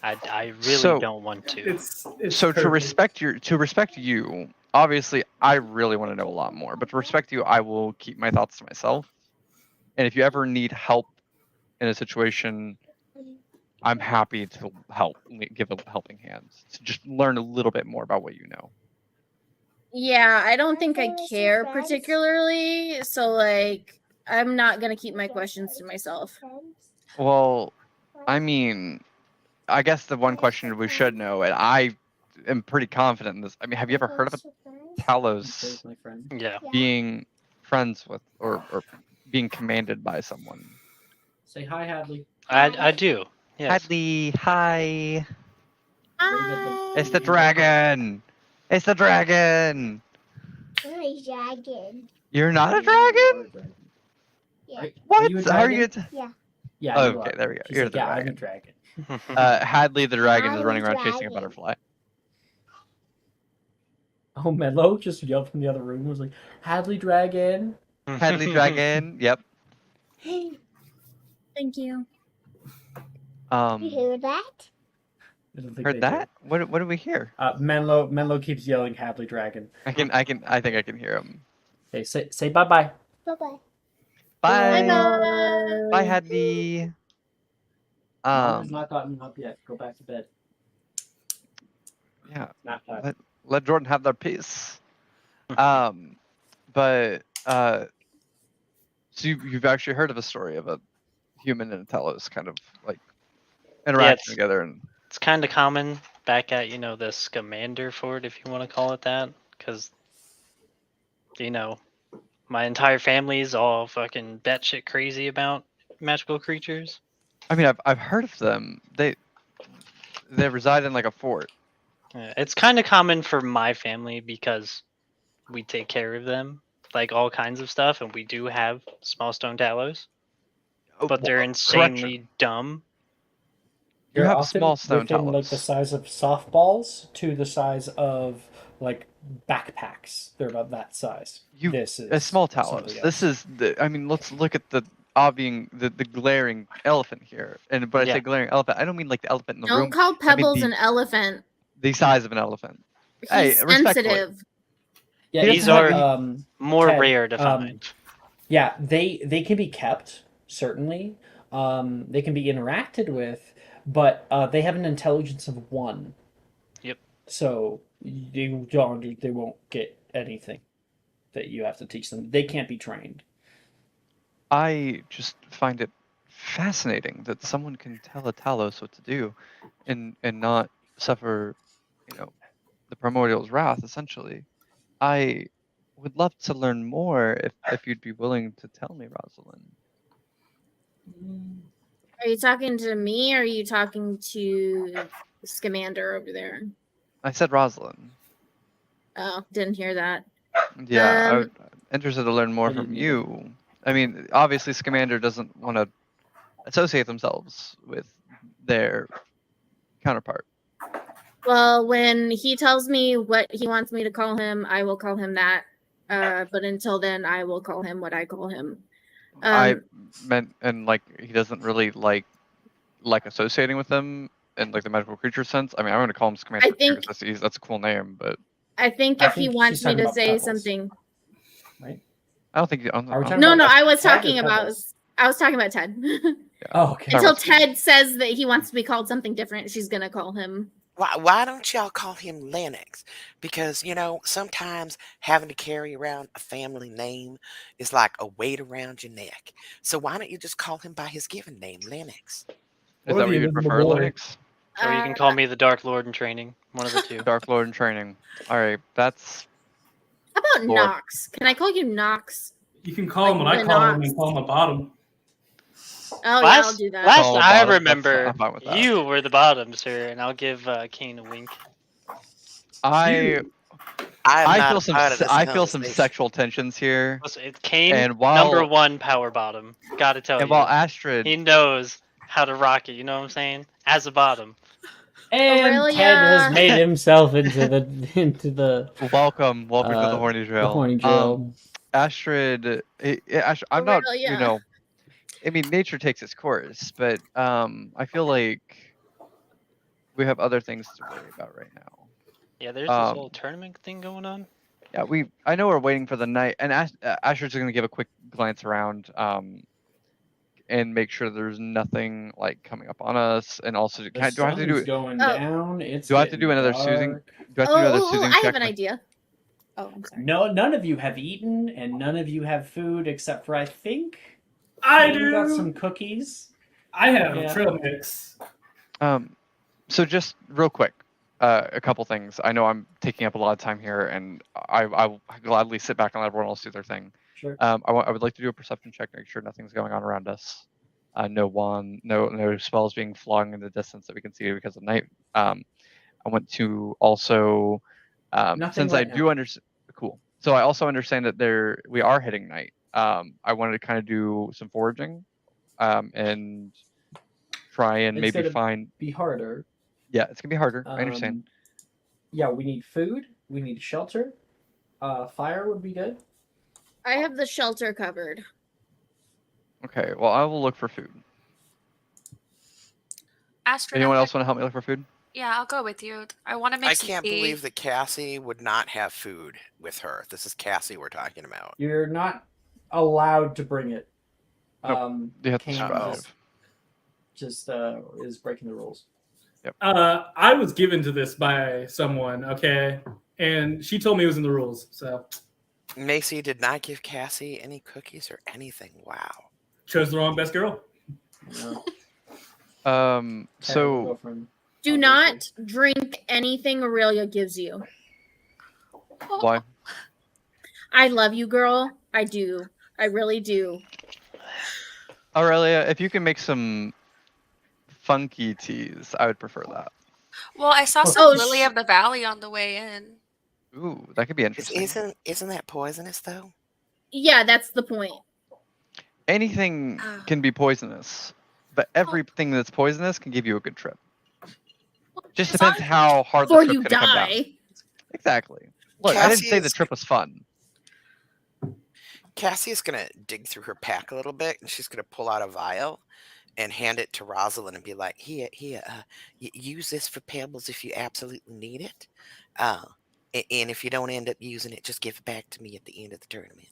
I really don't want to. It's so to respect you, obviously, I really want to know a lot more. But to respect you, I will keep my thoughts to myself. And if you ever need help in a situation, I'm happy to give a helping hand. To just learn a little bit more about what you know. Yeah, I don't think I care particularly. So, like, I'm not gonna keep my questions to myself. Well, I mean, I guess the one question we should know, and I am pretty confident in this. I mean, have you ever heard of a Talos my friend. Yeah. being friends with or being commanded by someone? Say hi, Hadley. I do. Yes. Hadley, hi. Hi. It's the dragon. It's the dragon. I'm a dragon. You're not a dragon? Yeah. Are What? you a How are you? dragon? Yeah. Yeah. Oh, you okay, are. there we go. She's You're like, the yeah, I'm a dragon. dragon. Hadley the dragon is I'm running a around chasing a dragon. butterfly. Oh, Menlo just yelled from the other room. Was like, Hadley dragon. Hadley dragon. Yep. Thank you. You hear that? I don't think Heard they that? What do we hear? do. Menlo keeps yelling Hadley dragon. I think I can hear him. Okay, say bye bye. Bye bye. Bye. Bye. Bye, Hadley. Mom has not gotten up yet. Go back to bed. Yeah. Not time. Let Jordan have their peace. But so you've actually heard of a story of a human and a Talos kind of like interacting together, and it's kind of common back at the Scamander Fort, if you want to call it that, because my entire family is all fucking batshit crazy about magical creatures. I mean, I've heard of them. They reside in like a fort. It's kind of common for my family because we take care of them, like all kinds of stuff, and we do have small stone Talos, but they're insanely dumb. You They're have often small stone within like Talos. the size of softballs to the size of like backpacks. They're about that size. This is a small something Talos. else. This is the. I mean, let's look at the the glaring elephant here. And but I say glaring elephant, I don't mean like the elephant in the room. Don't call I mean Pebbles an elephant. the size of an elephant. He's Hey, respectfully. sensitive. Yeah, These are more rare to find. Yeah, they can be kept, certainly. They can be interacted with, but they have an intelligence of 1. Yep. So they won't get anything that you have to teach them. They can't be trained. I just find it fascinating that someone can tell a Talos what to do and not suffer, the primordial's wrath, essentially. I would love to learn more if you'd be willing to tell me, Rosalind. Are you talking to me or are you talking to Scamander over there? I said Rosalind. Oh, didn't hear that. Yeah, I'm interested to learn more from you. I mean, obviously Scamander doesn't want to associate themselves with their counterpart. Well, when he tells me what he wants me to call him, I will call him that. But until then, I will call him what I call him. I meant, and like he doesn't really like associating with them in like the magical creature sense. I mean, I'm going to call him Scamander I think- because that's a cool name, but I think if he wants me to say something. Right? I don't think. No, I was talking about. I was talking about Ted. Oh, okay. Until Ted says that he wants to be called something different, she's gonna call him. Why don't y'all call him Lennox? Because, sometimes having to carry around a family name is like a weight around your neck. So why don't you just call him by his given name, Lennox? Is that what you prefer, Lennox? Or you can call me the Dark Lord in training. One of the two. Dark Lord in training. All right, that's. How about Lord. Nox? Can I call you Nox? You can call him what I call him and call him a bottom. Oh, yeah, I'll do that. Last Call a I bottom, remember, I'm fine with that. you were the bottom, sir, and I'll give Kane a wink. I feel some sexual tensions here. Listen, it's Kane, And while- number 1 power bottom. Gotta tell And you. while Astrid, He knows how to rock it, you know what I'm saying? As a bottom. And Aurelia. Ted has made himself into the welcome to the horny drill. The horny drill. Astrid, I'm not, Aurelia. I mean, nature takes its course, but I feel like we have other things to worry about right now. Yeah, there's this whole tournament thing going on. Yeah, I know we're waiting for the night, and Astrid's going to give a quick glance around, and make sure there's nothing like coming up on us, and also do I have to do going down. It's do I have to do getting another dark. soothing? Do I have to do another soothing I check? have an idea. Oh, I'm sorry. No, none of you have eaten, and none of you have food except for I think I you do. got some cookies. I have Yeah. trail mix. So just real quick, a couple things. I know I'm taking up a lot of time here, and I will gladly sit back and let everyone else do their thing. Sure. I would like to do a perception check, make sure nothing's going on around us. No spells being flung in the distance that we can see because of night. I want to also, Nothing since right I do understand, cool. So I also understand that we are hitting night. I wanted to kind of do some foraging, and try and It's maybe gonna find. be harder. Yeah, it's gonna be harder. I understand. Yeah, we need food. We need shelter. Fire would be good. I have the shelter covered. Okay, well, I will look for food. Astrid, Anyone else want to help me look for food? Yeah, I'll go with you. I want to make I some can't tea. believe that Cassie would not have food with her. This is Cassie we're talking about. You're not allowed to bring it. Nope. You have to Kane survive. just is breaking the rules. Yep. I was given to this by someone, okay? And she told me it was in the rules, so. Macy did not give Cassie any cookies or anything. Wow. Chose the wrong best girl. So Do not drink anything Aurelia gives you. why? I love you, girl. I do. I really do. Aurelia, if you can make some funky teas, I would prefer that. Well, I saw some Lily of the Valley on the way in. Ooh, that could be interesting. Isn't that poisonous though? Yeah, that's the point. Anything can be poisonous, but everything that's poisonous can give you a good trip. Just depends how hard the Before trip's you gonna come down. die. Exactly. Look, I didn't say the trip was fun. Cassie is gonna dig through her pack a little bit, and she's gonna pull out a vial and hand it to Rosalind and be like, "Here, use this for pebbles if you absolutely need it. And if you don't end up using it, just give it back to me at the end of the tournament."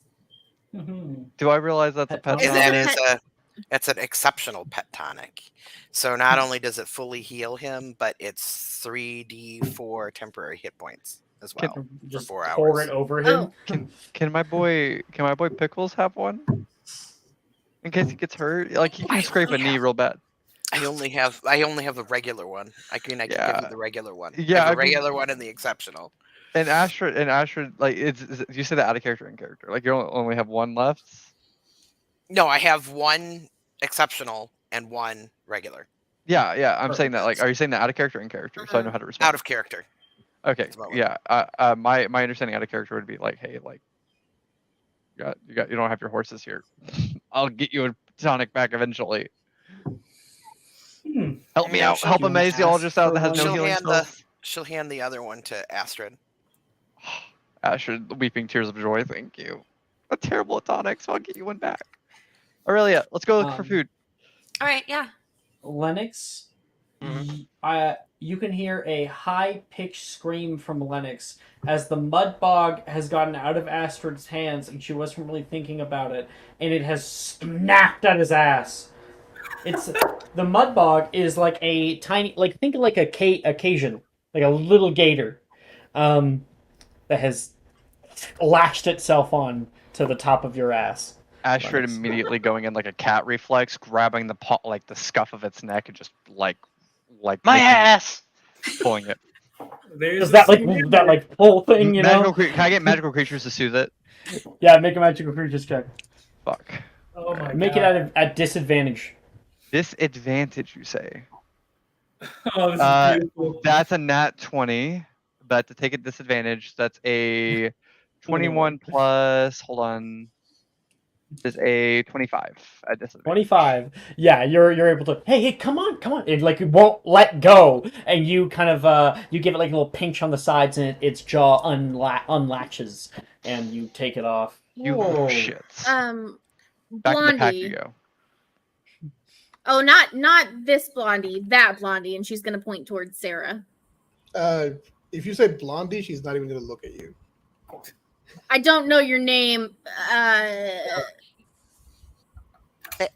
Do I realize that's a pet And tonic? it's an exceptional pet tonic. So not only does it fully heal him, but it's 3d4 temporary hit points as well for Just 4 hours. pour it over him. Can my boy Pickles have one? In case he gets hurt, like he can scrape a knee real bad. I only have the regular one. I can give you the regular one. Yeah, I have I the mean- regular one and the exceptional. And Astrid, like you say that out of character in character. Like you only have one left. No, I have one exceptional and one regular. Yeah. I'm saying that. Like, are you saying that out of character or in character? So I know how to respond. Out of character. Okay. Yeah. My understanding out of character would be like, hey, like, you don't have your horses here. I'll get you a tonic back eventually. Help me out. Help a Maziologist out that has no healing spells. She'll hand the other one to Astrid. Astrid, weeping tears of joy. Thank you. A terrible tonic, so I'll get you one back. Aurelia, let's go look for food. All right, yeah. Lennox, you can hear a high-pitched scream from Lennox as the mud bog has gotten out of Astrid's hands and she wasn't really thinking about it, and it has snapped at his ass. It's the mud bog is like a tiny, like think of like a Cajun, like a little gator, that has lashed itself on to the top of your ass. Astrid immediately going in like a cat reflex, grabbing the like the scuff of its neck and just like my ass, pulling it. Is that like pull thing? You know? Can I get magical creatures to soothe it? Yeah, make a magical creatures check. Fuck. Oh my Make god. it at disadvantage. Disadvantage, you say? Oh, this is beautiful. That's a nat 20, but to take a disadvantage, that's a 21 plus. Hold on. Is a 25 at disadvantage. 25. Yeah, you're able to. Hey, come on! It like it won't let go, and you kind of you give it like a little pinch on the sides, and its jaw unlatches, and you take it off. You little shits. Back in the pack you Blondie. go. Oh, not this Blondie, that Blondie, and she's gonna point towards Sarah. If you say Blondie, she's not even gonna look at you. I don't know your name.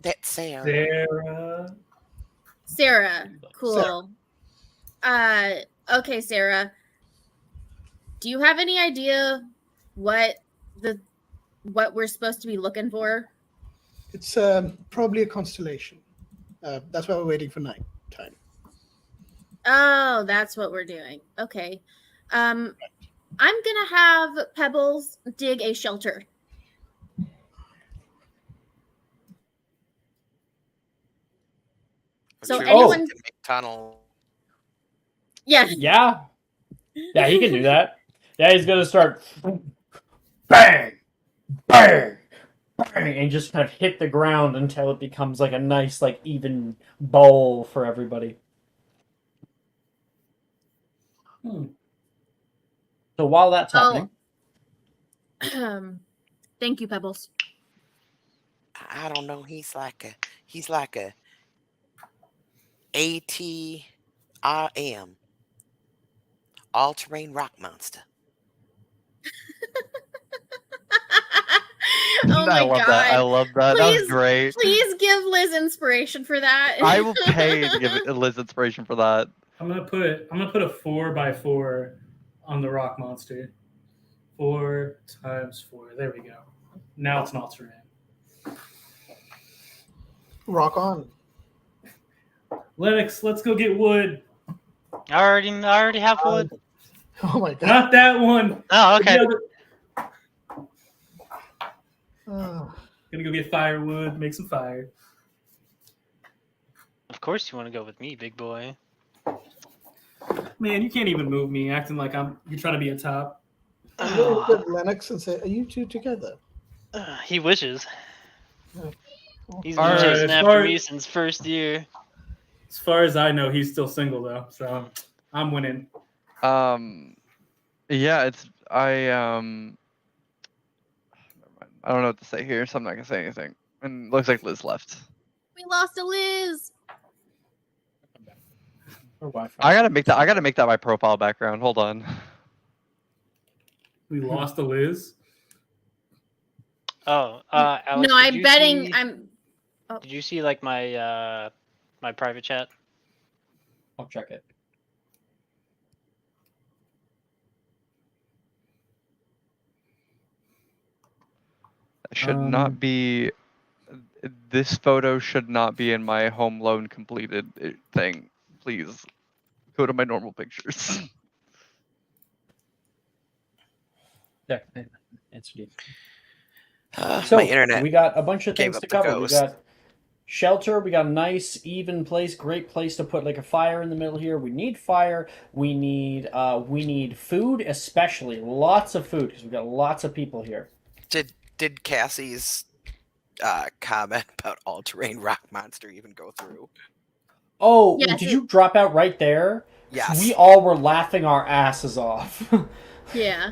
That's Sarah. Sarah. Cool. Okay, Sarah. Do you have any idea what we're supposed to be looking for? It's probably a constellation. That's why we're waiting for night time. Oh, that's what we're doing. Okay. I'm gonna have Pebbles dig a shelter. So anyone can make tunnel. Yeah. Yeah. Yeah, he can do that. Yeah, he's gonna start bang, bang, bang, and just kind of hit the ground until it becomes like a nice, like even bowl for everybody. So while that's happening, thank you, Pebbles. I don't know. He's like a ATRM, all-terrain rock monster. Oh my god! I love that. That was great. Please give Liz inspiration for that. I will pay to give Liz inspiration for that. I'm gonna put a 4x4 on the rock monster. 4 times 4. There we go. Now it's an all-terrain. Rock on. Lennox, let's go get wood. I already have wood. Oh my god. Not that one. Oh, okay. Gonna go get firewood, make some fire. Of course you want to go with me, big boy. Man, you can't even move me, acting like you're trying to be a top. I'm going to look at Lennox and say, "Are you two together?" He wishes. He's been All right, chasing after me since first year. As far as I know, he's still single though, so I'm winning. Yeah, it's I don't know what to say here, so I'm not gonna say anything. And it looks like Liz left. We lost a Liz. I gotta make that my profile background. Hold on. We lost a Liz. Oh, Alex, no, I'm betting. Did you see like my my private chat? I'll check it. Should not be. This photo should not be in my home loan completed thing. Please go to my normal pictures. There, answered you. So my internet we got a bunch of things gave to up the cover. We ghost. got shelter. We got a nice, even place. Great place to put like a fire in the middle here. We need fire. We need food, especially lots of food because we got lots of people here. Did Cassie's comment about all-terrain rock monster even go through? Oh, Yes, did you drop out right there? Yes. We all were laughing our asses off. Yeah.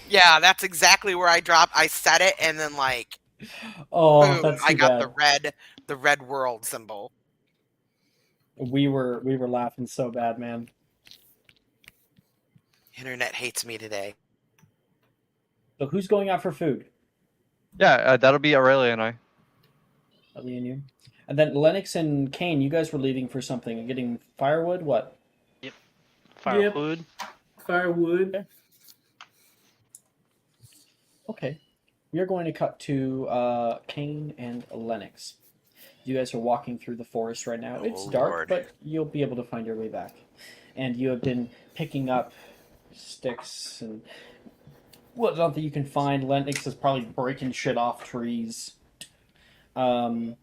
Yeah, that's exactly where I dropped. I said it, and then like, oh, boom, that's I too got bad. the red world symbol. We were laughing so bad, man. Internet hates me today. So who's going out for food? Yeah, that'll be Aurelia and I. Ellie and you. And then Lennox and Kane, you guys were leaving for something. Getting firewood? What? Yep. Firewood. Firewood. Okay. We are going to cut to Kane and Lennox. You guys are walking through the forest right now. It's dark, Lord. but you'll be able to find your way back. And you have been picking up sticks and whatnot that you can find. Lennox is probably breaking shit off trees. And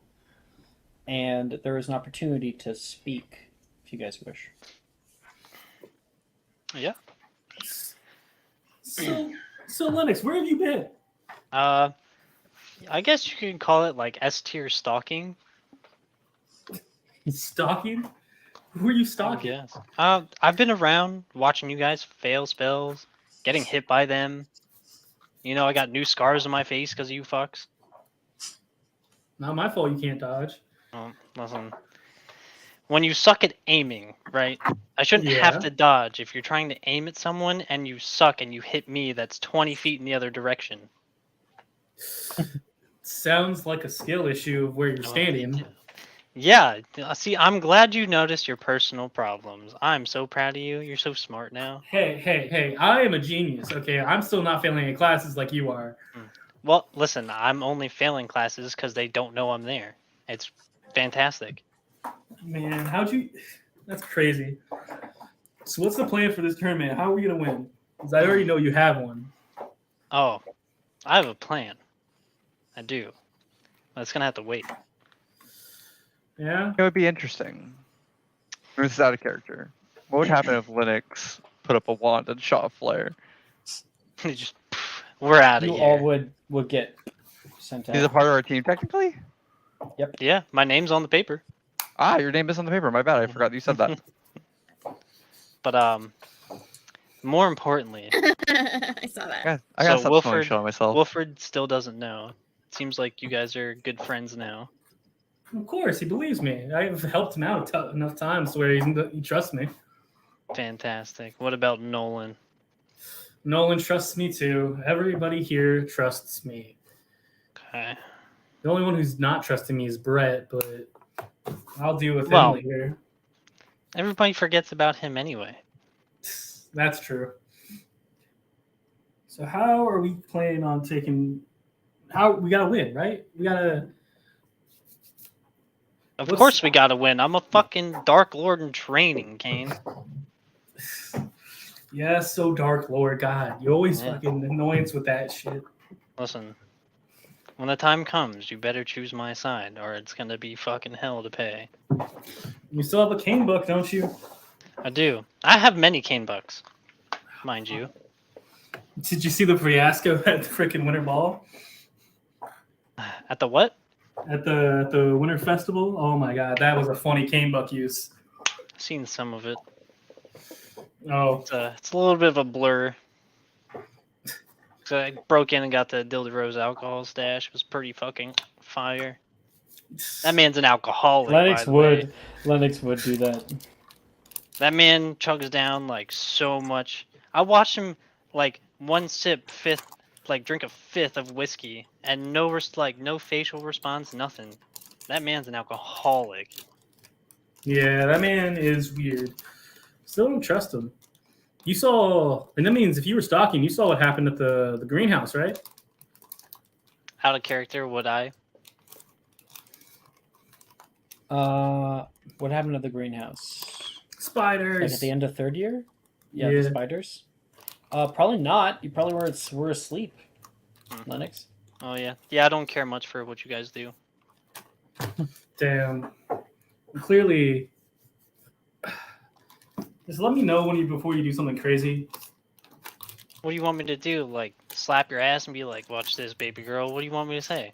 there is an opportunity to speak if you guys wish. Yeah. So Lennox, where have you been? I guess you can call it like S tier stalking. Stalking? Who are you stalking? Yes. I've been around watching you guys fail spells, getting hit by them. You know, I got new scars on my face because of you fucks. Not my fault you can't dodge. Listen. When you suck at aiming, right? I shouldn't have to dodge if you're trying to aim at someone and you suck and you hit me that's 20 feet in the other direction. Sounds like a skill issue of where you're standing. Yeah, see, I'm glad you noticed your personal problems. I'm so proud of you. You're so smart now. Hey, I am a genius, okay? I'm still not failing in classes like you are. Well, listen, I'm only failing classes because they don't know I'm there. It's fantastic. Man, how'd you... That's crazy. So what's the plan for this tournament? How are we going to win? Because I already know you have one. Oh, I have a plan. I do. But it's going to have to wait. Yeah? It would be interesting. This is out of character. What would happen if Linux put up a wand and shot a flare? Just, we're out of You here. all would get sent out. He's a part of our team, technically? Yep. Yeah, my name's on the paper. Ah, your name is on the paper. My bad. I forgot you said that. But, more importantly... I saw that. I gotta stop smelling shit on myself. Wilfred still doesn't know. It seems like you guys are good friends now. Of course, he believes me. I've helped him out enough times where he trusts me. Fantastic. What about Nolan? Nolan trusts me too. Everybody here trusts me. Okay. The only one who's not trusting me is Brett, but I'll deal with him Well, later. Everybody forgets about him anyway. That's true. So how are we planning on taking... How we gotta win, right? We gotta... Of course we gotta win. I'm a fucking Dark Lord in training, Kane. Yeah, so Dark Lord. God, you always fucking annoyance with that shit. Listen, when the time comes, you better choose my side, or it's gonna be fucking hell to pay. You still have a Kane book, don't you? I do. I have many Kane bucks, mind you. Did you see the fiasco at the freaking Winter Ball? At the what? At the Winter Festival? Oh my god, that was a funny Kane buck use. I've seen some of it. Oh. It's a little bit of a blur. So I broke in and got the Dildy Rose alcohol stash. It was pretty fucking fire. That man's an alcoholic. Lennox would do that. That man chugs down like so much. I watched him like drink a fifth of whiskey and no facial response, nothing. That man's an alcoholic. Yeah, that man is weird. Still don't trust him. You saw, and that means if you were stalking, you saw what happened at the greenhouse, right? Out of character, would I? What happened at the greenhouse? Spiders. Like at the end of third year? Yeah, Yeah. the spiders. Probably not. You probably were asleep, Lennox. Oh yeah, yeah. I don't care much for what you guys do. Damn. Clearly, just let me know before you do something crazy. What do you want me to do? Like slap your ass and be like, "Watch this, baby girl." What do you want me to say?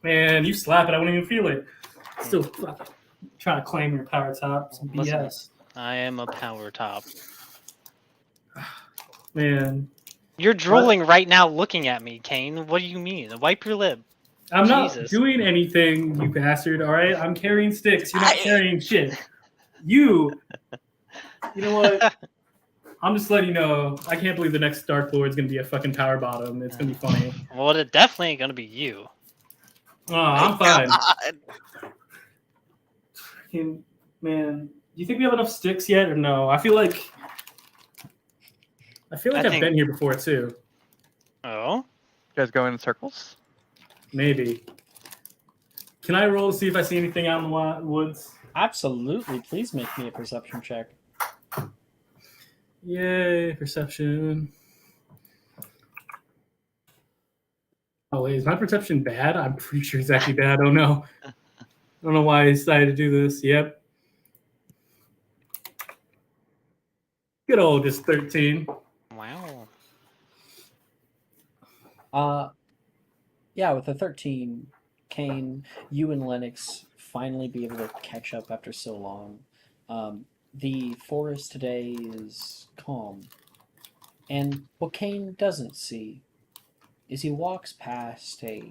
Man, you slap it, I wouldn't even feel it. Still fucking trying to claim your power top. Some BS. Listen, I am a power top. Man. You're drooling right now looking at me, Kane. What do you mean? Wipe your lip. I'm Jesus. not doing anything, you bastard, alright? I'm carrying sticks. You're not carrying shit. You know what? I'm just letting you know, I can't believe the next Dark Lord is going to be a fucking power bottom. It's going to be funny. Well, it definitely ain't going to be you. Oh, I'm fine. Fucking, man, do you think we have enough sticks yet or no? I feel like I've been here before too. Oh? You guys going in circles? Maybe. Can I roll to see if I see anything out in the woods? Absolutely. Please make me a perception check. Yay, perception. Oh wait, is my perception bad? I'm pretty sure it's actually bad. I don't know. I don't know why I decided to do this. Yep. Good old just 13. Wow. Yeah, with a 13, Kane, you and Lennox finally be able to catch up after so long. The forest today is calm. And what Kane doesn't see is he walks past a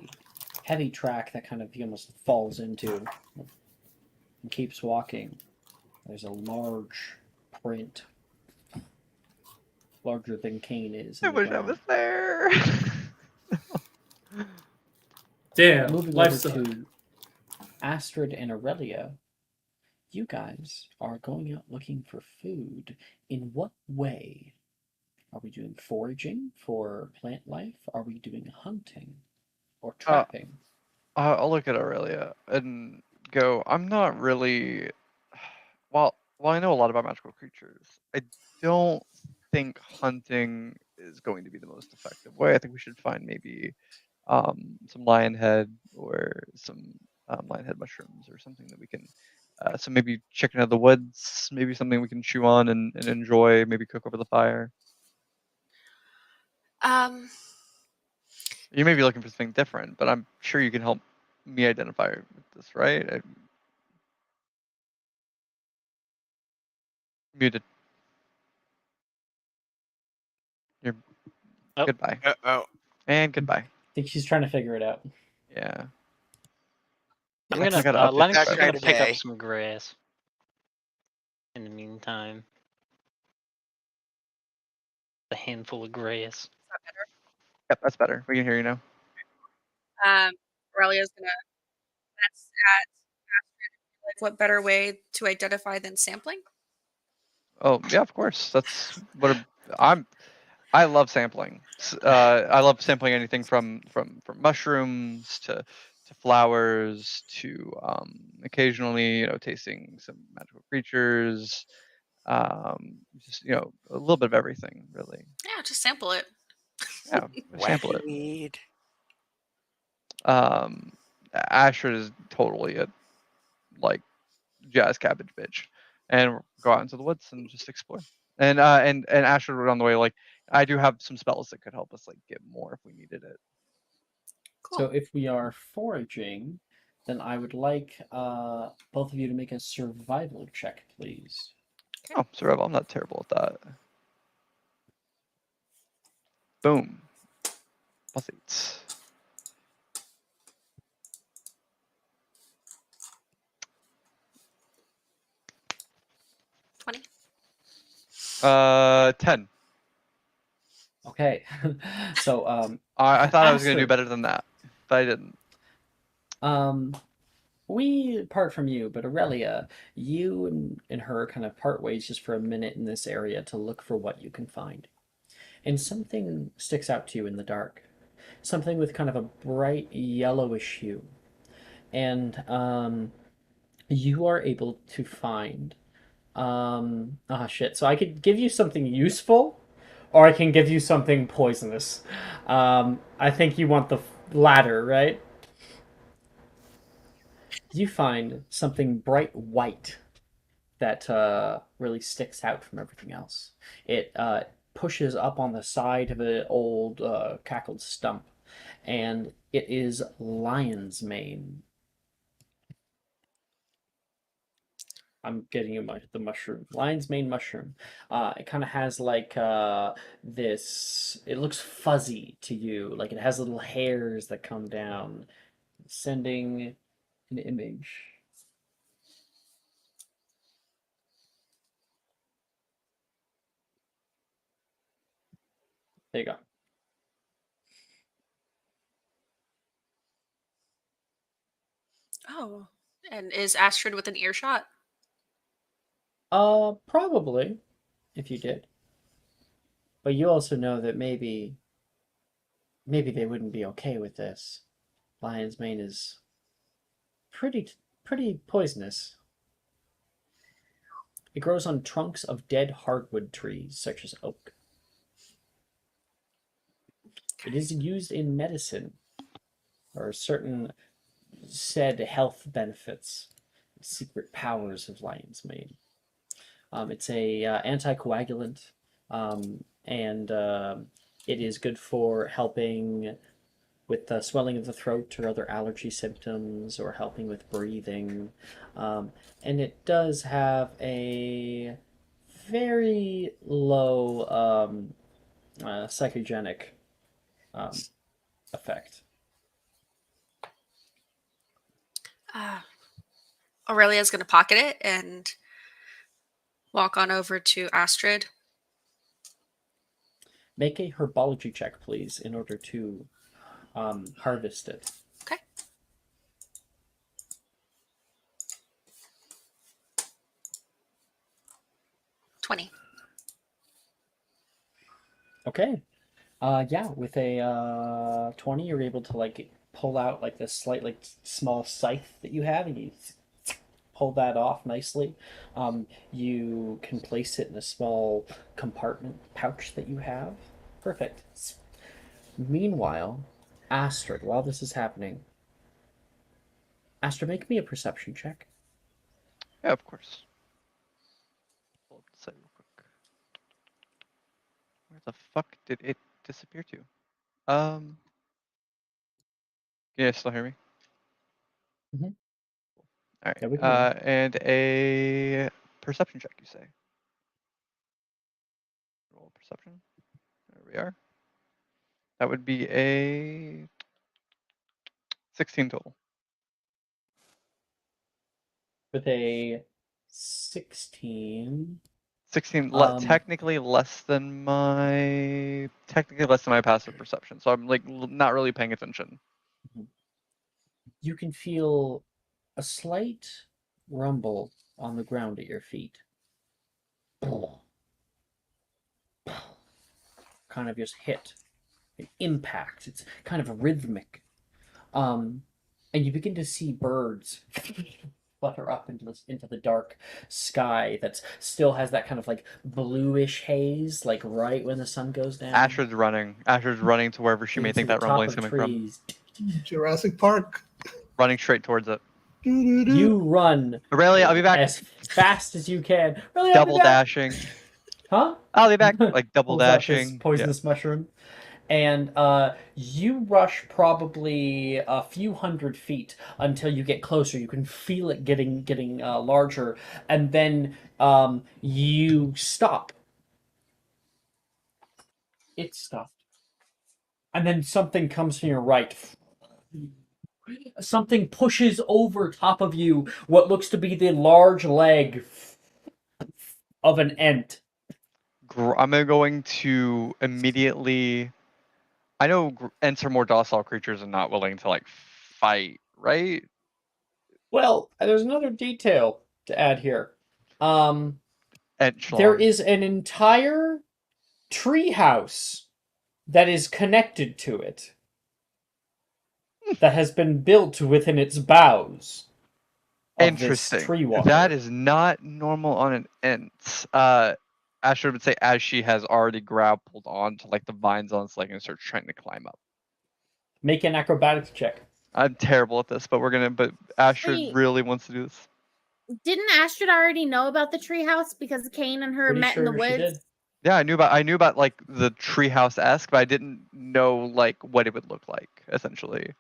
heavy track that kind of he almost falls into and keeps walking. There's a large print, larger than Kane is. I wish I was there. Damn, Moving life over sucks. to Astrid and Aurelia, you guys are going out looking for food. In what way? Are we doing foraging for plant life? Are we doing hunting or trapping? I'll look at Aurelia and go, I'm not really. Well, I know a lot about magical creatures. I don't think hunting is going to be the most effective way. I think we should find maybe some lion head or some lion head mushrooms or something that we can. So maybe chicken of the woods, maybe something we can chew on and enjoy, maybe cook over the fire. You may be looking for something different, but I'm sure you can help me identify with this, right? Muted. You're goodbye. Uh-oh. And goodbye. I think she's trying to figure it out. Yeah. I'm I gonna gotta update Lennox the is gonna credits. pick up some grass. In the meantime, a handful of grass. Is that better? Yep, that's better. We can hear you now. Aurelia's gonna glance at Astrid. Like, what better way to identify than sampling? Oh yeah, of course. That's what I love sampling. I love sampling anything from mushrooms to flowers to occasionally tasting some magical creatures. Just a little bit of everything really. Yeah, just sample it. Yeah, sample it. Weed. Asher is totally a jazz cabbage bitch, and go out into the woods and just explore. And Asher wrote on the way I do have some spells that could help us get more if we needed it. Cool. So if we are foraging, then I would like both of you to make a survival check, please. Okay. Oh, survival! I'm not terrible at that. Boom. +8. $20. 10. Okay. So I thought I was gonna do better than that, but I didn't. We part from you, but Aurelia, you and her kind of part ways just for a minute in this area to look for what you can find. And something sticks out to you in the dark. Something with kind of a bright yellowish hue. And you are able to find shit. So I could give you something useful, or I can give you something poisonous. I think you want the latter, right? You find something bright white that really sticks out from everything else. It pushes up on the side of an old cackled stump, and it is lion's mane. I'm getting you the mushroom. Lion's mane mushroom. It kind of has this. It looks fuzzy to you, like it has little hairs that come down, sending an image. There you go. Oh, and is Astrid within earshot? Probably, if you did. But you also know that maybe they wouldn't be okay with this. Lion's mane is pretty poisonous. It grows on trunks of dead hardwood trees, such as oak. It is used in medicine, or certain said health benefits, secret powers of lion's mane. It's a anticoagulant, and it is good for helping with swelling of the throat or other allergy symptoms, or helping with breathing. And it does have a very low psychogenic effect. Aurelia's going to pocket it and walk on over to Astrid. Make a herbology check, please, in order to harvest it. Okay. 20. Okay. Yeah, with a 20, you're able to like pull out like this slight like small scythe that you have, and you pull that off nicely. You can place it in a small compartment pouch that you have. Perfect. Meanwhile, Astrid, while this is happening, Astrid, make me a perception check. Yeah, of course. Pull up the site real quick. Where the fuck did it disappear to? Can you guys still hear me? Mhm. All Yeah, we right. can hear you. And a perception check, you say? Roll perception. There we are. That would be a 16 total. With a 16. 16, Um, technically less than my passive perception. So I'm like not really paying attention. You can feel a slight rumble on the ground at your feet. Kind of just hit, an impact. It's kind of rhythmic. And you begin to see birds flutter up into the dark sky that still has that kind of like bluish haze, like right when the sun goes down. Astrid's running. Astrid's running to wherever she may think that rumbling's coming from. Jurassic Park. Running straight towards it. You run. Really, I'll be back. As fast as you can. Really, double dashing. Huh? I'll be back. Like double Pulls out this dashing. poisonous mushroom. And you rush probably a few hundred feet until you get closer. You can feel it getting larger, and then you stop. It stopped, and then something comes from your right. Something pushes over top of you what looks to be the large leg of an ant. I'm going to immediately. I know ents are more docile creatures and not willing to like fight, right? Well, there's another detail to add here. Ent There schlong. is an entire treehouse that is connected to it, that has been built within its boughs of this Interesting. tree walker. That is not normal on an ent. Astrid would say as she has already grappled onto like the vines on its leg and starts trying to climb up. Make an acrobatics check. I'm terrible at this, but but Astrid Wait. really wants to do this. Didn't Astrid already know about the treehouse because Kane and her Pretty met in the sure she woods? did. Yeah, I knew about like the treehouse-esque, but I didn't know like what it would look like, essentially.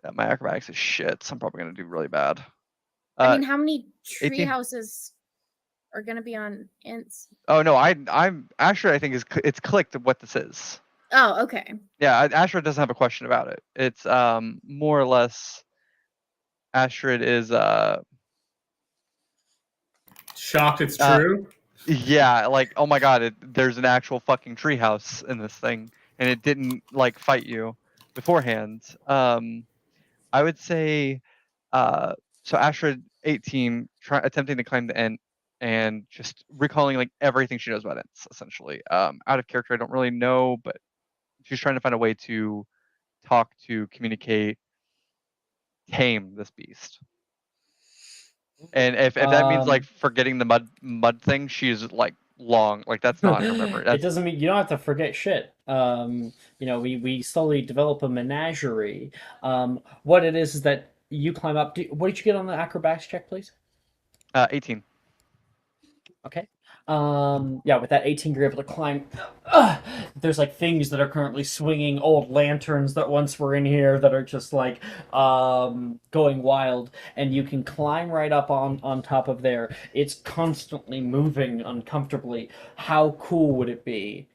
Yeah, my acrobatics is shit, so I'm probably gonna do really bad. I mean, how many 18. tree houses are gonna be on Ints? Oh no, I'm Astrid. I think it's clicked what this is. Oh, okay. Yeah, Astrid doesn't have a question about it. It's more or less. Astrid is shocked it's true. Yeah, like oh my god, there's an actual fucking treehouse in this thing, and it didn't like fight you beforehand. I would say, so Astrid 18 attempting to climb the ent and just recalling like everything she knows about ents essentially. Out of character, I don't really know, but she's trying to find a way to talk to communicate, tame this beast. And if that means like forgetting the mud thing, she's like long, like that's not her memory. It doesn't mean you don't have to forget shit. We slowly develop a menagerie. What it is that you climb up. What did you get on the acrobatics check, please? 18. Okay. Yeah, with that 18, you're able to climb. There's like things that are currently swinging, old lanterns that once were in here that are just like going wild, and you can climb right up on top of there. It's constantly moving uncomfortably. How cool would it be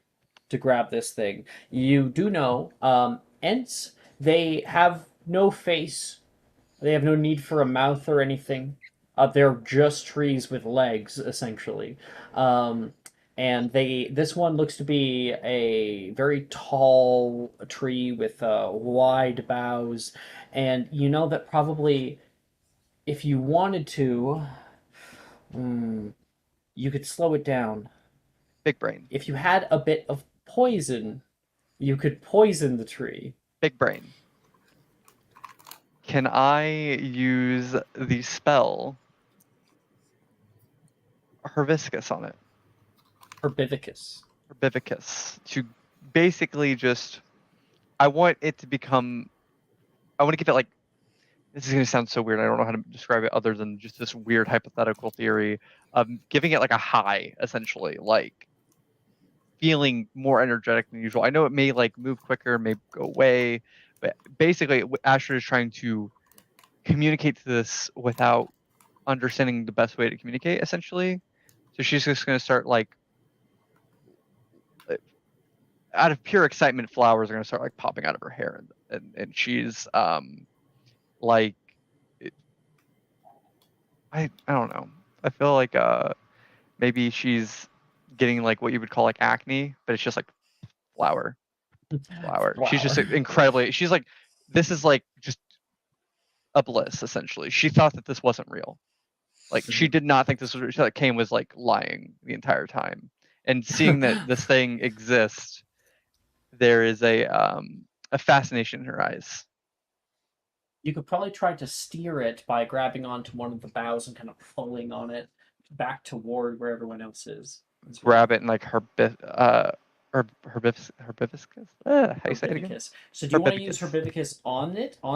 to grab this thing? You do know, Ents, they have no face. They have no need for a mouth or anything. They're just trees with legs, essentially. And this one looks to be a very tall tree with wide boughs. And you know that probably if you wanted to, you could slow it down. Big brain. If you had a bit of poison, you could poison the tree. Big brain. Can I use the spell Herbivicus on it? Herbivicus. Herbivicus. To basically just... I want it to become... I want to give it like... This is going to sound so weird. I don't know how to describe it other than just this weird hypothetical theory of giving it like a high, essentially. Like, feeling more energetic than usual. I know it may like move quicker, may go away, but basically Astrid is trying to communicate to this without understanding the best way to communicate, essentially. So she's just going to start like, out of pure excitement, flowers are going to start like popping out of her hair, and she's like, I don't know. I feel like maybe she's getting like what you would call like acne, but it's just like flower. She's just incredibly. She's like, this is like just a bliss, essentially. She thought that this wasn't real. Like, she did not think this was. She thought Kane was like lying the entire time. And seeing that this thing exists, there is a fascination in her eyes. You could probably try to steer it by grabbing onto one of the boughs and kind of pulling on it back toward where everyone else is. Grab it and like herbivicus. How you say it again? Herbivicus. So do you want to use Herbivicus on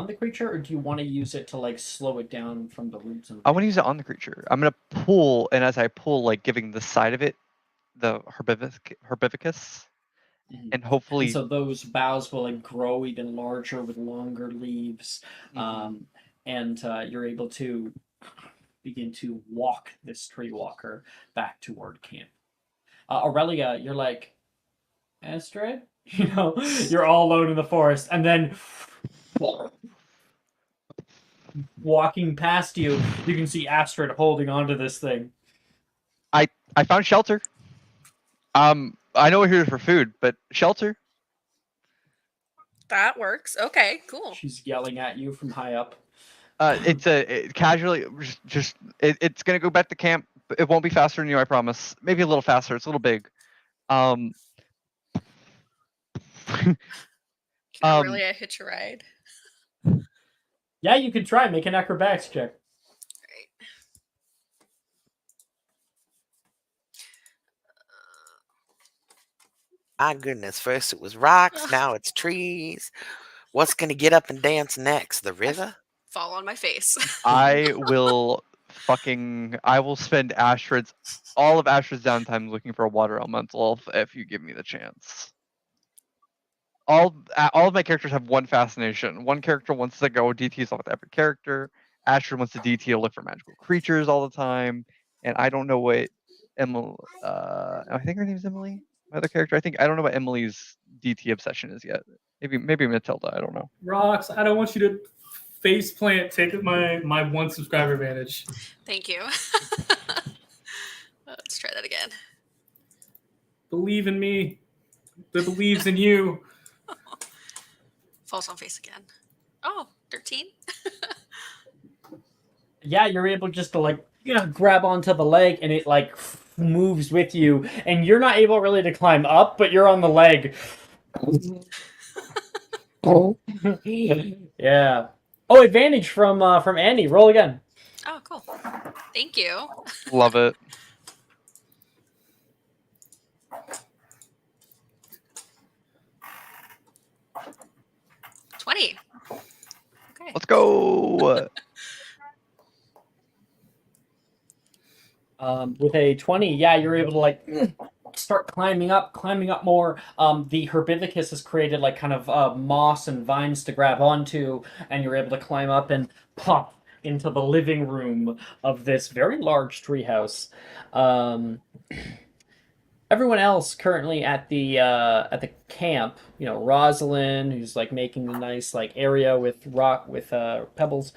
the creature, or do you want to use it to like slow it down from the roots? I want to use it on the creature. I'm gonna pull, and as I pull, like giving the side of it the herbivicus, and hopefully. And so those boughs will like grow even larger with longer leaves, and you're able to begin to walk this tree walker back toward camp. Aurelia, you're like, Astrid? You know, you're all alone in the forest, and then walking past you, you can see Astrid holding onto this thing. I found shelter. I know we're here for food, but shelter. That works. Okay, cool. She's yelling at you from high up. It's casually just it's gonna go back to camp. It won't be faster than you, I promise. Maybe a little faster. It's a little big. Can I really hitch a ride? Yeah, you can try. Make an acrobatics check. My goodness, first it was rocks, now it's trees. What's going to get up and dance next? The river? Fall on my face. I will spend all of Astrid's downtime looking for a water elemental if you give me the chance. All of my characters have one fascination. One character wants to go DT stuff with every character. Astrid wants to DT to look for magical creatures all the time. And I don't know what Emily, I think her name's Emily. My other character, I don't know what Emily's DT obsession is yet. Maybe Matilda. I don't know. Rocks, I don't want you to face plant. Take my one subscriber advantage. Thank you. Let's try that again. Believe in me. That believes in you. Falls on face again. Oh, 13. Yeah, you're able just to like grab onto the leg, and it like moves with you, and you're not able really to climb up, but you're on the leg. Yeah. Oh, advantage from Andy. Roll again. Oh, cool. Thank you. Love it. Okay. Let's go. With a 20, yeah, you're able to like start climbing up more. The Herbivicus has created like kind of moss and vines to grab onto, and you're able to climb up and pop into the living room of this very large treehouse. Everyone else currently at the camp, Rosalind, who's like making a nice like area with pebbles.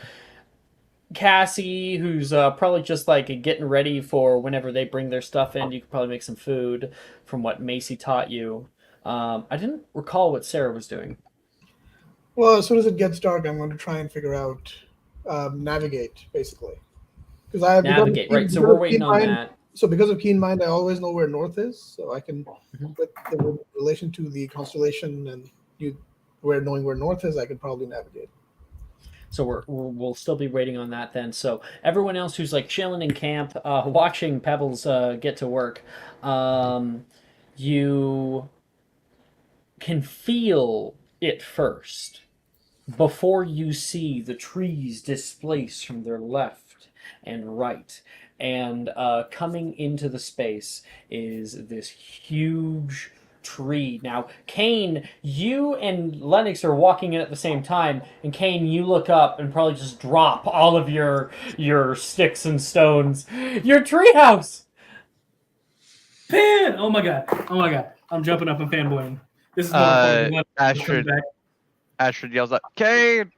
Cassie, who's probably just like getting ready for whenever they bring their stuff in. You could probably make some food from what Macy taught you. I didn't recall what Sarah was doing. Well, as soon as it gets dark, I'm going to try and figure out navigate, basically. Because I have navigate, right? So we're waiting on that. So because of keen mind, I always know where north is. So I can, with the relation to the constellation and knowing where north is, I could probably navigate. So we'll still be waiting on that then. So everyone else who's like chilling in camp, watching Pebbles get to work, you can feel it first before you see the trees displace from their left and right. And coming into the space is this huge tree. Now, Kane, you and Lennox are walking in at the same time, and Kane, you look up and probably just drop all of your sticks and stones. Your treehouse! Pan! Oh my god! I'm jumping up and fanboying. This is more important than Astrid. Astrid yells out, "Kane,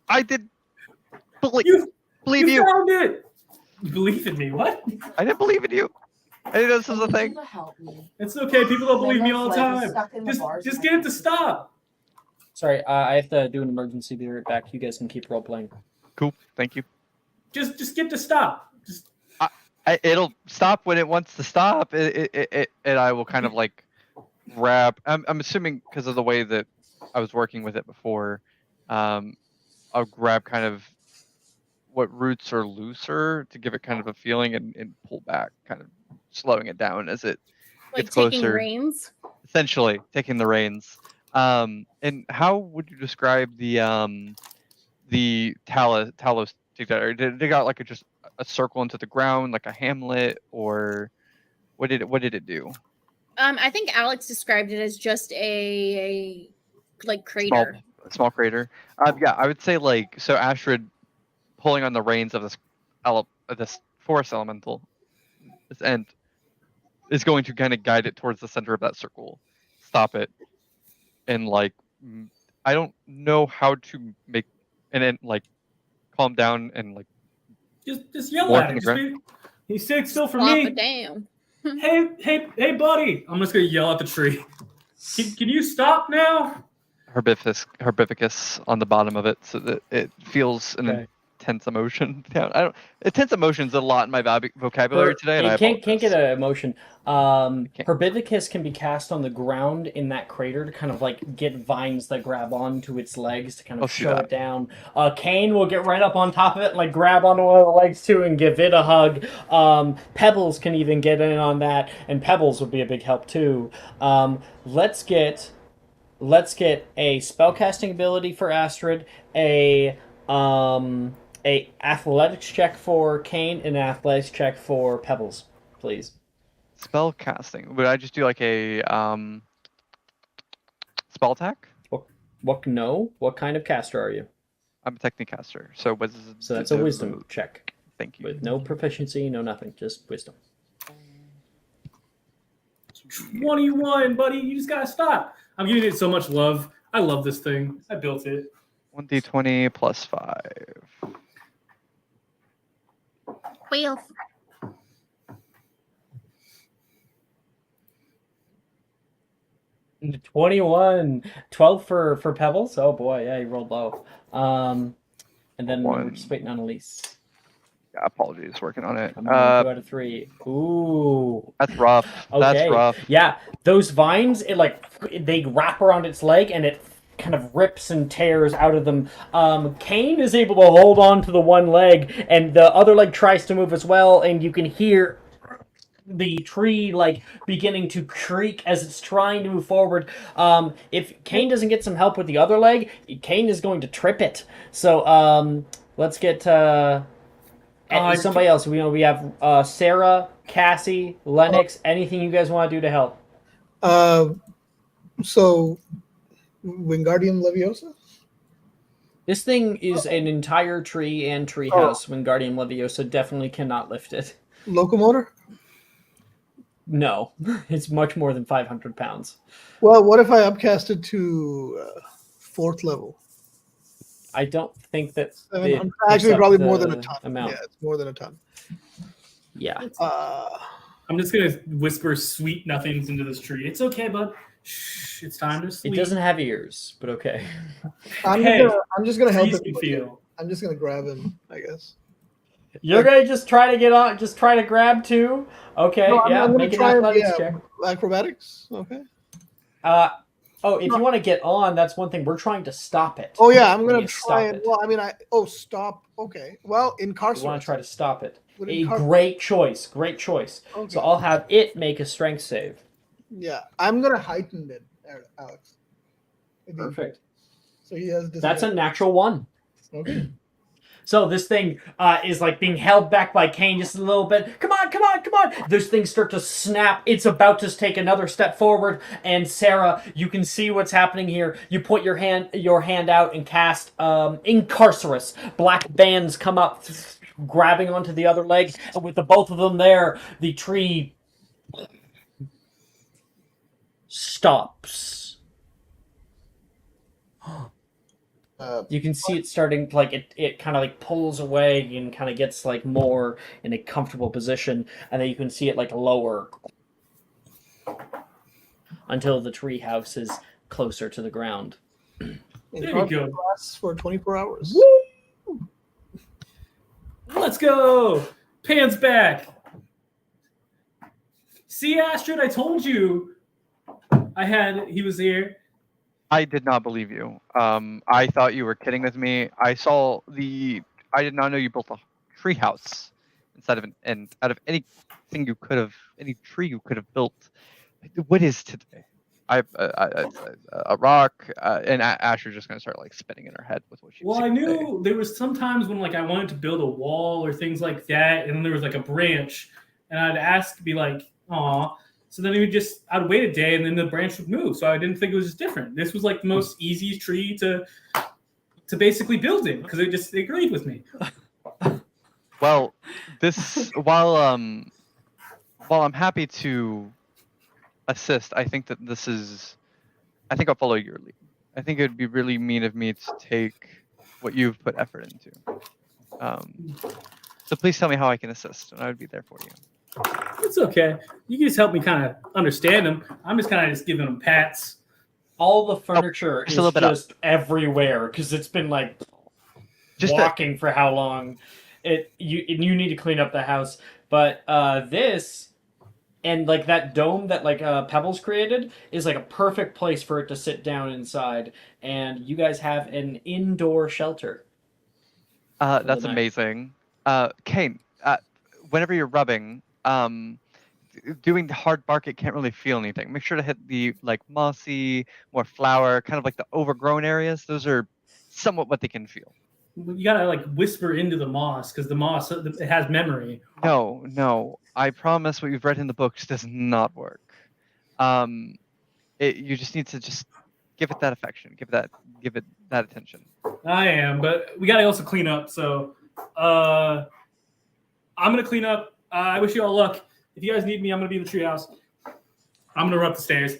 I did believe you you. Found it. You believe in me? What? I didn't believe in you. I didn't know this was a thing. It's okay. People don't believe me all the time. Just get it to stop. Sorry, I have to do an emergency. Be right back. You guys can keep role playing. Cool. Thank you. Just get to stop. It'll stop when it wants to stop. And I will kind of like grab. I'm assuming because of the way that I was working with it before, I'll grab kind of what roots are looser to give it kind of a feeling and pull back, kind of slowing it down as it Like gets closer. taking reins? Essentially, taking the reins. And how would you describe the Talos together? Did they got like just a circle into the ground, like a hamlet, or what did it do? I think Alex described it as just a like crater. Small crater. Yeah, I would say like so. Astrid pulling on the reins of this forest elemental, this end, is going to kind of guide it towards the center of that circle, stop it, and like I don't know how to make and then like calm down and like just yell at him. He's sitting still for me. Damn. Hey, buddy! I'm just gonna yell at the tree. Can you stop now? Herbivicus on the bottom of it, so that it feels an intense emotion. Intense emotions a lot in my vocabulary today. And I can't get an emotion. Herbivicus can be cast on the ground in that crater to kind of like get vines that grab onto its legs to kind of show it down. Kane will get right up on top of it, and like grab onto one of the legs too, and give it a hug. Pebbles can even get in on that, and Pebbles would be a big help too. Let's get a spellcasting ability for Astrid, a athletics check for Kane, and an athletics check for Pebbles, please. Spell casting. Would I just do like a spell attack? What kind of caster are you? I'm a technicaster. So that's a wisdom check. Thank you. With no proficiency, no nothing, just wisdom. 21, buddy. You just gotta stop. I'm giving it so much love. I love this thing. I built it. 1d20 plus 5. 12. $21. 12 for Pebbles. Oh boy, yeah, he rolled low. And then we're just waiting on Elise. Yeah, apologies, working on it. 2 out of 3. Ooh, that's rough. Okay. That's rough. Yeah, those vines, they wrap around its leg and it kind of rips and tears out of them. Kane is able to hold on to the one leg, and the other leg tries to move as well, and you can hear the tree beginning to creak as it's trying to move forward. If Kane doesn't get some help with the other leg, Kane is going to trip it. So let's get somebody else. We have Sarah, Cassie, Lennox. Anything you guys want to do to help? So Wingardium Leviosa? This thing is an entire tree and treehouse. Wingardium Leviosa definitely cannot lift it. Locomotor? No, it's much more than 500 pounds. Well, what if I upcast it to 4th level? I don't think that... Actually, probably more than a ton. Amount. Yeah, it's more than a ton. Yeah. I'm just going to whisper sweet nothings into this tree. It's okay, bud. Shh, it's time to sleep. It doesn't have ears, but okay. I'm just gonna help him. Feel. I'm just gonna grab him, I guess. You're gonna just try to get on, just try to grab two. Okay, No, I'm gonna make an try athletics check. acrobatics. Okay. If you want to get on, that's one thing. We're trying to stop it. Oh yeah, I'm We gonna need to try stop and. it. Well, I mean, stop. Okay. Well, We incarcerate. want to try to stop it. Would A incar- great choice. Great choice. Okay. So I'll have it make a strength save. Yeah, I'm gonna heighten it, Alex. Perfect. So he has. That's a natural 1. Okay. So this thing is like being held back by Kane just a little bit. Come on, come on, come on! Those things start to snap. It's about to take another step forward. And Sarah, you can see what's happening here. You put your hand out and cast Incarcerus. Black bands come up, grabbing onto the other leg. And with the both of them there, the tree stops. You can see it starting, like, it kind of like pulls away and kind of gets like more in a comfortable position, and then you can see it like lower until the tree house is closer to the ground. There you go. Lasts for 24 hours. Woo! Let's go. Pan's back. See, Astrid, I told you. He was here. I did not believe you. I thought you were kidding with me. I did not know you built a tree house instead of out of anything you could have, any tree you could have built. What is today? A rock, and Asher's just gonna start like spinning in her head with what she. Well, I knew there was sometimes when like I wanted to build a wall or things like that, and then there was like a branch, and I'd ask, be like, "Aw." So then I'd wait a day, and then the branch would move. So I didn't think it was different. This was like the most easiest tree to basically build in because it agreed with me. Well, while I'm happy to assist, I think I'll follow your lead. I think it would be really mean of me to take what you've put effort into. So please tell me how I can assist, and I would be there for you. It's okay. You can just help me kind of understand them. I'm just kind of just giving them pats. All the furniture is just everywhere because it's been like walking for how long. You need to clean up the house, but this and like that dome that like Pebbles created is like a perfect place for it to sit down inside, and you guys have an indoor shelter. That's amazing. Kane, whenever you're rubbing, doing the hard bark, it can't really feel anything. Make sure to hit the like mossy, more flower, kind of like the overgrown areas. Those are somewhat what they can feel. You gotta like whisper into the moss because the moss it has memory. No. I promise what you've read in the books does not work. You just need to just give it that affection, give it that attention. I am, but we gotta also clean up. So, I'm gonna clean up. I wish you all luck. If you guys need me, I'm gonna be in the treehouse. I'm gonna run up the stairs.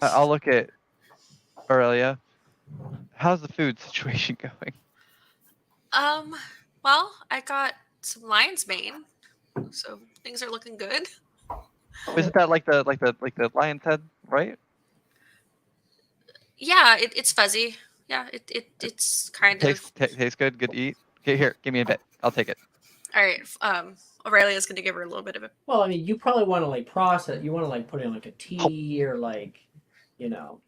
I'll look at Aurelia. How's the food situation going? Well, I got some lion's mane, so things are looking good. Isn't that like the lion's head, right? Yeah, it's fuzzy. Yeah, it's kind Tastes good. Good to eat. Okay, here, give me a bit. I'll take it. All right. Aurelia's gonna give her a little bit of it. Well, I mean, you probably want to like process. You want to like put in like a tea or like, you know.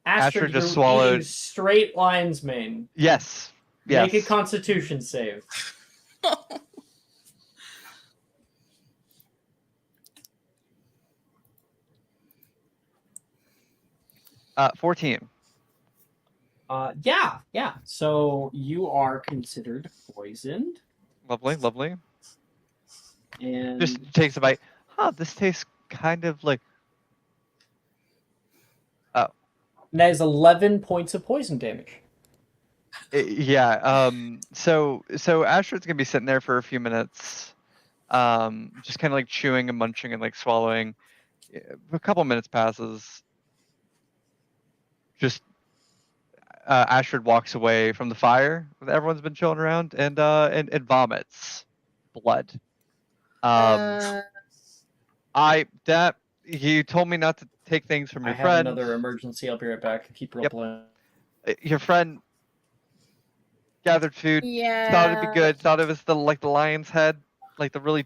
Astrid just swallowed straight lion's mane. Yes. Make a Constitution save. 14. Yeah. So you are considered poisoned. Lovely. And just takes a bite. This tastes kind of like. Oh. That is 11 points of poison damage. Yeah. So Astrid's gonna be sitting there for a few minutes, just kind of like chewing and munching and like swallowing. A couple minutes passes. Just Astrid walks away from the fire that everyone's been chilling around and vomits blood. You told me not to take things from your I have friend. another emergency. I'll be right back. Keep rolling. Your friend gathered food. Yeah. Thought it'd be good. Thought it was the lion's head, that really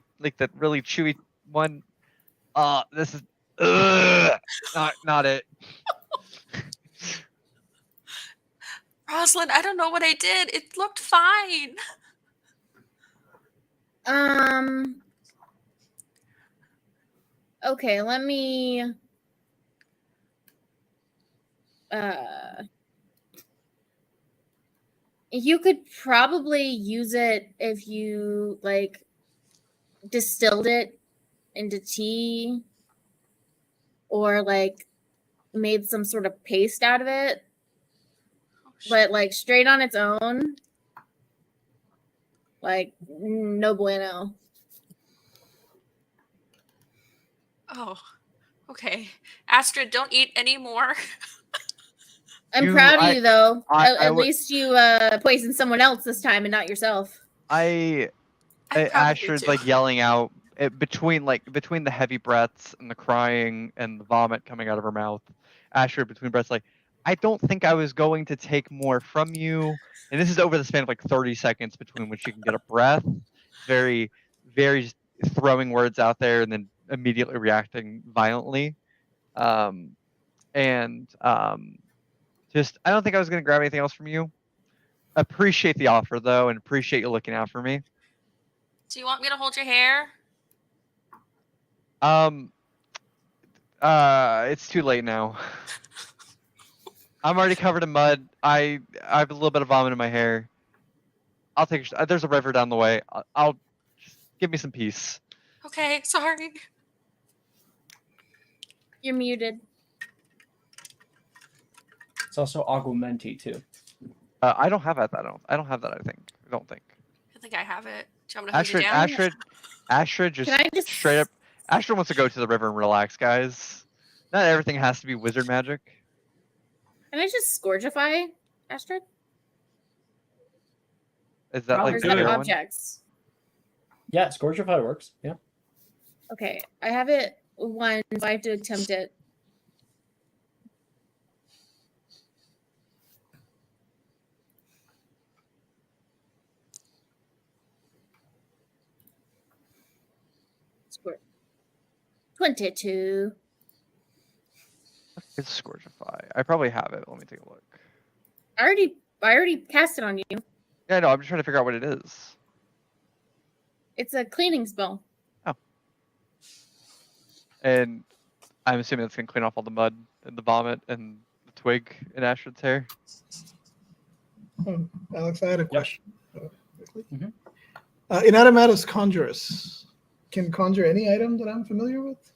chewy one. This is not it. Rosalind, I don't know what I did. It looked fine. Okay, let me. You could probably use it if you distilled it into tea or made some sort of paste out of it. But straight on its own, no bueno. Oh, okay. Astrid, don't eat anymore. I'm proud of you, though. At least you poisoned someone else this time and not yourself. Astrid's yelling out between the heavy breaths and the crying and the vomit coming out of her mouth. Astrid, between breaths, I don't think I was going to take more from you. And this is over the span of 30 seconds between when she can get a breath. Very, very just throwing words out there and then immediately reacting violently. Just I don't think I was going to grab anything else from you. Appreciate the offer though, and appreciate you looking out for me. Do you want me to hold your hair? It's too late now. I'm already covered in mud. I have a little bit of vomit in my hair. I'll take. There's a river down the way. I'll just give me some peace. Okay, sorry. You're muted. It's also Augmenti too. I don't have that. I don't have that. I don't think. I think I have it. Do you want me to hold you down? Astrid just straight up. Astrid wants to go to the river and relax, guys. Not everything has to be wizard magic. Can I just Scourgify, Astrid? Is that or is that objects? Yeah, Scourgify works. Yeah. Okay, I have it once. So I have to attempt it. Squirt. 22. It's Scourgify. I probably have it. Let me take a look. I already cast it on you. Yeah, no, I'm just trying to figure out what it is. It's a cleaning spell. Oh. And I'm assuming it's gonna clean off all the mud and the vomit and the twig in Astrid's hair. Alex, I had a question. Inanimatus Conjurus can conjure any item that I'm familiar with.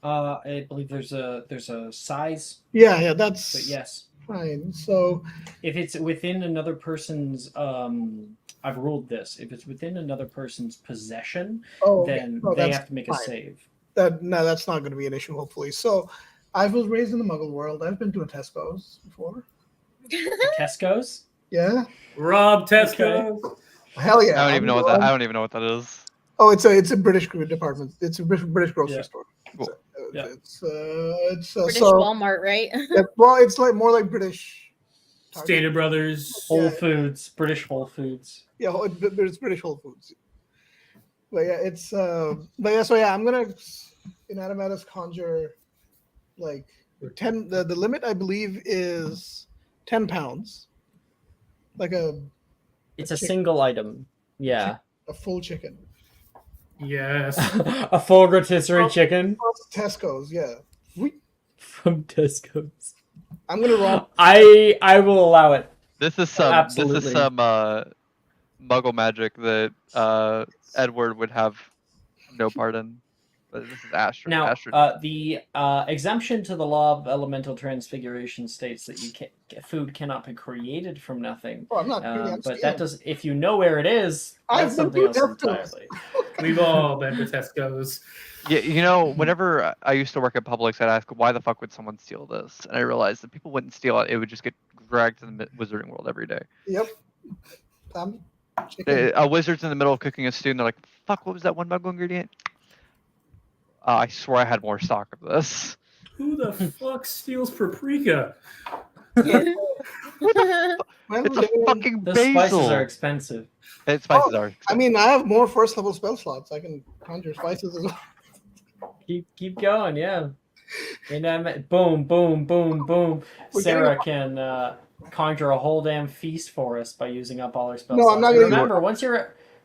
I believe there's a size. Yeah, that's. But yes. Fine. So, if it's within another person's, I've ruled this. If it's within another person's possession, then they have to make a save. No, that's not going to be an issue. Hopefully. So, I was raised in the Muggle world. I've been to a Tesco's before. Tesco's? Yeah. Rob Tesco. Okay. Hell yeah! I don't even know what that. I don't even know what that is. Oh, it's a British department. It's a British grocery store. Cool. It's British Walmart, right? Yeah, well, it's more like British. Stater Brothers. Whole Foods. British Whole Foods. Yeah, it's British Whole Foods. But yeah, it's but yeah, so yeah, I'm gonna Inanimatus conjure 10. The limit I believe is 10 pounds. It's a single item. Yeah. A full chicken. Yes. A full rotisserie chicken. Tesco's, yeah. From Tesco's. I'm gonna roll. I will allow it. This is some Absolutely. Muggle magic that Edward would have no part in. But this is Astrid. Now, Astrid. the exemption to the law of elemental transfiguration states that food cannot be created from nothing. Oh, I'm not kidding. But that does. If you know where it is, that's something else entirely. We've all been to Tesco's. Yeah, whenever I used to work at Publix, I'd ask, why the fuck would someone steal this? And I realized that people wouldn't steal it. It would just get dragged to the wizarding world every day. Yep. A wizard's in the middle of cooking a stew, and they're like, fuck, what was that one Muggle ingredient? I swear I had more stock of this. Who the fuck steals paprika? It's a fucking The basil. spices are expensive. Spices are expensive. I mean, I have more first level spell slots. I can conjure spices as well. Keep going, yeah. And boom, boom, boom, boom. Sarah can conjure a whole damn feast for us by using up all her spell No, slots. I'm not And gonna remember,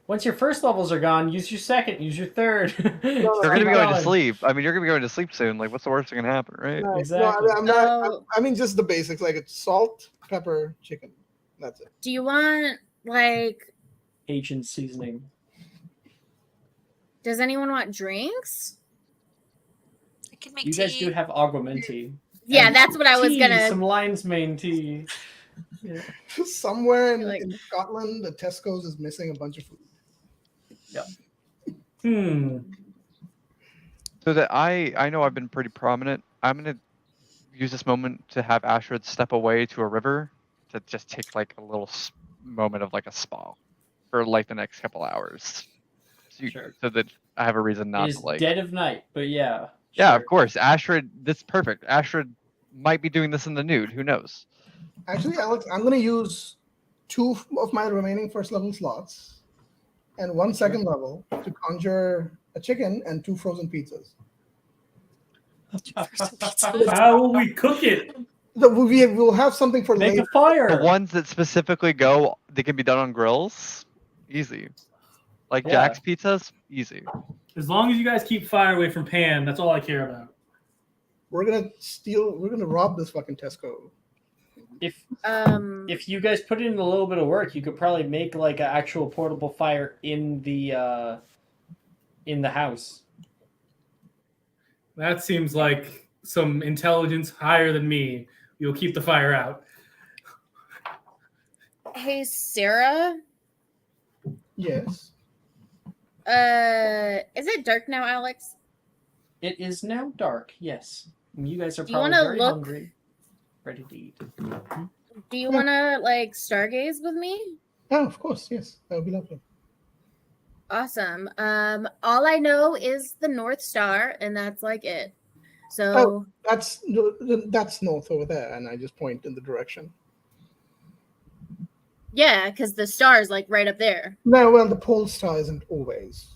once your first levels are gone, use your second, use your third. You're gonna be going to sleep. I mean, you're gonna be going to sleep soon. Like, what's the worst that can happen, right? No, Exactly. I'm not. I mean, just the basics, like it's salt, pepper, chicken. That's it. Do you want like Asian seasoning? Does anyone want drinks? I can make You tea. guys do have aguamenti. Yeah, And that's what I was tea, gonna. Some lion's mane tea. Yeah. Somewhere in Scotland, the Tesco's is missing a bunch of food. Yeah. So that I know I've been pretty prominent. I'm gonna use this moment to have Astrid step away to a river to just take like a little moment of like a spa for like the next couple hours. So that I have a reason not It is to like. dead of night, but yeah. Yeah, sure. of course. Astrid, that's perfect. Astrid might be doing this in the nude. Who knows? Actually, Alex, I'm going to use 2 of my remaining first level slots and 1 second level to conjure a chicken and 2 frozen pizzas. How will we cook it? We will have something for Make later. a fire. The ones that specifically go, they can be done on grills. Easy. Like Jack's pizzas, easy. As long as you guys keep fire away from Pam, that's all I care about. We're gonna rob this fucking Tesco. If you guys put in a little bit of work, you could probably make like an actual portable fire in the house. That seems like some intelligence higher than me. You'll keep the fire out. Hey, Sarah. Yes. Is it dark now, Alex? It is now dark. Yes, and you guys are Do you probably wanna very look- hungry, ready to eat. Do you want to like stargaze with me? Oh, of course, yes. That would be lovely. Awesome. All I know is the North Star, and that's like it. So that's north over there, and I just point in the direction. yeah, because the star is like right up there. No, well, the pole star isn't always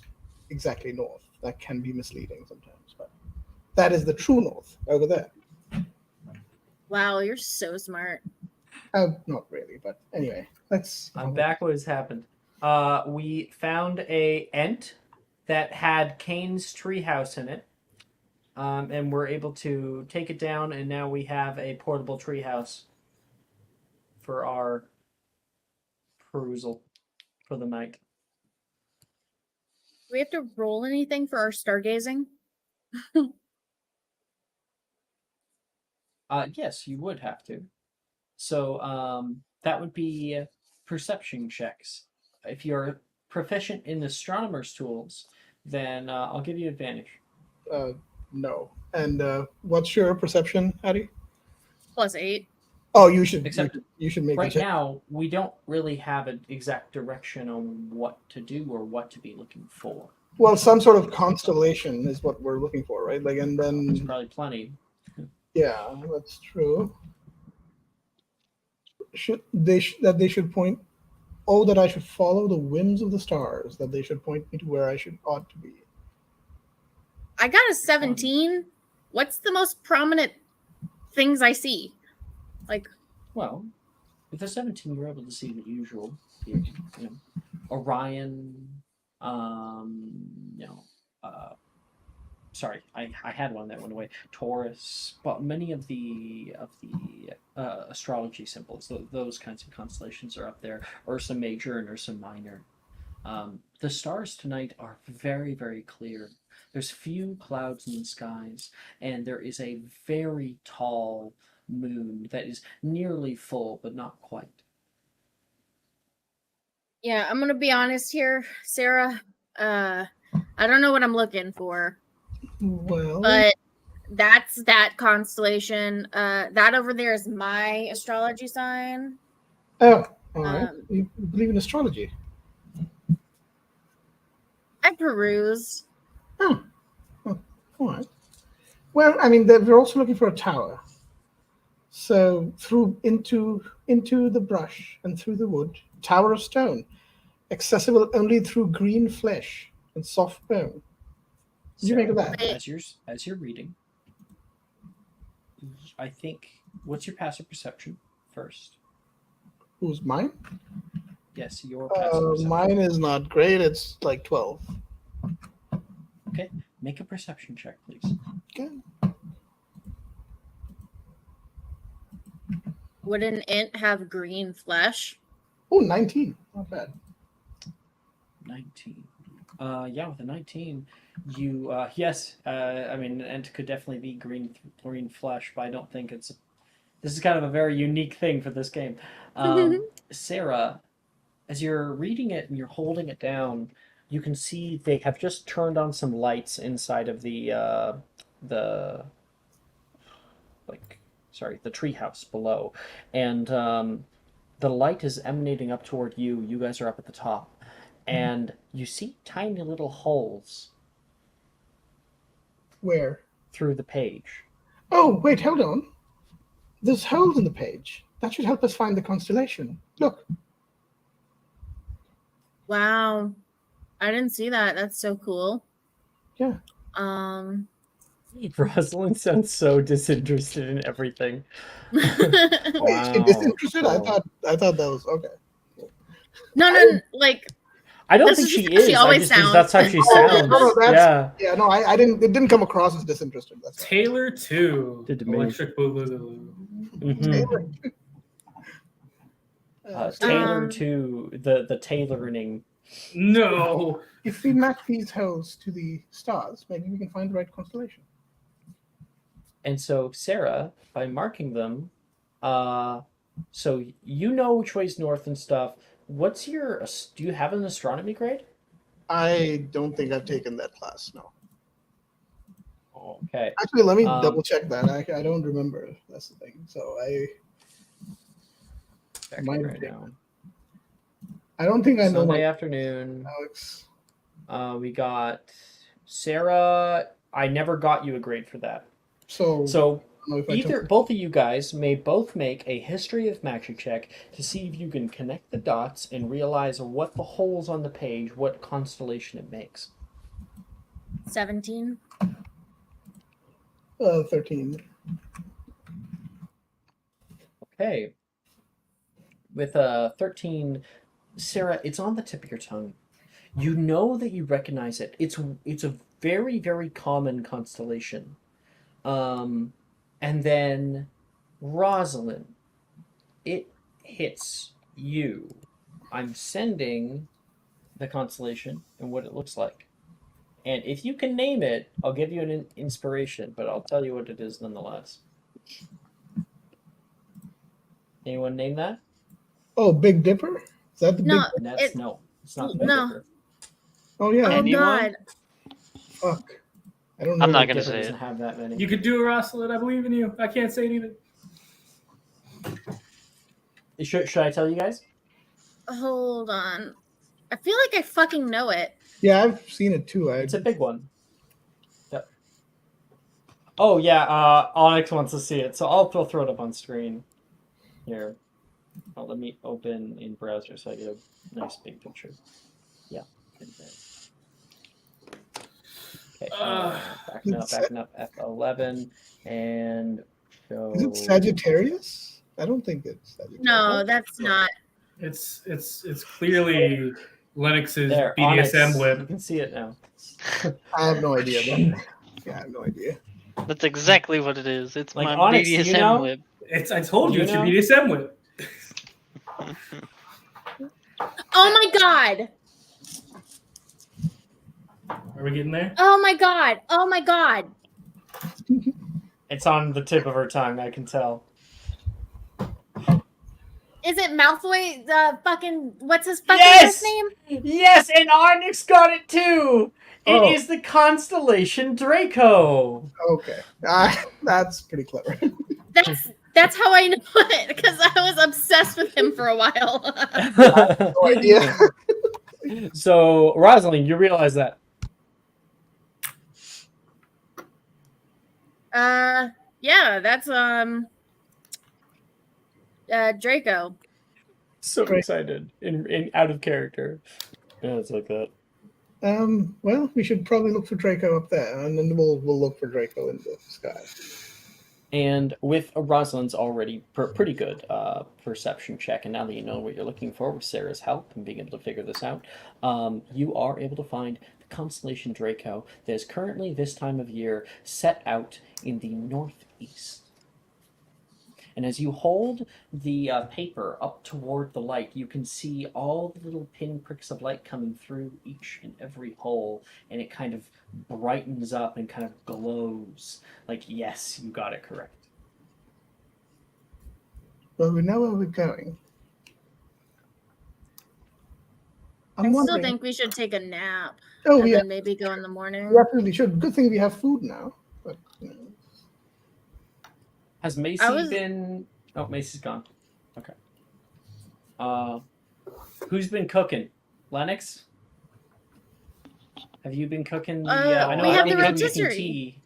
exactly north. That can be misleading sometimes, but that is the true north over there. Wow, you're so smart. Not really, but anyway, let's. I'm back. What has happened? We found a ent that had Kane's treehouse in it, and we're able to take it down, and now we have a portable treehouse for our perusal for the night. Do we have to roll anything for our stargazing? Yes, you would have to. So that would be perception checks. If you're proficient in astronomer's tools, then I'll give you advantage. No. And what's your perception, Hattie? +8. Oh, you should. Except you should make right a check. now, we don't really have an exact direction on what to do or what to be looking for. Well, some sort of constellation is what we're looking for, right? Like, and then There's probably plenty. yeah, that's true. That they should point? Oh, that I should follow the whims of the stars. That they should point me to where I ought to be. I got a 17. What's the most prominent things I see? Like, well, with a 17, you're able to see the usual. You know, Orion. Sorry, I had one that went away. Taurus, but many of the astrology symbols, those kinds of constellations are up there. Ursa Major and Ursa Minor. The stars tonight are very, very clear. There's few clouds in the skies, and there is a very tall moon that is nearly full, but not quite. yeah, I'm gonna be honest here, Sarah. I don't know what I'm looking for. Well, But that's that constellation. That over there is my astrology sign. oh, all right. You believe in astrology? I peruse. Oh, all right. Well, I mean, we're also looking for a tower. So into the brush and through the wood, tower of stone, accessible only through green flesh and soft bone. What do you make of that? As you're reading, I think. What's your passive perception first? Who's mine? Yes, your passive perception. Mine is not great. It's like 12. Okay, make a perception check, please. Okay. Would an int have green flesh? Oh, 19. Not bad. 19. Yeah, with a 19, you yes. I mean, an ent could definitely be green flesh, but I don't think it's. This is kind of a very unique thing for this game. Sarah, as you're reading it and you're holding it down, you can see they have just turned on some lights inside of the treehouse below, and the light is emanating up toward you. You guys are up at the top, and you see tiny little holes. Where? Through the page. Oh, wait, hold on. There's holes in the page. That should help us find the constellation. Look. Wow. I didn't see that. That's so cool. Yeah. Rosalind sounds so disinterested in everything. Wow. Is she disinterested? I thought that was okay. No, like I don't think she is. She always sounds. That's how she sounds. No, I didn't. It didn't come across as disinterested. That's Taylor 2. Electric Boogaloo. Taylor to the tailoring. No. If we match these holes to the stars, maybe we can find the right constellation. And so, Sarah, by marking them, so you know which way's north and stuff. What's your? Do you have an astronomy grade? I don't think I've taken that class. No. Okay. Actually, let me double check that. I don't remember. That's the thing. So might right now. I don't think I know. Sunday afternoon. Alex. We got Sarah. I never got you a grade for that. So both of you guys may both make a history of magic check to see if you can connect the dots and realize what the holes on the page, what constellation it makes. 17. 13. Okay. With 13, Sarah, it's on the tip of your tongue. You know that you recognize it. It's a very, very common constellation. And then Rosalind, it hits you. I'm sending the constellation and what it looks like. And if you can name it, I'll give you an inspiration, but I'll tell you what it is nonetheless. Anyone name that? Oh, Big Dipper? Is that the No, Big Dipper? No, it's not the Big Dipper. Oh, yeah. Oh, God. Fuck. I don't know. I'm not going to say it. Have that many. You could do it, Rosalind. I believe in you. I can't say anything. Should I tell you guys? Hold on. I feel like I fucking know it. Yeah, I've seen it too. It's a big one. Yep. Oh, yeah. Onyx wants to see it, so I'll throw it up on screen. Here. Oh, let me open in browser so I get a nice big picture. Yeah. Okay. Backing up F11 and show. Is it Sagittarius? I don't think it's Sagittarius. No, that's not. It's clearly Lennox's There, BDSM Onyx. whip. You can see it now. I have no idea. Yeah, I have no idea. That's exactly what it is. It's Like my Onyx, BDSM you know? whip. I told you, it's your BDSM whip. Oh my God. Are we getting there? Oh my God. Oh my God. It's on the tip of her tongue, I can tell. Is it Malfoy? What's his fucking Yes! last name? Yes, and Onyx got it too! It is the constellation Draco! Okay. That's pretty clever. That's how I know it, because I was obsessed with him for a while. No idea. So, Rosalind, you realize that? Yeah, that's Draco. So Great. excited in out of character. Yeah, it's like that. Well, we should probably look for Draco up there, and then we'll look for Draco in the sky. And with Rosalind's already pretty good perception check, and now that you know what you're looking for with Sarah's help and being able to figure this out, you are able to find the constellation Draco that is currently this time of year set out in the northeast. And as you hold the paper up toward the light, you can see all the little pinpricks of light coming through each and every hole, and it kind of brightens up and kind of glows. Like, yes, you got it correct. Well, we know where we're going. I still think we should take a nap. Oh, and yeah. then maybe go in the morning. We absolutely should. Good thing we have food now. But, Has Macy been... Oh, Macy's gone. Okay. Who's been cooking? Lennox? Have you been cooking the... I know we have the you've been making rotisserie. tea.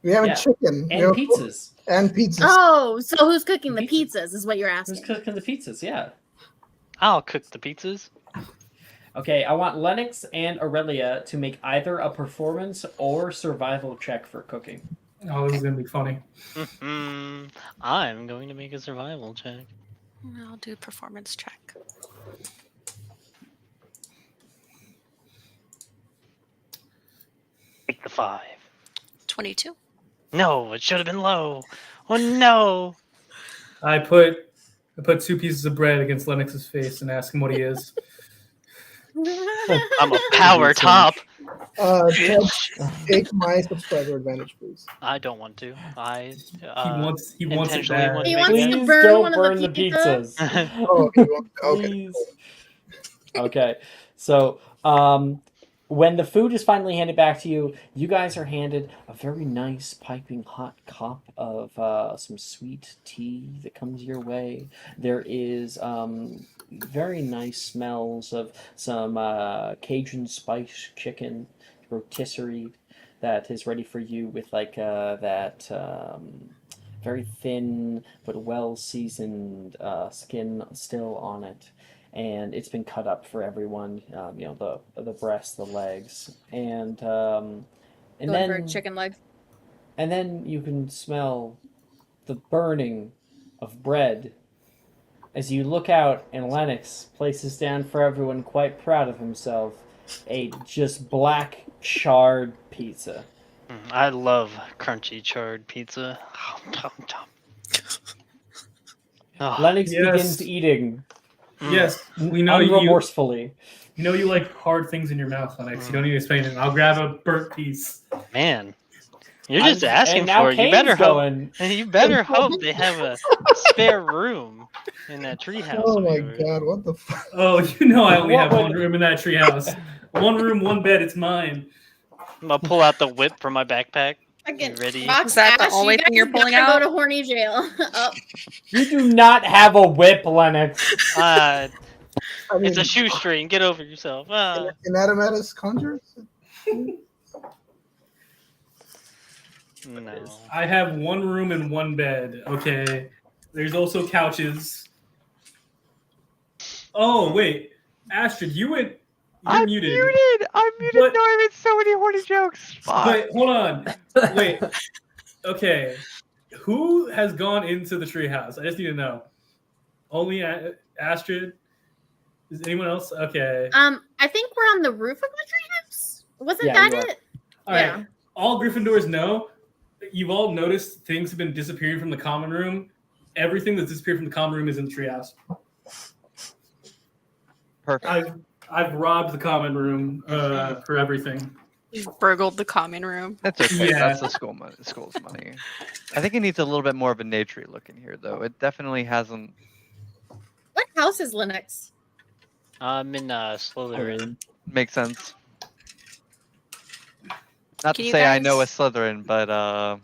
We have a chicken. And pizzas. And pizzas. Oh, so who's cooking the pizzas is what you're asking. Who's cooking the pizzas? Yeah. I'll cook the pizzas. Okay, I want Lennox and Aurelia to make either a performance or survival check for cooking. Oh, this is gonna be funny. I'm going to make a survival check. I'll do performance check. Take the 5. 22. No, it should have been low. Oh no! I put 2 pieces of bread against Lennox's face and ask him what he is. I'm a power top. Ted, take my subscriber advantage, please. I don't want to. He wants it bad. He wants to Please burn don't one burn of the the pizzas. pizzas. Oh, okay. Please. Okay, so when the food is finally handed back to you, you guys are handed a very nice piping hot cup of some sweet tea that comes your way. There is very nice smells of some Cajun spice chicken rotisserie that is ready for you with like that very thin but well seasoned skin still on it. And it's been cut up for everyone. You know, the breast, the legs, and Going then for a chicken leg. and then you can smell the burning of bread as you look out, and Lennox places down for everyone, quite proud of himself, a just black charred pizza. I love crunchy charred pizza. Oh, Lennox Yes. begins eating. Yes, we know you. Unremorsefully. You know you like hard things in your mouth, Lennox. You don't need to explain it. I'll grab a burnt piece. Man, you're just asking and now for it. You Kane's better hope. going. You better hope they have a spare room in that treehouse. Oh of my yours. god, what the fuck? Oh, you know I only What have would- one room in that treehouse. One room, one bed. It's mine. I'm gonna pull out the whip from my backpack. Fucking Ready? Rox, Is that the Ash, only you thing you're guys pulling gotta out? Go to horny jail. Oh. You do not have a whip, Lennox. I mean, It's a shoestring. Get over yourself. Anatomatus conjures? No. I have one room and one bed. Okay. There's also couches. Oh wait, Astrid, you're I'm muted. I'm muted. But- No, I made so many horny jokes. Fuck. Wait, hold on. Wait. Okay. Who has gone into the treehouse? I just need to know. Only Astrid? Is anyone else? Okay. I think we're on the roof of the treehouse. Wasn't Yeah, that you are. it? All Yeah. right. All Gryffindors know. You've all noticed things have been disappearing from the common room. Everything that's disappeared from the common room is in the treehouse. Perfect. I've robbed the common room for everything. You've burgled the common room. That's okay. Yeah. That's the school's money. I think it needs a little bit more of a naturey look in here, though. It definitely hasn't. What house is Linux? I'm in Slytherin. Makes sense. Not Can to you say I know a guys- Slytherin, but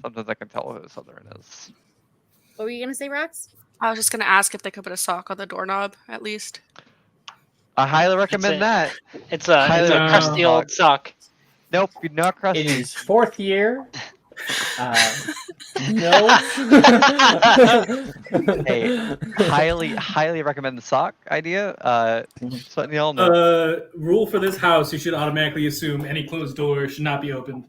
sometimes I can tell who a Slytherin is. What were you gonna say, Rox? I was just gonna ask if they could put a sock on the doorknob at least. I highly recommend that. It's a crusty old sock. Nope, not crusty. It is fourth year. No. Hey, highly recommend the sock idea. Just letting y'all know. Rule for this house: you should automatically assume any closed door should not be opened.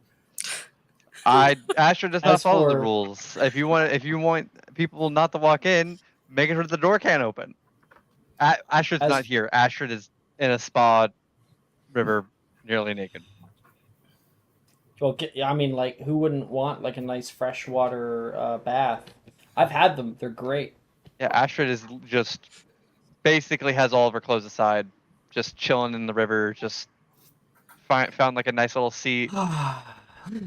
Asher does not As follow the for- rules. If you want people not to walk in, make sure the door can't open. Ashford's As- not here. Ashford is in a spa river, nearly naked. Well, I mean, like, who wouldn't want like a nice freshwater bath? I've had them; they're great. Yeah, Ashford is just basically has all of her clothes aside, just chilling in the river. Just found like a nice little seat,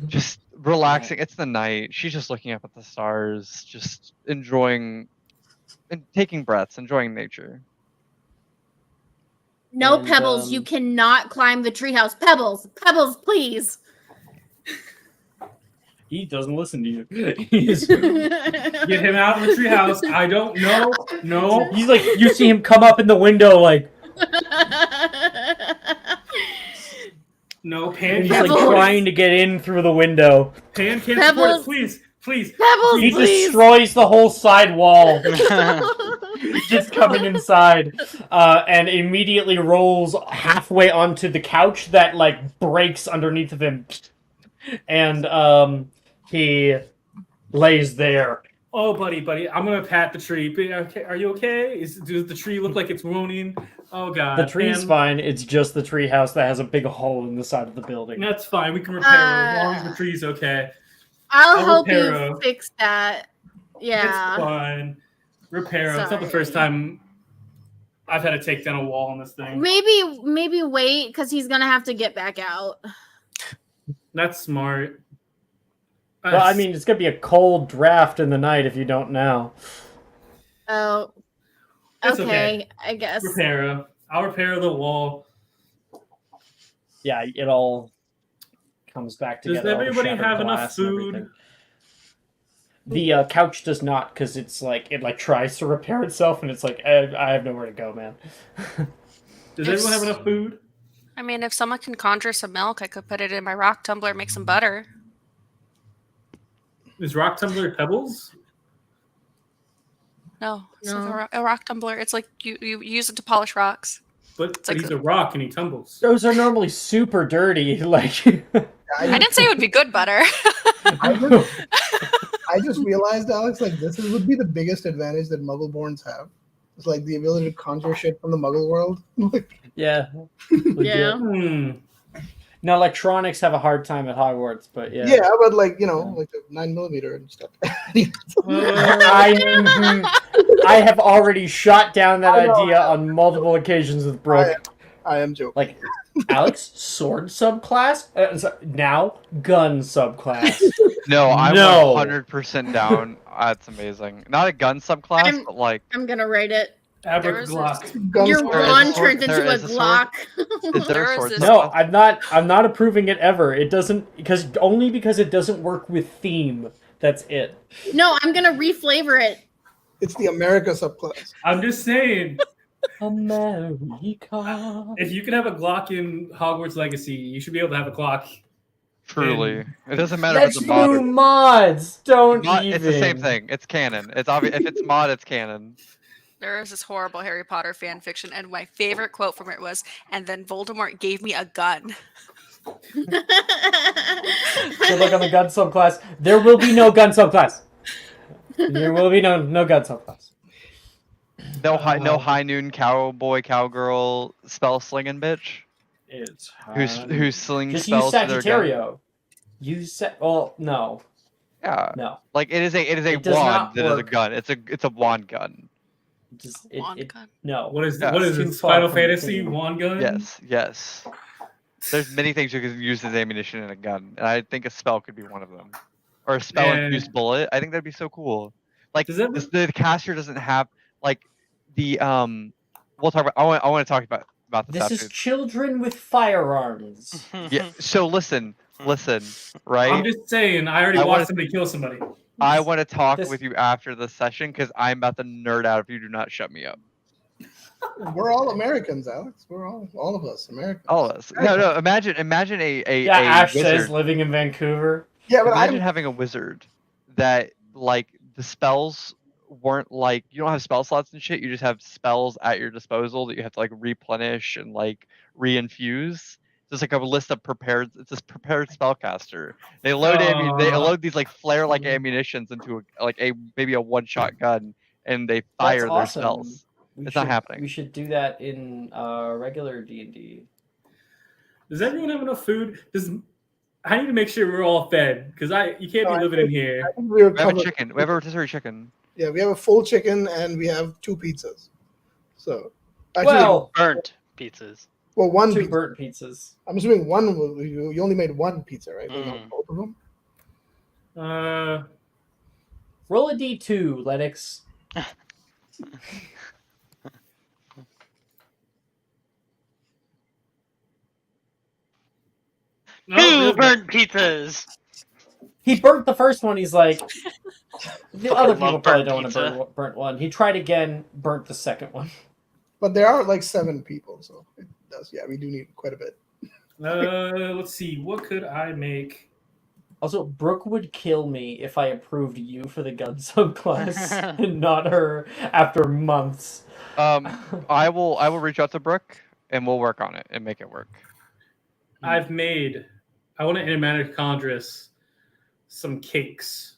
just relaxing. It's the night. She's just looking up at the stars, just enjoying and taking breaths, enjoying nature. No, And, Pebbles, you cannot climb the treehouse. Pebbles, please. He doesn't listen to you. Get him out of the treehouse. I don't know. No. He's like, you see him come up in the window, like. No, Pan He's can't like support trying to get in through the window. Pan can't support it. Please. Pebbles, He please. destroys the whole side wall. Just coming inside, and immediately rolls halfway onto the couch that like breaks underneath of him, and he lays there. Oh, buddy, I'm gonna pat the tree. Okay, are you okay? Does the tree look like it's moaning? Oh God, The tree's Pan, fine. It's just the tree house that has a big hole in the side of the building. That's fine. We can repair it as long as the tree's okay. I'll help repair you it. fix that. Yeah. It's fine. Repair it. It's not the Sorry. first time I've had to take down a wall on this thing. Maybe wait, because he's gonna have to get back out. That's smart. Well, I mean, it's gonna be a cold draft in the night if you don't now. Oh. It's Okay, I guess. Repair it. I'll repair the wall. Yeah, it all comes back Does together. all the everybody shattered have enough glass and food? everything. The couch does not, because it's like it like tries to repair itself, and it's like I have nowhere to go, man. Does everyone have enough food? I mean, if someone can conjure some milk, I could put it in my rock tumbler, make some butter. Is rock tumbler pebbles? No, it's like No. a rock tumbler. It's like you use it to polish rocks. But like he's a rock and he tumbles. Those are normally super dirty. Like I didn't say it would be good butter. I just realized, Alex, like this would be the biggest advantage that Muggleborns have. It's like the ability to conjure shit from the Muggle world. yeah, Yeah. No, electronics have a hard time at Hogwarts, but yeah. Yeah, but like like the 9mm and stuff. I have already shot down that I know, idea on multiple occasions with Brooke. I am joking. Like, Alex, sword subclass? Now, gun subclass. No, I'm No. 100% down. That's amazing. Not a gun subclass, but like I'm gonna rate it. Glock. Your There is wand a sword- turns into there a is a sword. Glock. Is there a sword No, subclass? I'm not approving it ever. It doesn't because it doesn't work with theme. That's it. No, I'm gonna reflavor it. It's the America subclass. I'm just saying. America. If you can have a Glock in Hogwarts Legacy, you should be able to have a Glock. Truly. It doesn't matter That's if it's a mod. new mods. Don't even. It's the same thing. It's canon. It's obvious. If it's mod, it's canon. There was this horrible Harry Potter fan fiction, and my favorite quote from it was, "And then Voldemort gave me a gun." So look on the gun subclass. There will be no gun subclass. There will be no gun subclass. No high noon cowgirl spell slinging bitch. It's Who's slinging just use spells to their gun. Sagittario. Well, no. Yeah. No. Like it is a It does wand not that is a work. gun. It's a wand gun. No. What is That's it? too far Final from the Fantasy theme. wand gun? Yes. There's many things you can use as ammunition in a gun, and I think a spell could be one of them, or a spell infused bullet. I think that'd be so cool. Like the caster doesn't have like the We'll talk about. I want to talk about this. This after. is children with firearms. Yeah. So listen. Right. I'm just saying. I already I watched wanna- somebody kill somebody. I want to talk with you after the session because I'm about to nerd out if you do not shut me up. We're all Americans, Alex. We're all of us Americans. All of us. No. Imagine a Yeah, Ash wizard. says living in Vancouver. Yeah, but Imagine having a wizard that like the spells weren't like you don't have spell slots and shit. You just have spells at your disposal that you have to like replenish and like reinfuse. Just like a list of prepared. It's this prepared spellcaster. They load these like flare like ammunitions into maybe a one shot gun, and they That's fire their awesome. spells. It's not happening. We should do that in regular D&D. Does everyone have enough food? I need to make sure we're all fed because you can't be living in here. I think we're We have a covered. chicken. We have a rotisserie chicken. Yeah, we have a full chicken and we have 2 pizzas. So, actually, Well, Burnt pizzas. well, one 2 pizza. burnt pizzas. I'm assuming you only made 1 pizza, right? Not both of them. Roll a D2, Lennox. Two burnt pizzas. He burnt the first one. He's like, the Fucking other people love probably burnt don't want to pizza. burnt one. He tried again, burnt the second one. But there are like 7 people, so it does. Yeah, we do need quite a bit. Let's see. What could I make? Also, Brooke would kill me if I approved you for the gun subclass and not her after months. I will reach out to Brooke and we'll work on it and make it work. I want to animatic some cakes.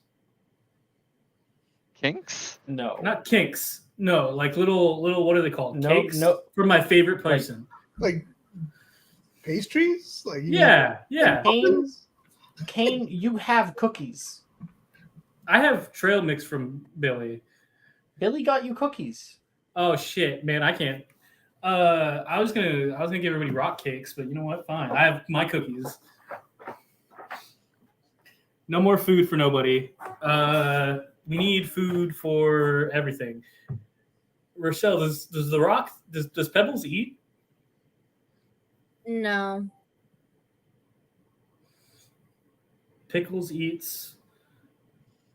Kinks? No. Not kinks. No, like little what are they called? No, Cakes no. for my favorite person. Like pastries? Like Yeah. Kane, you have cookies. I have trail mix from Billy. Billy got you cookies. Oh shit, man, I can't. I was gonna give everybody rock cakes, but you know what? Fine. I have my cookies. No more food for nobody. We need food for everything. Rochelle, does Pebbles eat? No. Pickles eats.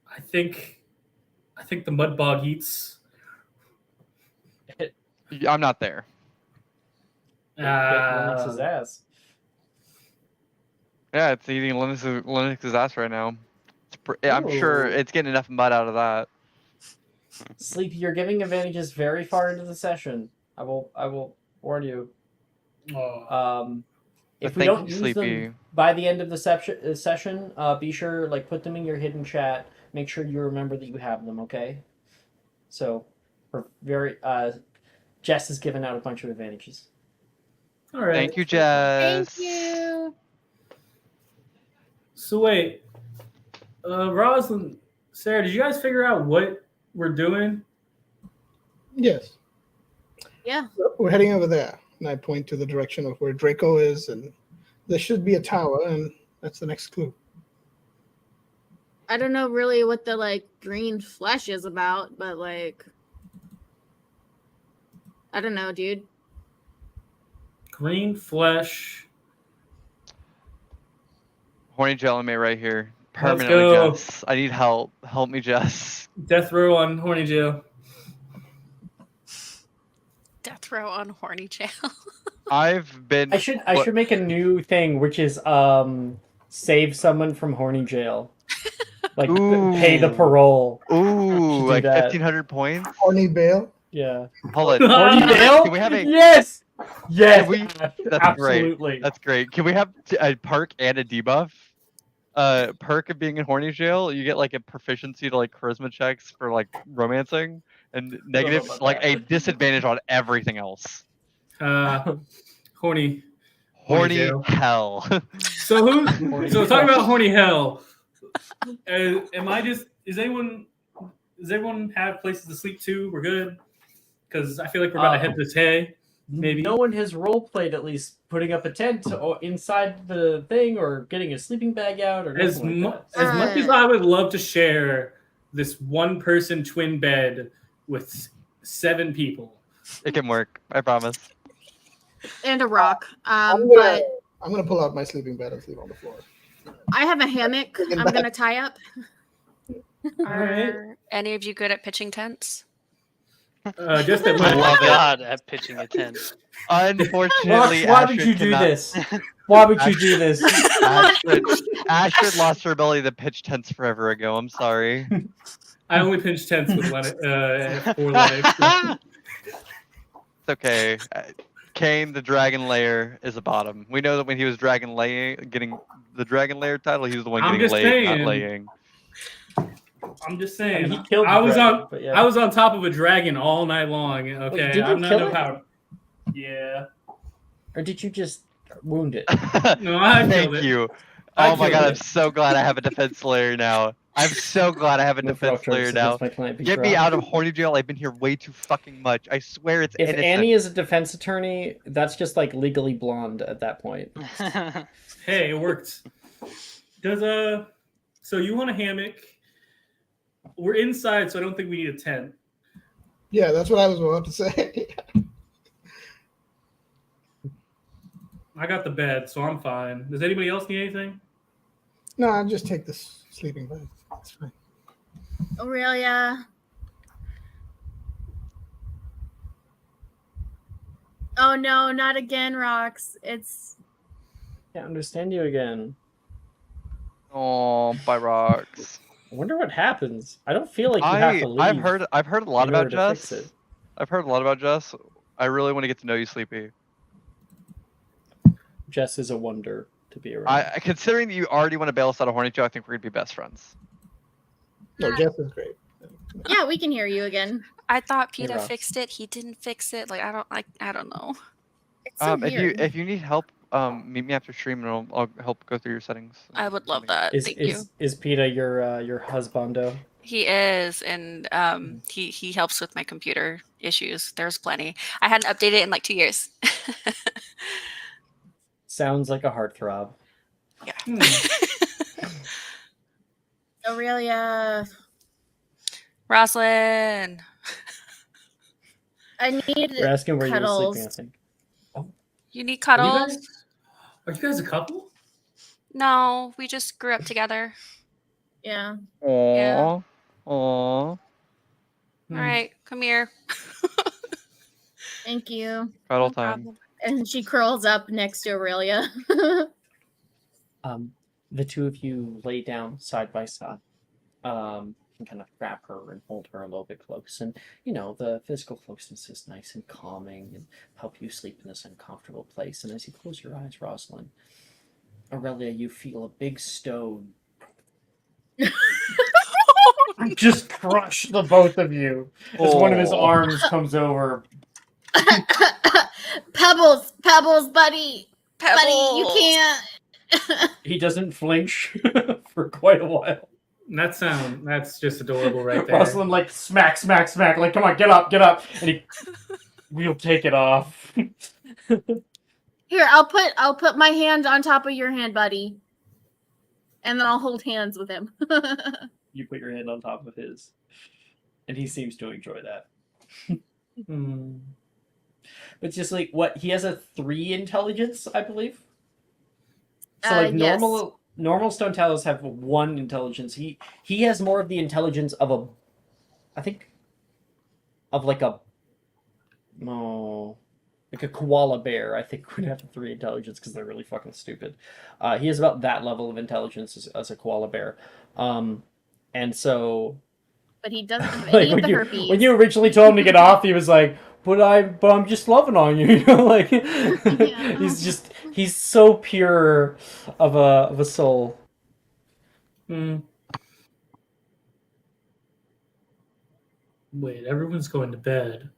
I think the mud bog eats. I'm not there. Lennox's ass. Yeah, it's eating Linux's ass right now. I'm sure it's getting enough mud out of that. Sleepy, you're giving advantages very far into the session. I will warn you. If we don't use them by the end of the session, be sure put them in your hidden chat. Make sure you remember that you have them. Okay. So, Jess has given out a bunch of advantages. All right. Thank you, Jess. Thank you. So wait, Rosalind, Sarah, did you guys figure out what we're doing? Yes. Yeah. We're heading over there. And I point to the direction of where Draco is, and there should be a tower, and that's the next clue. I don't know really what the green flesh is about, but I don't know, dude. Green flesh. Horny Jelly right here. Let's Permanently, go. Jess. I need help. Help me, Jess. Death row on Horny Jail. Death row on horny jail. I've been. I should make a new thing, which is save someone from horny jail. Pay the parole. Ooh, like that. 1,500 points. Horny bail. Yeah. Hold it. Horny bail? Can we have a? Yes. Yes. That's absolutely. great. That's great. Can we have a perk and a debuff? Perk of being in horny jail, you get a proficiency to charisma checks for romancing, and negative a disadvantage on everything else. Horny jail. Hell. So talking about horny hell. Does everyone have places to sleep too? We're good, because I feel like we're about to head this hay. Maybe no one has role played at least putting up a tent inside the thing or getting a sleeping bag out or as much as I would love to share this one person twin bed with 7 people. It can work. I promise. And a rock. I'm But gonna pull out my sleeping bed and sleep on the floor. I have a hammock. I'm gonna tie up. Are any of you good at pitching tents? Just at Oh Lennox. my god, at pitching a tent. Unfortunately, Why would Astrid you do cannot- this? Why would you do this? Astrid lost her ability to pitch tents forever ago. I'm sorry. I only pinch tents with Lennox, for Lennox. It's okay. Kane, the Dragon Lair, is a bottom. We know that when he was Dragon laying, getting the Dragon Lair title, he was the one I'm getting just laid, not saying. laying. I'm just saying. I mean, he killed the I was dragon, on. but yeah. I was on top of a dragon all night long. Okay, did you I'm not kill no it? power. Yeah. Or did you just wound it? No, I killed Thank it. you. I Oh my god, killed I'm it. so glad I have a defense layer now. I'm so glad I have a No defense frog layer choices now. against my client Get me Beatrock. out of horny jail. I've been here way too fucking much. I swear it's If innocent. Annie is a defense attorney, that's just like legally blonde at that point. Hey, it worked. So you want a hammock? We're inside, so I don't think we need a tent. Yeah, that's what I was about to say. I got the bed, so I'm fine. Does anybody else need anything? No, I'll just take this sleeping bag. That's fine. Aurelia. Oh no, not again, Rox. It's Can't understand you again. Oh, by rocks. I wonder what happens. I don't feel like you have to leave. I've heard a lot in about order to fix Jess. it. I've heard a lot about Jess. I really want to get to know you, Sleepy. Jess is a wonder to be around. Considering that you already want to bail us out of horny jail, I think we're gonna be best friends. No, Jess is great. yeah, we can hear you again. I thought Hey, PETA Rox. fixed it. He didn't fix it. Like I don't know. It's so If weird. you need help, meet me after stream and I'll help go through your settings. I would love that. Thank you. Is PETA your husbando? He is, and he helps with my computer issues. There's plenty. I hadn't updated it in like 2 years. Sounds like a heartthrob. Yeah. Aurelia, Roslyn. I need We're asking where you were cuddles. sleeping, I think. You need Are you cuddles? guys- Are you guys a couple? No, we just grew up together. Yeah. Aww. Aww. All right, come here. Thank you. Cuddle No time. problem. And she curls up next to Aurelia. The two of you lay down side by side. And kind of grab her and hold her a little bit close. And, you know, the physical closeness is nice and calming and help you sleep in this uncomfortable place. And as you close your eyes, Rosalind, Aurelia, you feel a big stone just crush the both of you as one of his Aw. arms comes over. Pebbles, buddy. Pebbles. Buddy, you can't. He doesn't flinch for quite a while. That's just adorable right there. Rosalind like smack, like come on, get up, and he we'll take it off. Here, I'll put my hand on top of your hand, buddy. And then I'll hold hands with him. You put your hand on top of his, and he seems to enjoy that. But just like what he has a 3 intelligence, I believe. So like yes. normal stone tallows have 1 intelligence. He has more of the intelligence of a, I think, of like a, like a koala bear. I think would have 3 intelligence because they're really fucking stupid. He has about that level of intelligence as a koala bear, and so. But he doesn't have Like any of the herpes. when you originally told him to get off, he was like, but I'm just loving on you. You know, like Yeah. he's so pure of a soul. Wait, everyone's going to bed.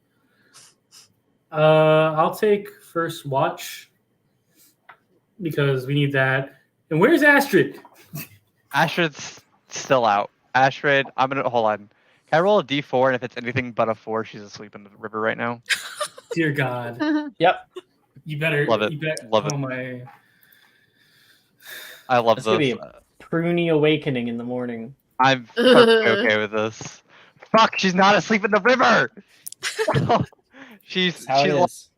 I'll take first watch because we need that. And where's Astrid? Astrid's still out. Astrid, I'm gonna hold on. Can I roll a d4? And if it's anything but a 4, she's asleep in the river right now. Dear God. Yep. You better Love it. You better, Love it. oh my. I love It's gonna be this. a pruny awakening in the morning. I'm perfectly okay with this. Fuck, she's not asleep in the river. she's That's how it is.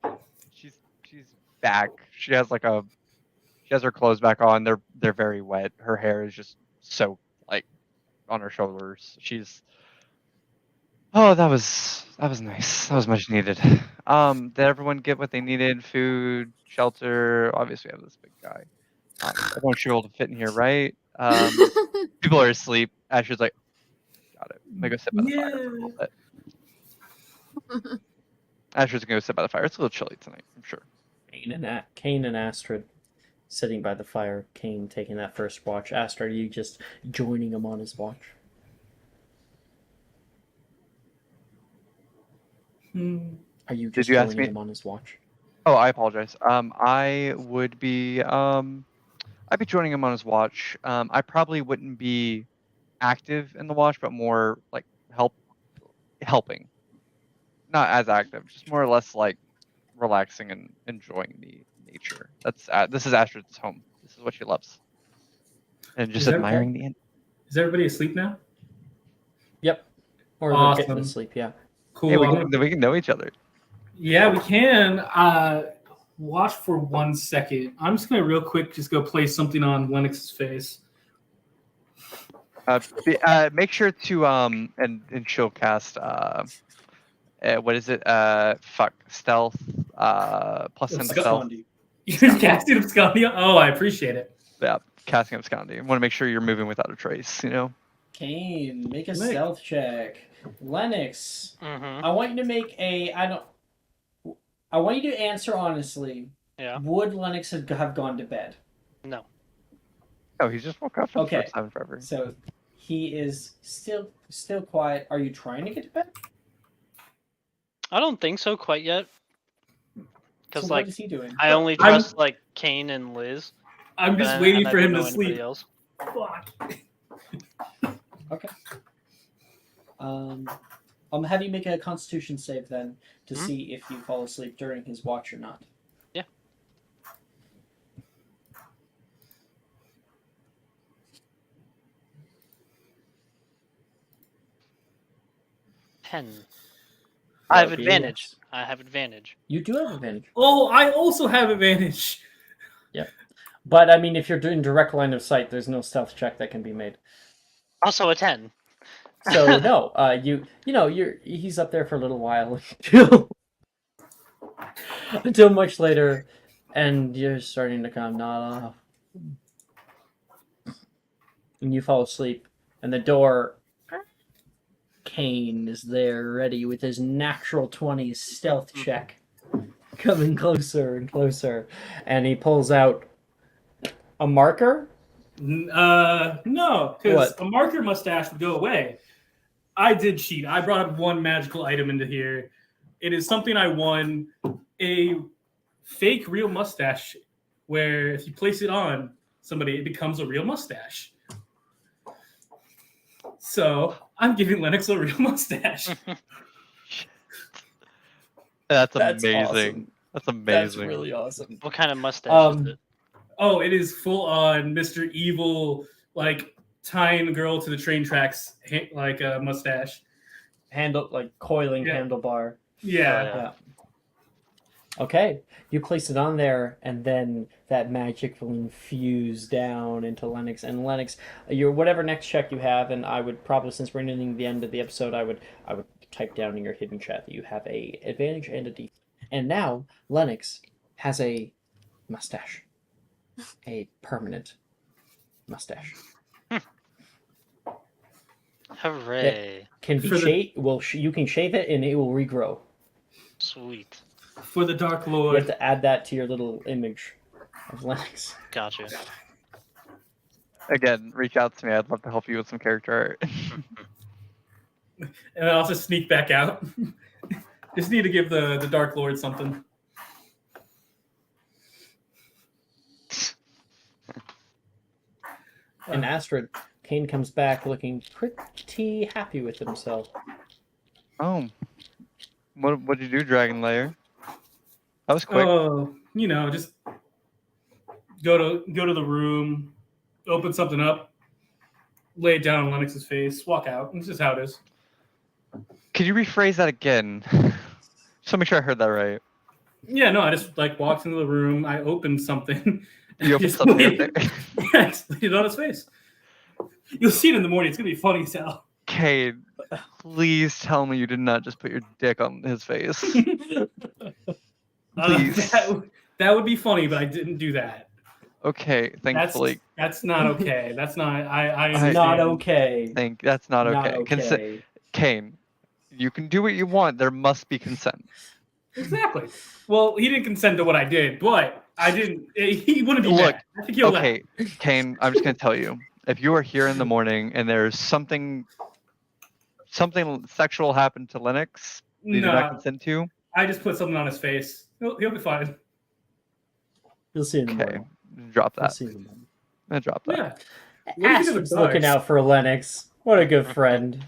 she's back. She has her clothes back on. They're very wet. Her hair is just so like on her shoulders. She's Oh, that was nice. That was much needed. Did everyone get what they needed? Food, shelter. Obviously, we have this big guy. Everyone should be able to fit in here, right? People are asleep. Asher's like, got it. I'm gonna go sit by the fire for a little bit. Asher's gonna go sit by the fire. It's a little chilly tonight, I'm sure. Kane and Astrid sitting by the fire. Kane taking that first watch. Astrid, are you just joining him on his watch? Are you just joining him on his watch? Oh, I apologize. I would be I'd be joining him on his watch. I probably wouldn't be active in the watch, but more like helping. Not as active, just more or less like relaxing and enjoying the nature. This is Astrid's home. This is what she loves. And just admiring the end. Is everybody asleep now? Yep. Or they're getting to sleep, yeah. Cool. Hey, we can know each other. Yeah, we can. Watch for 1 second. I'm just gonna real quick just go play something on Lennox's face. Make sure to and she'll cast what is it? Stealth plus 10 to stealth. You're casting Abscondia? Oh, I appreciate it. Yeah, casting Abscondia. You want to make sure you're moving without a trace, you know? Kane, make a stealth check. Lennox, I want you to make I want you to answer honestly. Yeah. Would Lennox have gone to bed? No. Oh, he just woke up for the first time forever. So he is still quiet. Are you trying to get to bed? I don't think so quite yet. Because what is he doing? I only trust like Kane and Liz. I'm just waiting for him to sleep. Else. Fuck. Okay. I'll have you make a Constitution save then to see if you fall asleep during his watch or not. Yeah. I have advantage. Yes. I have advantage. You do have advantage. Oh, I also have advantage. Yeah. But I mean, if you're doing direct line of sight, there's no stealth check that can be made. Also a 10. So no, he's up there for a little while until much later, and you're starting to kind of nod off, and you fall asleep, and the door. Kane is there, ready with his natural 20 stealth check, coming closer and closer, and he pulls out a marker. No, because a marker mustache would go away. I did cheat. I brought up one magical item into here. It is something I won, a fake real mustache, where if you place it on somebody, it becomes a real mustache. So I'm giving Lennox a real mustache. That's amazing. Awesome. That's amazing. That's really awesome. What kind of mustache is it? Oh, it is full on Mr. Evil, like tying a girl to the train tracks, like a mustache. Coiling handlebar. Yeah. Okay, you place it on there, and then that magic will infuse down into Lennox. And Lennox, your whatever next check you have, and I would probably, since we're nearing the end of the episode, I would type down in your hidden chat that you have a advantage and a D. And now Lennox has a mustache, a permanent mustache. Hooray! Can be shaved. You can shave it, and it will regrow. Sweet. For the Dark Lord. You have to add that to your little image of Lennox. Gotcha. Again, reach out to me. I'd love to help you with some character art. And I also sneak back out. Just need to give the Dark Lord something. And Astrid, Kane comes back looking pretty happy with himself. Oh. What did you do, Dragon Lair? That was quick. Oh, just go to the room, open something up, lay it down on Lennox's face, walk out. This is how it is. Could you rephrase that again? Just to make sure I heard that right. Yeah, no, I just walked into the room, I opened something. You opened something in there? Yeah, I just laid it on his face. You'll see it in the morning. It's gonna be funny as hell. Kate, please tell me you did not just put your dick on his face. Please. That would be funny, but I didn't do that. Okay, thankfully. That's not okay. That's not. I It's understand. not okay. That's not okay. Not okay. Kane, you can do what you want. There must be consent. Exactly. Well, he didn't consent to what I did, but I didn't. He wouldn't be mad. I think he'll okay, Kane, I'm just gonna tell you. If you are here in the morning and there's something sexual happened to Lennox that you did not consent to, I just put something on his face. He'll be fine. You'll see in the morning. Drop that. You'll see in the morning. I'm gonna drop that. Yeah. Astrid's looking out for Lennox. What a good friend.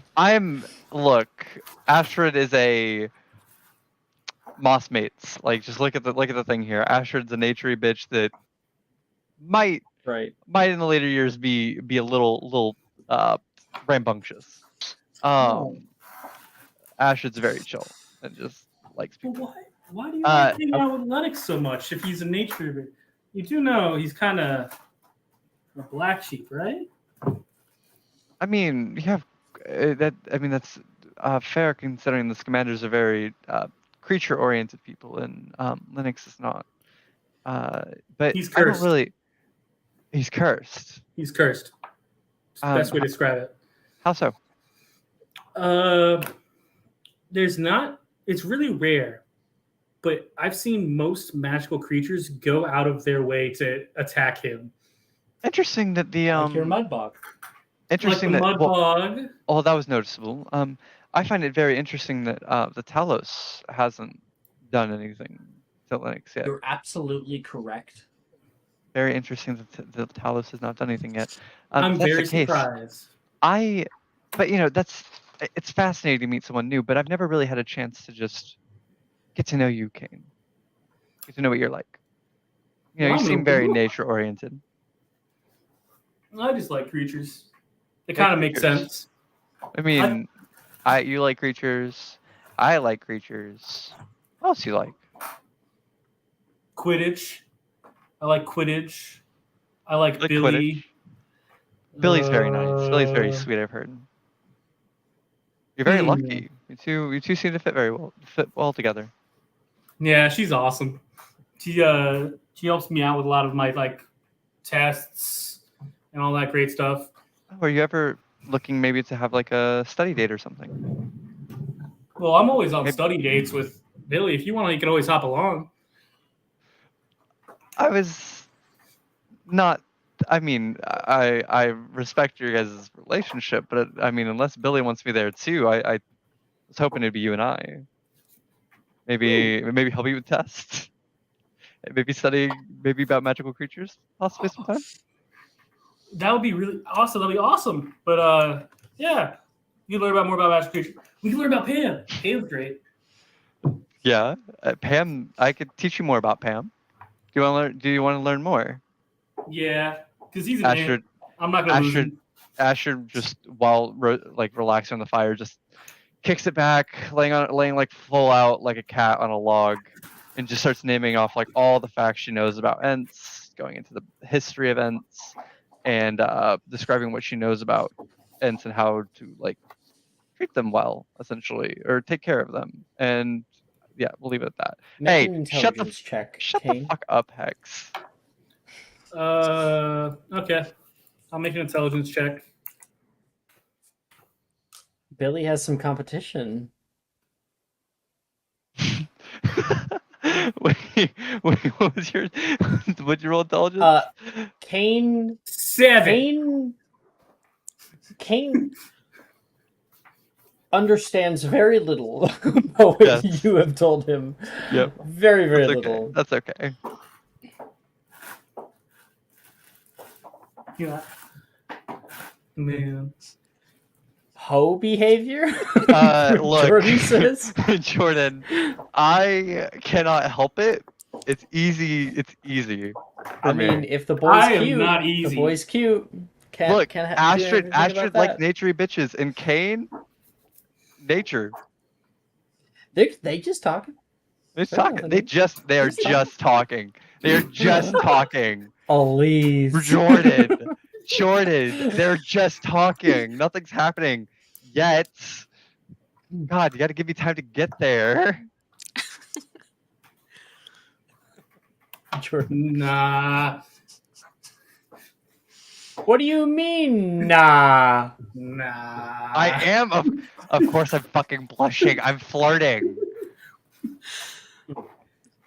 Look, Astrid is a moss mates. Like, just look at the thing here. Astrid's a naturey bitch that might in the later years be a little rambunctious. Astrid's very chill and just likes people. Why do you like hanging out with Lennox so much if he's a nature? You do know he's kind of a black sheep, right? I mean, you have that. I mean, that's fair considering the Scamanders are very creature-oriented people, and Lennox is not. But he's cursed. I don't really. He's cursed. He's cursed. Best way to describe it. How so? There's not. It's really rare, but I've seen most magical creatures go out of their way to attack him. Interesting that the like your Mudbog. Interesting like the that Mudbog. Oh, that was noticeable. I find it very interesting that the Talos hasn't done anything to Lennox yet. You're absolutely correct. Very interesting that the Talos has not done anything yet. I'm very surprised. But it's fascinating to meet someone new, but I've never really had a chance to just get to know you, Kane. Get to know what you're like. You seem very nature-oriented. I just like creatures. It kind of makes sense. I mean, you like creatures. I like creatures. What else you like? Quidditch. I like Quidditch. I like Billy. Quidditch. Billy's very nice. Billy's very sweet, I've heard. You're very lucky. You two seem to fit well together. Yeah, she's awesome. She helps me out with a lot of my tests and all that great stuff. Are you ever looking maybe to have a study date or something? Well, I'm always on study dates with Billy. If you want, you can always hop along. I was not. I mean, I respect your guys' relationship, but I mean, unless Billy wants me there too, I was hoping it'd be you and I. Maybe help you with tests. Maybe study about magical creatures, possibly sometime. That would be really awesome. That'd be awesome. But yeah, you can learn more about magical creatures. We can learn about Pam. Pam's great. Yeah, Pam. I could teach you more about Pam. Do you want to learn more? Yeah, because he's an Astrid. I'm not gonna lose him. Astrid just while relaxing on the fire, just kicks it back, laying full out like a cat on a log, and just starts naming off all the facts she knows about Ents, going into the history of Ents, and describing what she knows about Ents and how to treat them well, essentially, or take care of them. And yeah, we'll leave it at that. Make an Hey, shut the fuck up, Hex. Okay. I'll make an intelligence check. Billy has some competition. wait, what was your what'd you roll intelligence? Kane 7. Kane understands very little about what you have told him. Yep. Very, very That's little. Okay. That's okay. Yeah. Man. Hoe behavior? Look, Jordan says. Jordan, I cannot help it. It's easy. I mean, if the boy's I cute, am not easy. the boy's cute. Look, Astrid likes naturey bitches, and Kane, nature. They just talking. They're talking. They are just talking. They're just talking. Elise. Jordan, they're just talking. Nothing's happening. yet. God, you got to give me time to get there. Jordan. Nah. What do you mean, nah? Nah. I am. Of course, I'm fucking blushing. I'm flirting.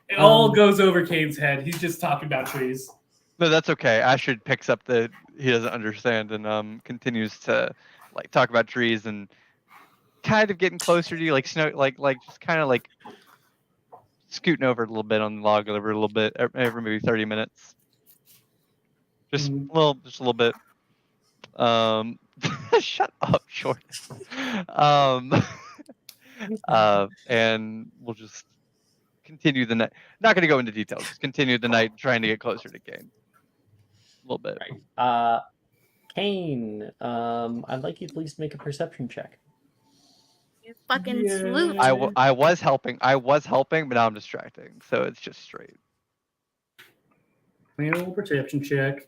It all goes over Kane's head. He's just talking about trees. No, that's okay. Astrid picks up the he doesn't understand and continues to like talk about trees and kind of getting closer to you, like snow, like just kind of like scooting over a little bit on the log over a little bit every maybe 30 minutes. Just a little bit. Shut up, Jordan. And we'll just continue the night. Not going to go into details. Just continue the night trying to get closer to Kane. A little bit. Kane, I'd like you to please make a perception check. You fucking salute. I was helping, but now I'm distracting. So it's just straight. Manual perception check.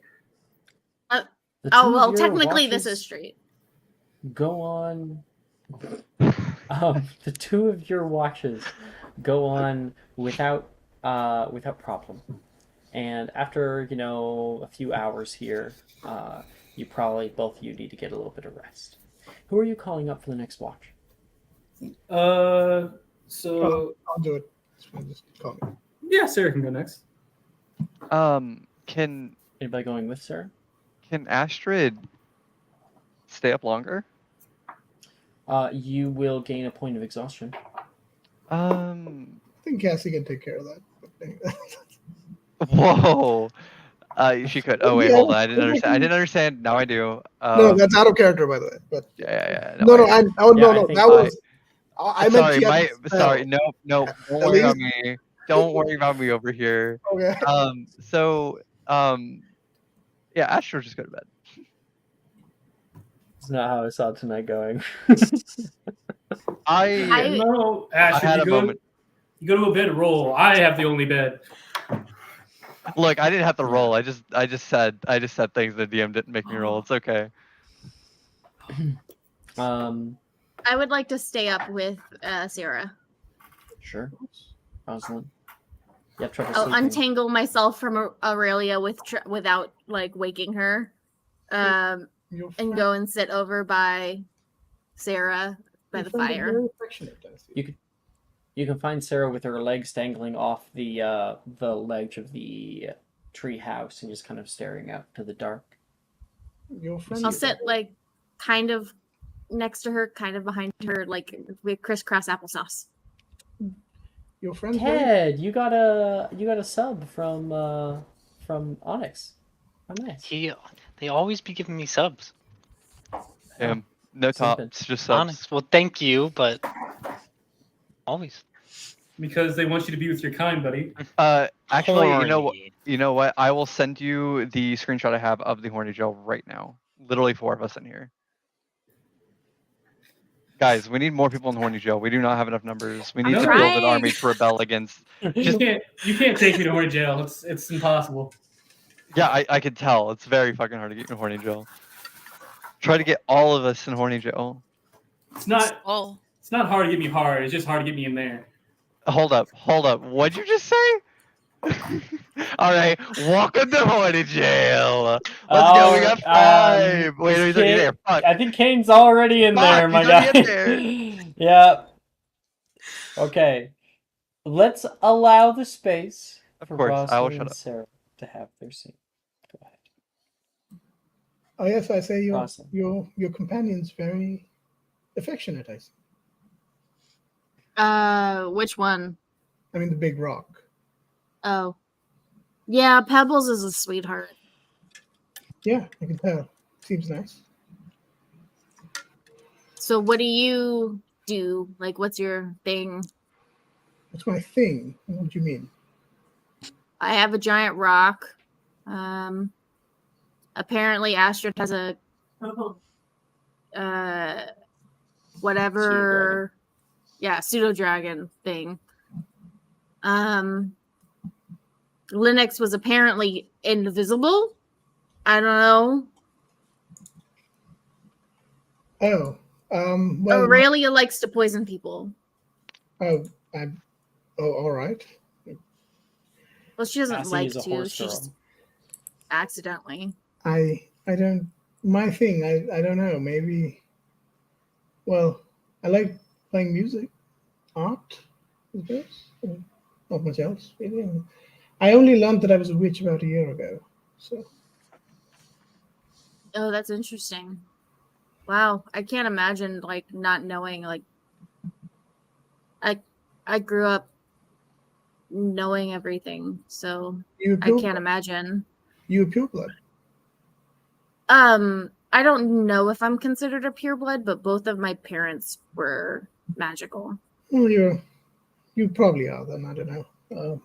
Well, technically this is straight. Go on. The two of your watches go on without problem. And after, a few hours here, you probably, both of you, need to get a little bit of rest. Who are you calling up for the next watch? So... I'll do it. Just call me. Yeah, Sarah can go next. Can... Anybody going with Sarah? Can Astrid stay up longer? You will gain a point of exhaustion. I think Cassie can take care of that. Whoa. She could. Oh wait, hold on. I didn't understand. Now I do. No, that's out of character, by the way. But yeah. No. That was. I meant. Sorry. No. Don't worry about me. Don't worry about me over here. Okay. Yeah, Astro, just go to bed. It's not how I saw tonight going. No, Ash, I had if a moment. You go to a bed roll. I have the only bed. Look, I didn't have to roll. I just said things the DM didn't make me roll. It's okay. I would like to stay up with Sarah. Sure. Rosalind. You have trouble I'll sleeping. untangle myself from Aurelia without like waking her, and go and sit over by Sarah by the fire. You can find Sarah with her legs dangling off the ledge of the tree house and just kind of staring out to the dark. I'll sit like kind of next to her, kind of behind her, like with crisscross applesauce. Your friend Ted, you got a sub from Onyx. How nice. They always be giving me subs. No tops, just subs. Onyx, well, thank you, but always. Because they want you to be with your kind, buddy. Actually, you know what? I will send you the screenshot I have of the horny gel right now. Literally 4 of us in here. Guys, we need more people in Horny Joe. We do not have enough numbers. We need to build an army to rebel against. You can't take me to Horny Jail. It's impossible. Yeah, I could tell. It's very fucking hard to get in Horny Joe. Try to get all of us in Horny Joe. It's not hard to get me hard. It's just hard to get me in there. Hold up. What'd you just say? All right, welcome to Horny Jail. Let's go. We got 5. Wait, he's already there. Fuck. I think Kane's already in there, my guy. Yeah. Okay. Let's allow the space for Rosalind and Sarah to have their scene. Go ahead. Oh yes, I say your companion's very affectionate. I see. Which one? I mean the big rock. Oh, yeah. Pebbles is a sweetheart. Yeah, I can tell. Seems nice. So, what do you do? Like, what's your thing? What's my thing? What do you mean? I have a giant rock. Apparently, Astrid has a whatever. Pseudo dragon thing. Linux was apparently invisible. I don't know. Oh, Well, Aurelia likes to poison people. oh, all right. Well, she doesn't Cassie like is a to. horse She girl. just accidentally. I don't. My thing. I don't know. Maybe. Well, I like playing music, art, I suppose. Not much else, really. I only learned that I was a witch about a year ago. So. Oh, that's interesting. Wow, I can't imagine like not knowing. Like, I grew up knowing everything, so I can't imagine. You a pureblood? I don't know if I'm considered a pureblood, but both of my parents were magical. Well, you probably are then. I don't know.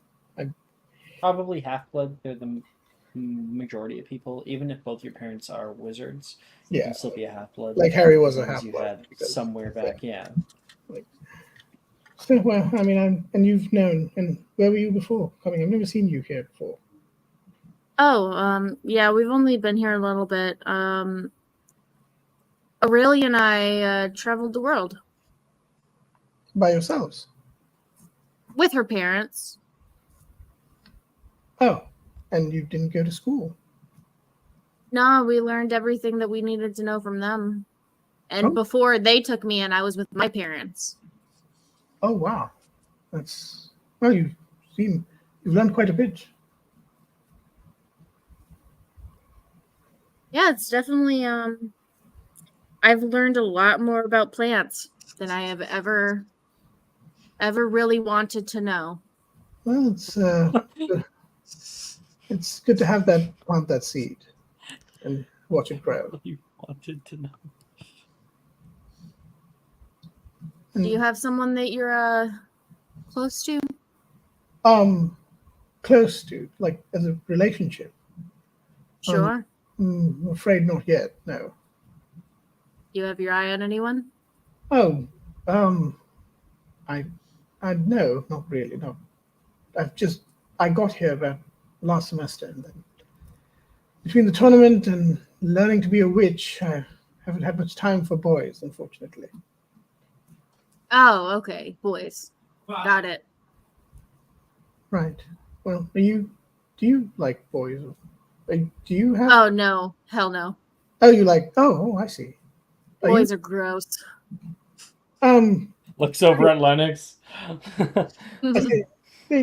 Probably half-blood. They're the majority of people. Even if both your parents are wizards, you Yeah, can still be a half-blood. like Harry was a as long as you half-blood had because- somewhere back. Yeah. So, well, I mean, and you've known, and where were you before coming? I've never seen you here before. Oh, yeah, we've only been here a little bit. Aurelia and I traveled the world By yourselves? with her parents. Oh, and you didn't go to school? No, we learned everything that we needed to know from them. And Oh. before they took me in, I was with my parents. Oh, wow. That's, well, you've learned quite a bit. Yeah, it's definitely I've learned a lot more about plants than I have ever really wanted to know. Well, it's good to have plant that seed and watch it grow. You wanted to know. Do you have someone that you're close to? Close to, like, as a relationship. Sure. I'm afraid not yet, no. Do you have your eye on anyone? Oh, I no, not really, no. I got here about last semester, and then between the tournament and learning to be a witch, I haven't had much time for boys, unfortunately. Oh, okay. Boys. Got it. Right. Well, do you like boys? Do you have? Oh, no. Hell no. Oh, you like? Oh, I see. Boys are gross. Looks over at Lennox.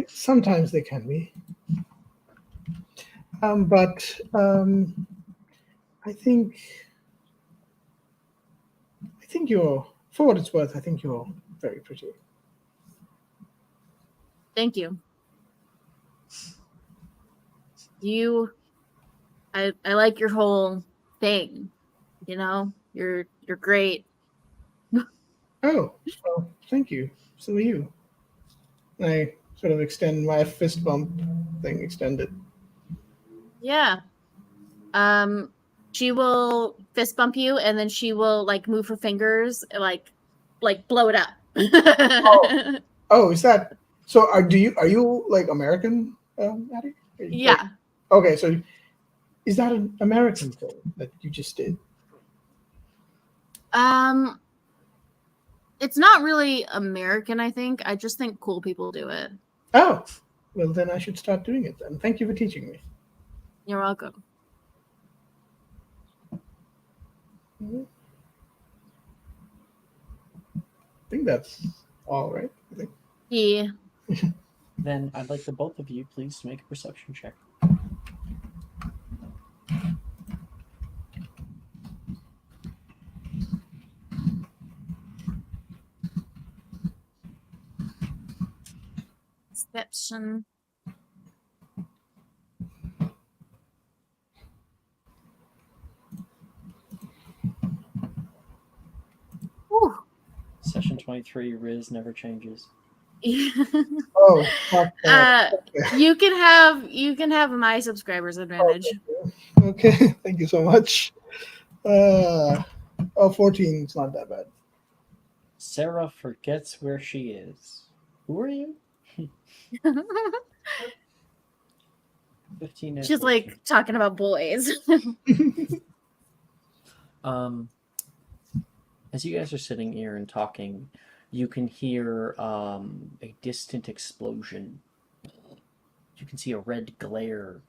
Sometimes they can be. But I think you're, for what it's worth, I think you're very pretty. Thank you. I like your whole thing. You know, you're great. Oh, well, thank you. So are you. I sort of extend my fist bump thing extended. Yeah. She will fist bump you, and then she will like move her fingers, like blow it up. Oh, is that so? Are you like American, Addie? Yeah. Okay, so is that an American thing that you just did? It's not really American, I think. I just think cool people do it. Oh, well then I should start doing it then. Thank you for teaching me. You're welcome. I think that's all right. I think. Yeah. Then I'd like the both of you please to make a perception check. Perception. Ooh. Session 23, Riz never changes. Oh, fuck that. You can have my subscribers advantage. Okay, thank you so much. 14 is not that bad. Sarah forgets where she is. Who are you? 15 and She's 14. like talking about boys. As you guys are sitting here and talking, you can hear a distant explosion. You can see a red glare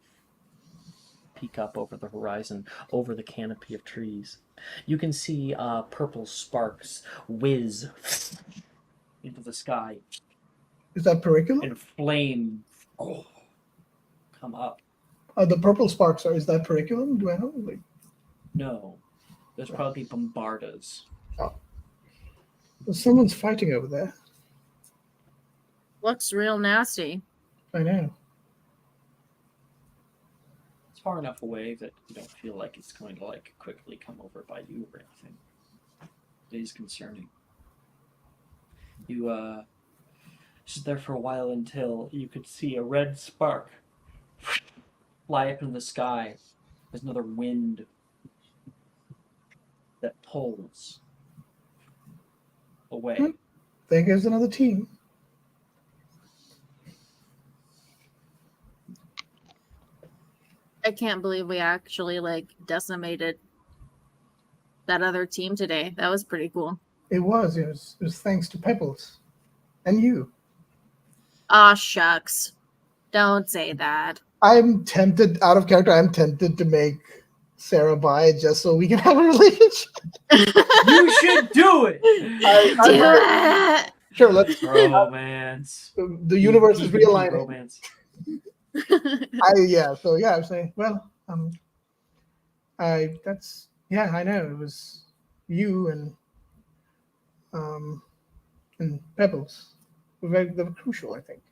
peek up over the horizon, over the canopy of trees. You can see purple sparks whiz into the sky. Is that periculum? And flame come up. The purple sparks is that periculum? Do I know? Like... No. There's probably bombardas. Oh. Well, someone's fighting over there. Looks real nasty. I know. It's far enough away that you don't feel like it's going to like quickly come over by you or anything. It is concerning. You stood there for a while until you could see a red spark fly up in the sky. There's another wind that pulls away. There goes another team. I can't believe we actually like decimated that other team today. That was pretty cool. It was thanks to Pebbles. And you. Aw, shucks. Don't say that. I'm tempted, out of character, I'm tempted to make Sarah buy it just so we can have a relationship. You should do it! Do it! Sure, let's... Romance. The universe is realigning. Romance. I'm saying, well, I know, it was you and Pebbles. They were crucial, I think.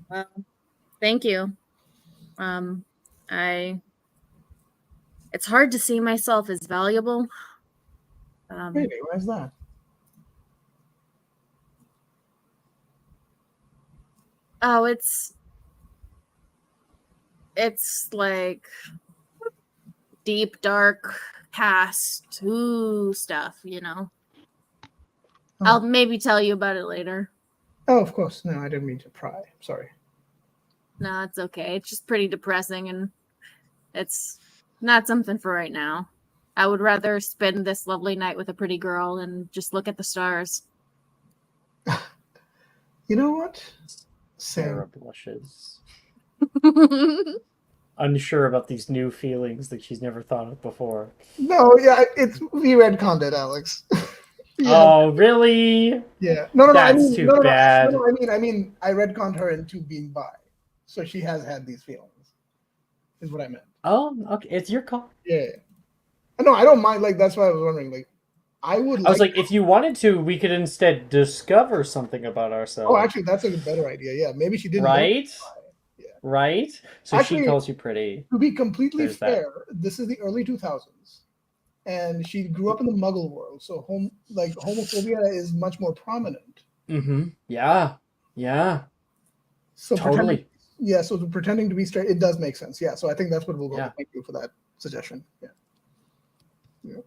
Well, thank you. It's hard to see myself as valuable. Really? Why is that? Oh, it's like deep, dark past stuff, you know. I'll maybe tell you about it later. Oh, of course. No, I didn't mean to pry. Sorry. No, it's okay. It's just pretty depressing, and it's not something for right now. I would rather spend this lovely night with a pretty girl and just look at the stars. You know what? Sarah blushes. Unsure about these new feelings that she's never thought of before. No, yeah, we retconned it, Alex. Yeah. Oh, really? Yeah. No. That's too bad. No, I mean, I retconned her into being bi, so she has had these feelings. Is what I meant. Oh, okay. It's your call. Yeah. No, I don't mind. Like, that's why I was wondering. Like, I was like, if you wanted to, we could instead discover something about ourselves. Oh, actually, that's a better idea. Yeah, maybe she didn't. Right. Yeah. Right. So actually, she calls you pretty. To be completely fair, this is the early 2000s. And she grew up in the Muggle world, so homophobia is much more prominent. Mm-hmm. Yeah. Yeah. So totally. So pretending to be straight, it does make sense. Yeah. So I think that's what we'll go. Yeah. Thank you for that suggestion. Yeah. Yeah.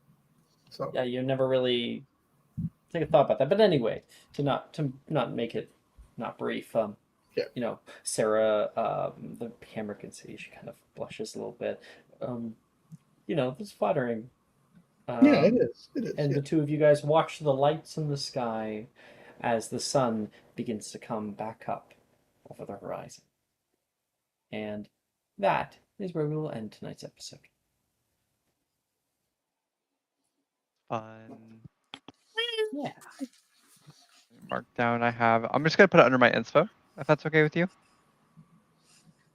So. Yeah, you never really take a thought about that, but anyway, to not make it not brief. Yeah. You know, Sarah, the camera can see she kind of blushes a little bit. You know, it's flattering. Yeah, it is. It is. And the two of you guys watch the lights in the sky as the sun begins to come back up over the horizon. And that is where we will end tonight's episode. Fun. Yeah. Markdown I have. I'm just gonna put it under my inspo, if that's okay with you.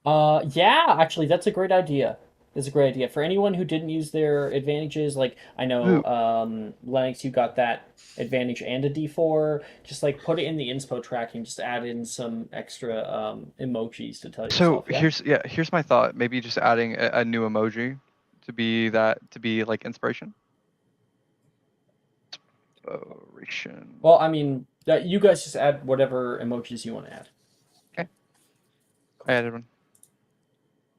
Yeah, actually, that's a great idea. It's a great idea. For anyone who didn't use their advantages, like, I know, Lennox, you got that advantage and a D4. Just, like, put it in the inspo tracking. Just add in some extra emojis to tell yourself. So, here's my thought. Maybe just adding a new emoji to be like, inspiration. Inspiration. Well, I mean, you guys just add whatever emojis you want to add. Okay. I added one.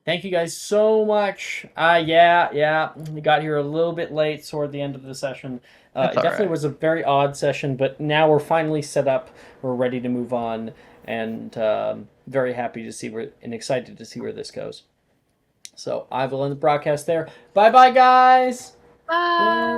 Thank you guys so much. Yeah, we got here a little bit late toward the end of the session. It definitely was a very odd session, but now we're finally set up. We're ready to move on, and very happy to see and excited to see where this goes. So I will end the broadcast there. Bye-bye, guys! Bye.